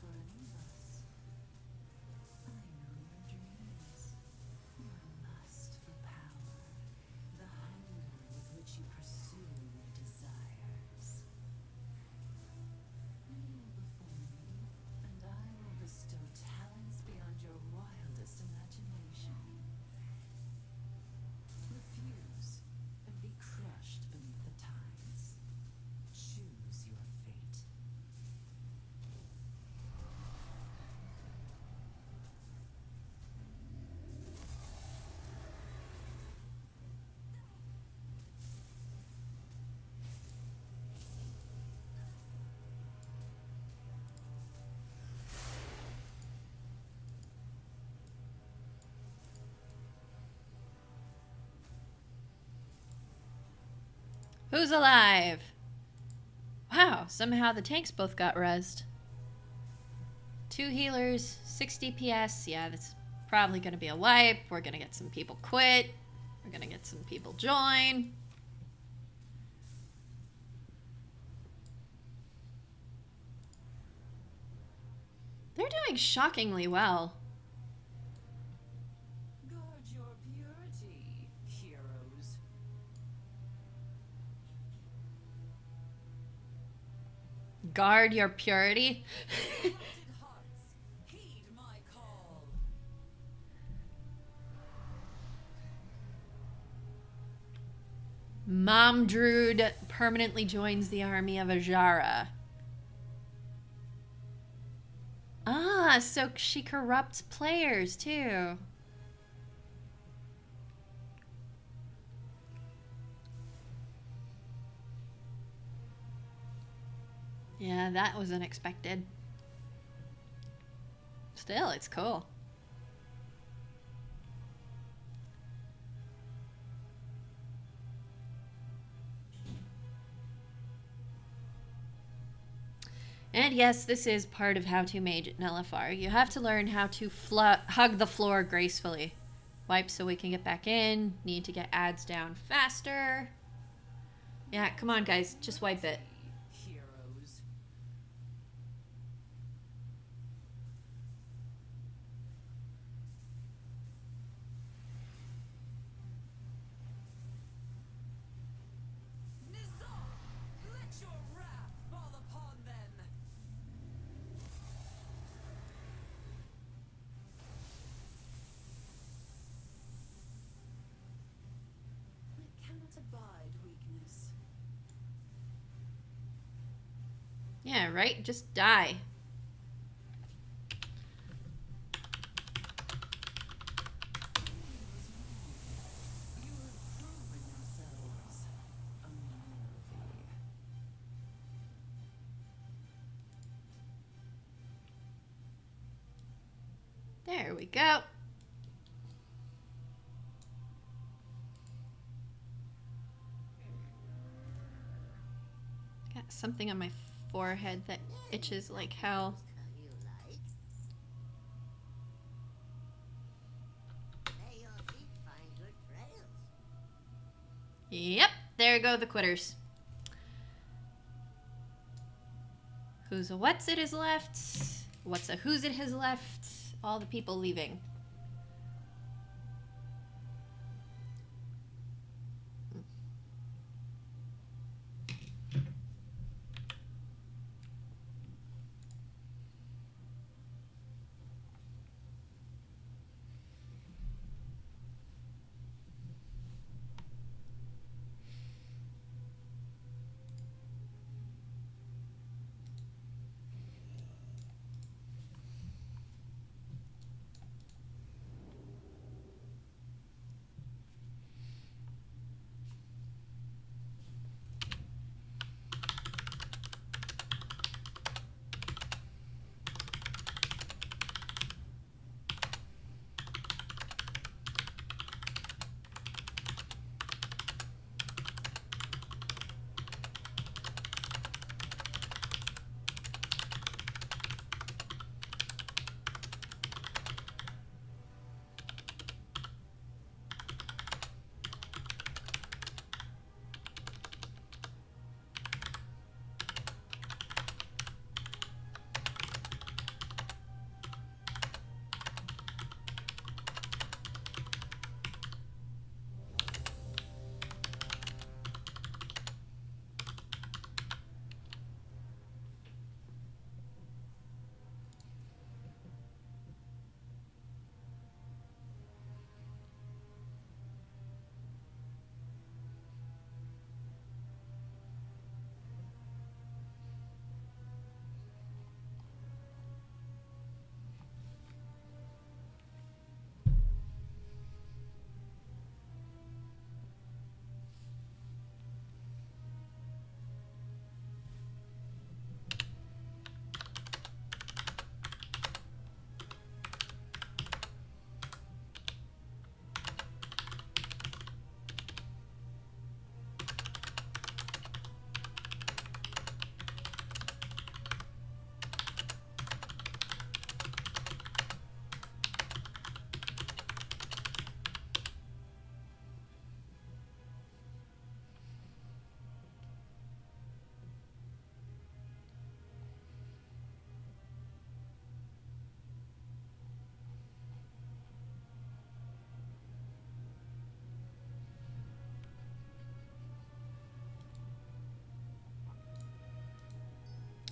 for any of us. I know your dreams, your lust for power, the hunger with which you pursue your desires. Kneel before me, and I Who's alive? Wow, somehow the tanks both got rezzed. 2 healers, 6 DPS. Yeah, that's probably going to be a wipe. We're going to get some people quit. We're going to get some people join. They're doing shockingly well. Guard your purity, heroes. Guard your purity. Corrupted hearts, heed my call. Mom Druid permanently joins the army of Azshara. Ah, so she corrupts players too. Yeah, that was unexpected. Still, it's cool. And yes, this is part of how to mage in LFR. You have to learn how to hug the floor gracefully. Wipe so we can get back in. Need to get ads down faster. Yeah, come on guys, just wipe it. Heroes. Nizar, let your wrath fall upon them. I cannot abide weakness. Yeah, right? Just die. You have proven yourselves unworthy. There we go. Got something on my forehead that itches like hell. You like? May your feet find good trails. Yep, there go the quitters. Who's a what's it is left? What's a who's it has left? All the people leaving.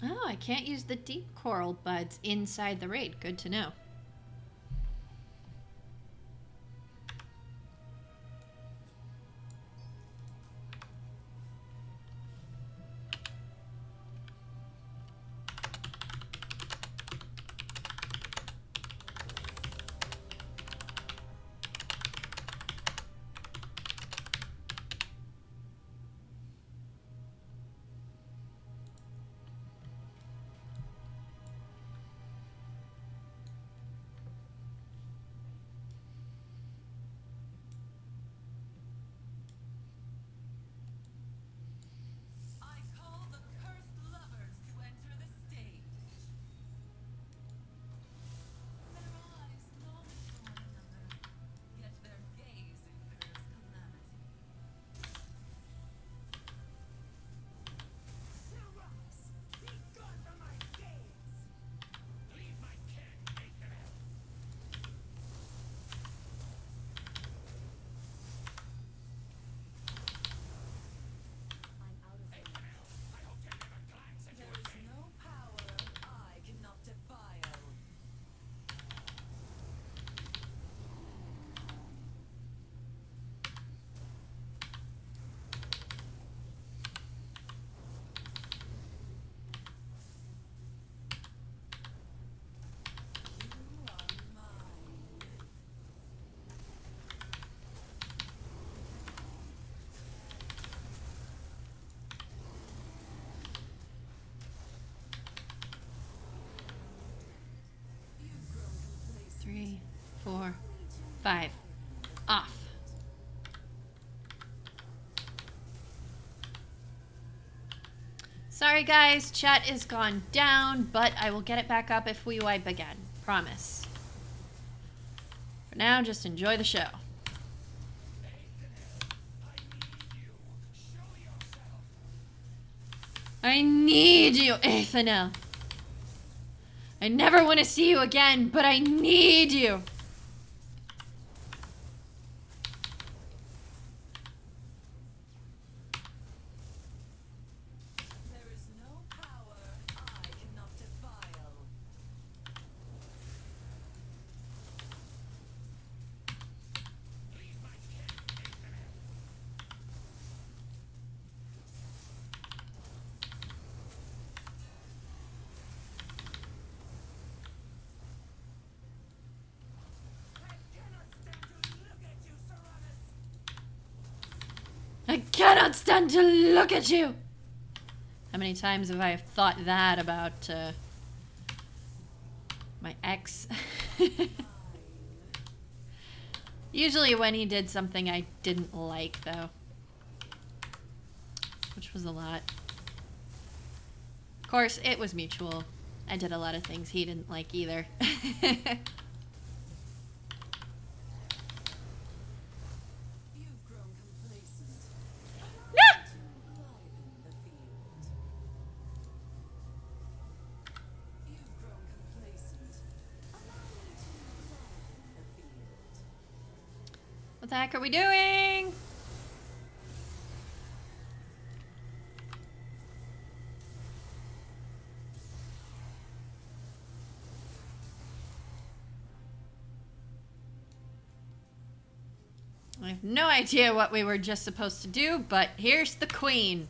Oh, I can't use the deep coral buds inside the raid. Good to know. I call the cursed lovers to enter the stage. Their eyes long for one another, yet their gaze incurs calamity. Sirras, be gone from my gaze! Leave my king, Aethanel. I'm out of range. I hope you never glance at There is no power I cannot defile. You are mine. You've grown complacent. 3, 4, 5. Off. Sorry guys, chat is gone down, but I will get it back up if we wipe again. Promise. For now, just enjoy the show. I need you, Aethanel. I never want to see you again, but I need you. There is no power I cannot defile. leave my king, Aethanel. I cannot stand to look at you! I cannot stand to look at you. How many times have I thought that about my ex? Usually when he did something I didn't like, though. Which was a lot. Of course, it was mutual. I did a lot of things he didn't like either. You've grown complacent. No! Liven the field. You've grown complacent. Allow me to liven the field. What the heck are we doing? I have no idea what we were just supposed to do, but here's the queen.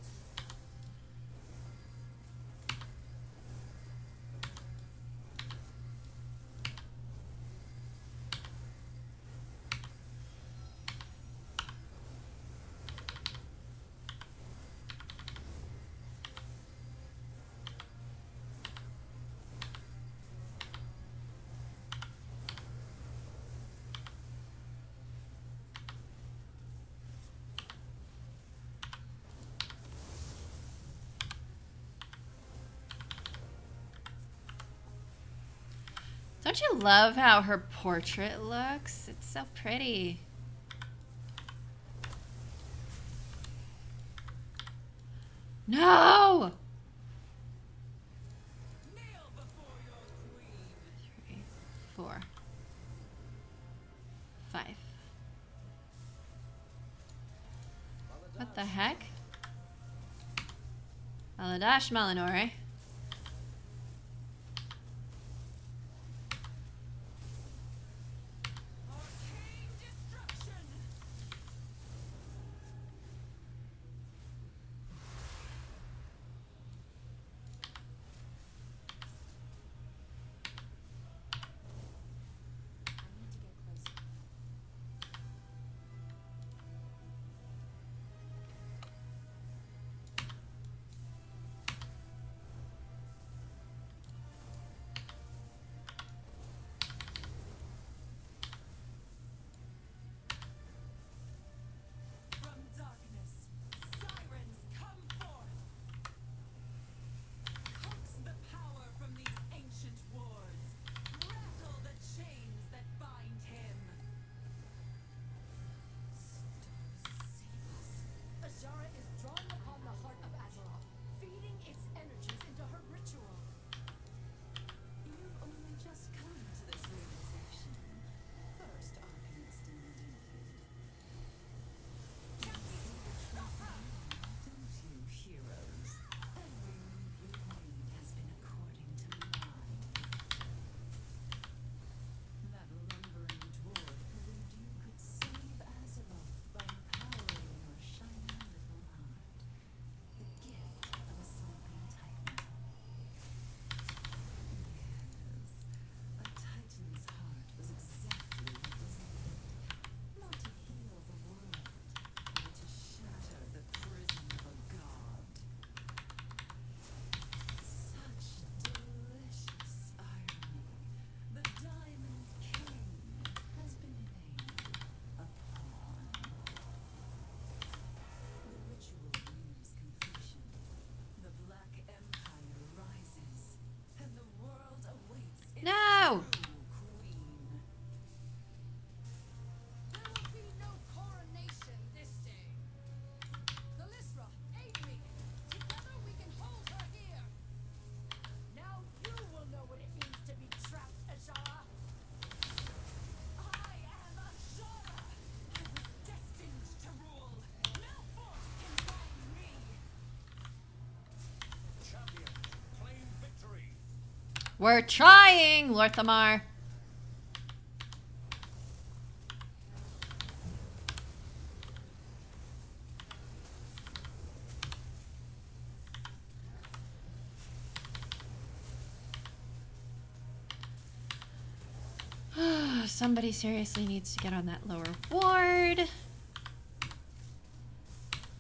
Don't you love how her portrait looks? It's so pretty. No! Kneel before your queen. 3, 4, 5. What the heck? Maladash Malinore. We're trying, Lorthamar. Somebody seriously needs to get on that lower ward.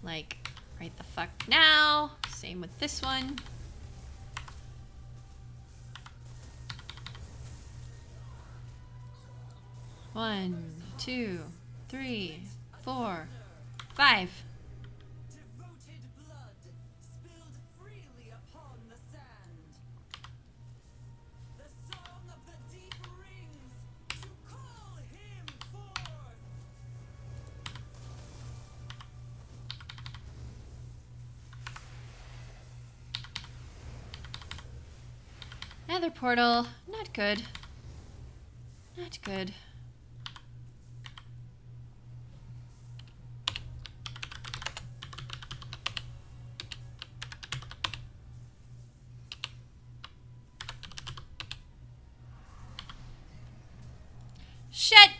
Like, right the fuck now. Same with this one. One, 2, 3, 4, 5. Devoted blood spilled freely upon the sand. The song of the deep rings to call him forth. Nether portal. Not good. Not good. Shit!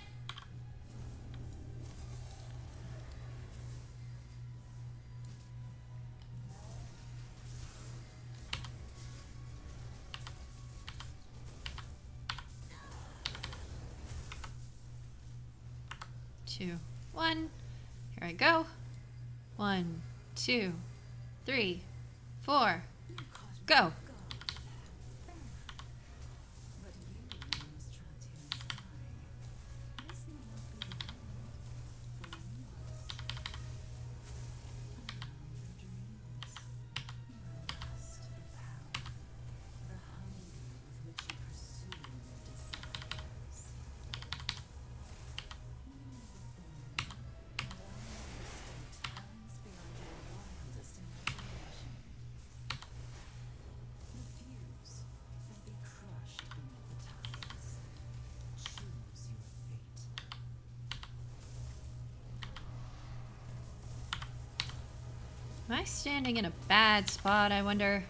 Two, 1. Here I go. 1, 2, 3, 4. Go. But you must try to inside. This may not be the end for any of us. Allow your dreams, your lust for power, the hunger with which you pursue your desires. You know the formula, and I will bestow talents beyond your wildest imagination. Refuse and be crushed beneath the tides. Choose your fate. Am I standing in a bad spot, I wonder?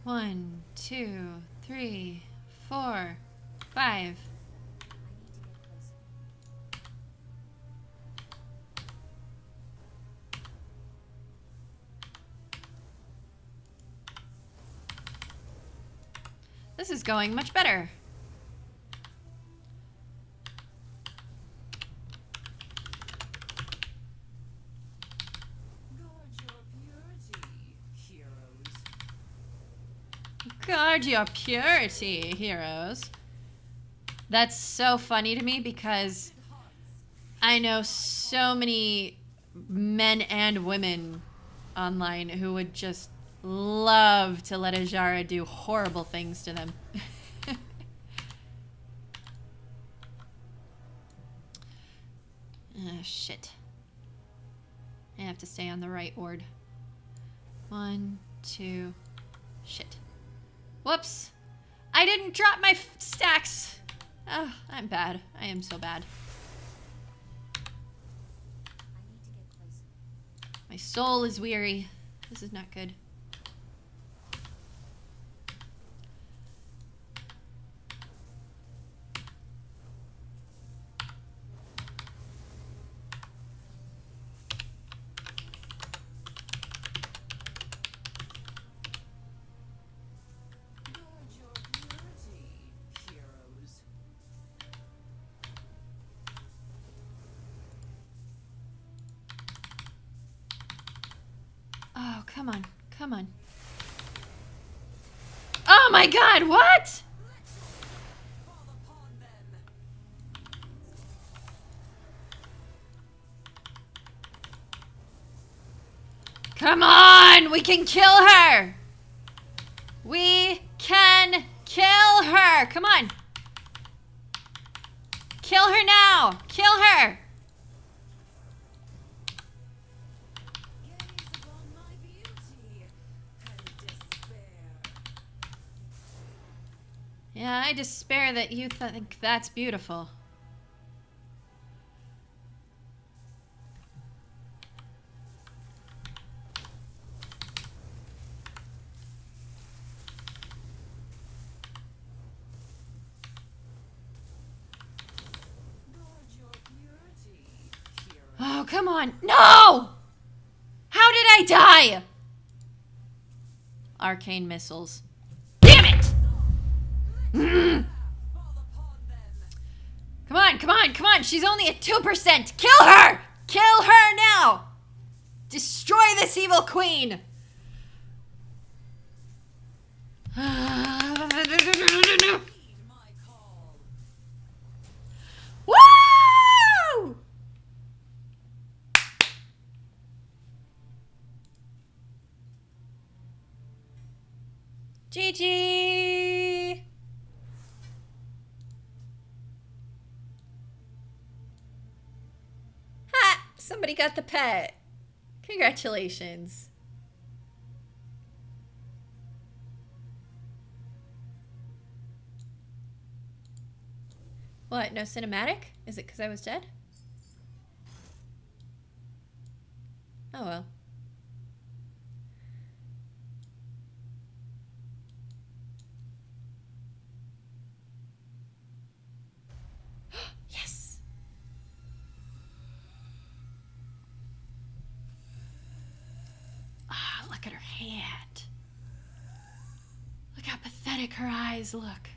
One, 2, 3, 4, 5. This is going much better. Guard your purity, heroes. Guard your purity, heroes. That's so funny to me because I know so many men and women online who would just love to let Azshara do horrible things to them. Shit. I have to stay on the right ward. 1, 2. Shit. Whoops. I didn't drop my stacks. Oh, I'm bad. I am so bad. My soul is weary. This is not good. Guard your purity, heroes. Oh, come on. Come on. Oh my god, what? Fall upon them. Come on! We can kill her! We can kill her! Come on! Kill her now! Kill her! Gaze upon my beauty and despair. Yeah, I despair that you think that's beautiful. Oh, come on. No! How did I die? Arcane missiles. Damn it! Come on, come on, come on. She's only at 2%. Kill her! Kill her now! Destroy this evil queen! Woo! GG! Ha! Somebody got the pet. Congratulations. What, no cinematic? Is it because I was dead? Oh well. Yes! Ah, look at her hand. Look how pathetic her eyes look.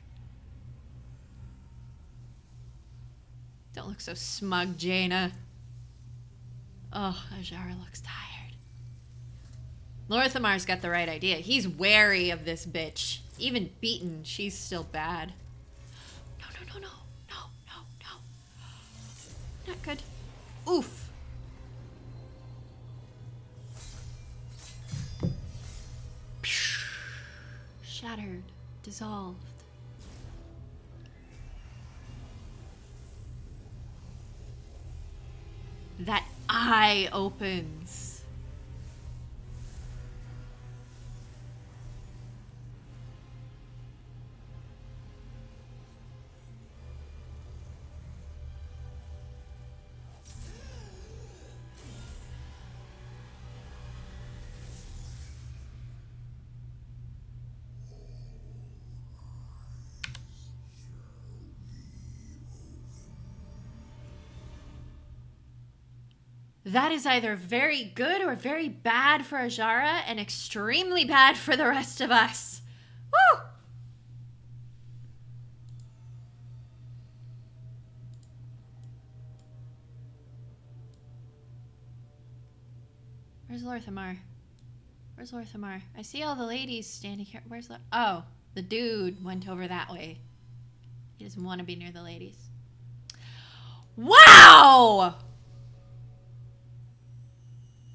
Don't look so smug, Jaina. Oh, Azshara looks tired. Lorthamar's got the right idea. He's wary of this bitch. Even beaten, she's still bad. No, no, no, no. No, no, no. Not good. Oof. Shattered. Dissolved. That eye opens. That is either very good or very bad for Azshara and extremely bad for the rest of us. Woo! Where's Lorthamar? Where's Lorthamar? I see all the ladies standing here. Where's the... Oh, the dude went over that way. He doesn't want to be near the ladies. Wow!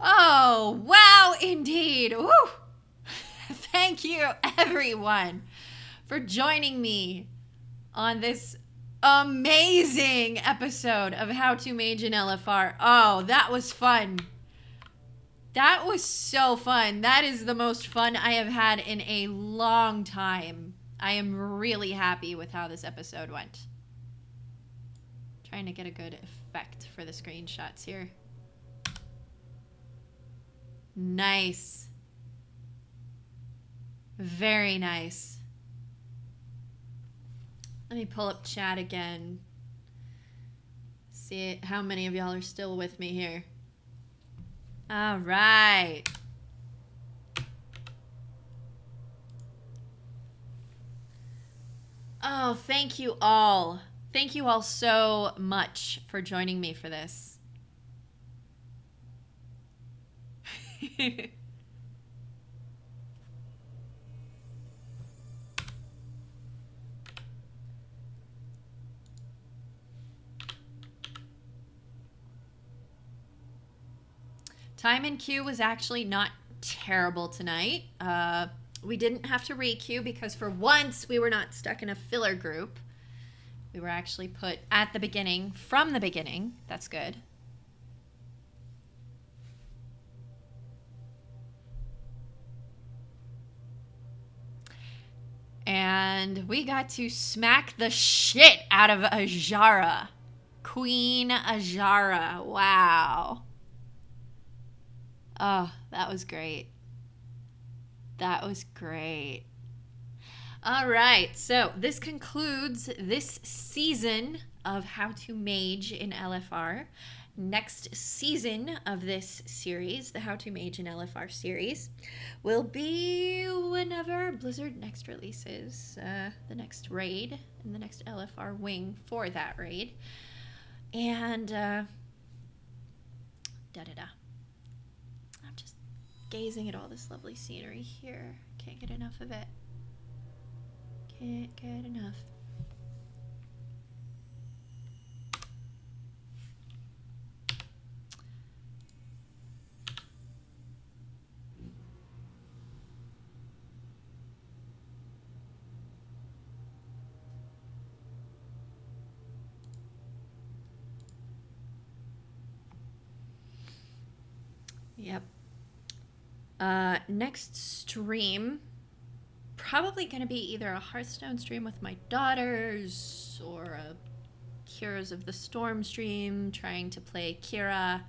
Oh, wow, indeed. Woo! Thank you, everyone, for joining me on this amazing episode of How to Mage in LFR. Oh, that was fun. That was so fun. That is the most fun I have had in a long time. I am really happy with how this episode went. Trying to get a good effect for the screenshots here. Nice. Very nice. Let me pull up chat again. See how many of y'all are still with me here. All right. Oh, thank you all. Thank you all so much for joining me for this. Time in queue was actually not terrible tonight. We didn't have to re-queue because for once we were not stuck in a filler group. We were actually put at the beginning, from the beginning. That's good. And And we got to smack the shit out of Azshara. Queen Azshara. Wow. Oh, that was great. That was great. All right, so this concludes this season of How to Mage in LFR. Next season of this series, the How to Mage in LFR series, will be whenever Blizzard next releases the next raid and the next LFR wing for that raid. And I'm just gazing at all this lovely scenery here. Can't get enough of it. Can't get enough. Yep. Next stream, probably going to be either a Hearthstone stream with my daughters or a Heroes of the Storm stream, trying to play Kira.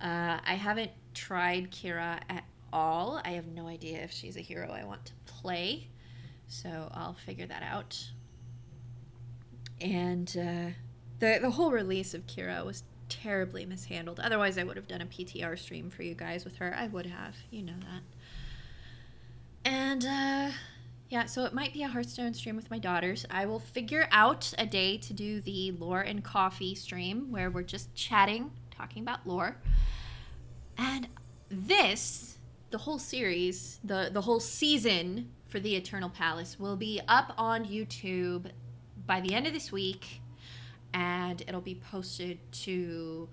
I haven't tried Kira at all. I have no idea if she's a hero I want to play, so I'll figure that out. And the whole release of Kira was terribly mishandled. Otherwise, I would have done a PTR stream for you guys with her. I would have. You know that. And, yeah, so it might be a Hearthstone stream with my daughters. I will figure out a day to do the Lore and Coffee stream where we're just chatting, talking about lore. And this, the whole series, the whole season for the Eternal Palace will be up on YouTube by the end of this week. And it'll be posted to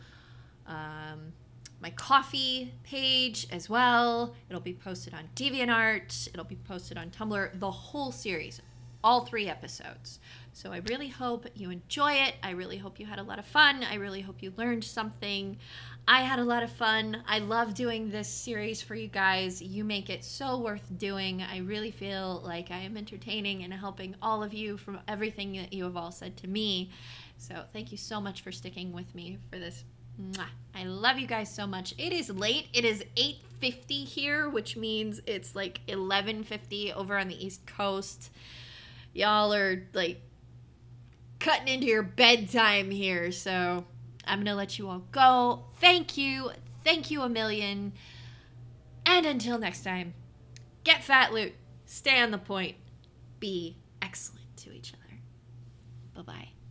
my Coffee page as well. It'll be posted on DeviantArt. It'll be posted on Tumblr. The whole series, all 3 episodes. So I really hope you enjoy it. I really hope you had a lot of fun. I really hope you learned something. I had a lot of fun. I love doing this series for you guys. You make it so worth doing. I really feel like I am entertaining and helping all of you from everything that you have all said to me. So thank you so much for sticking with me for this. Mwah. I love you guys so much. It is late. It is 8:50 here, which means it's like 11:50 over on the East Coast. Y'all are like cutting into your bedtime here. So I'm going to let you all go. Thank you. Thank you a million. And until next time, get fat loot. Stay on the point. Be excellent to each other. Bye-bye.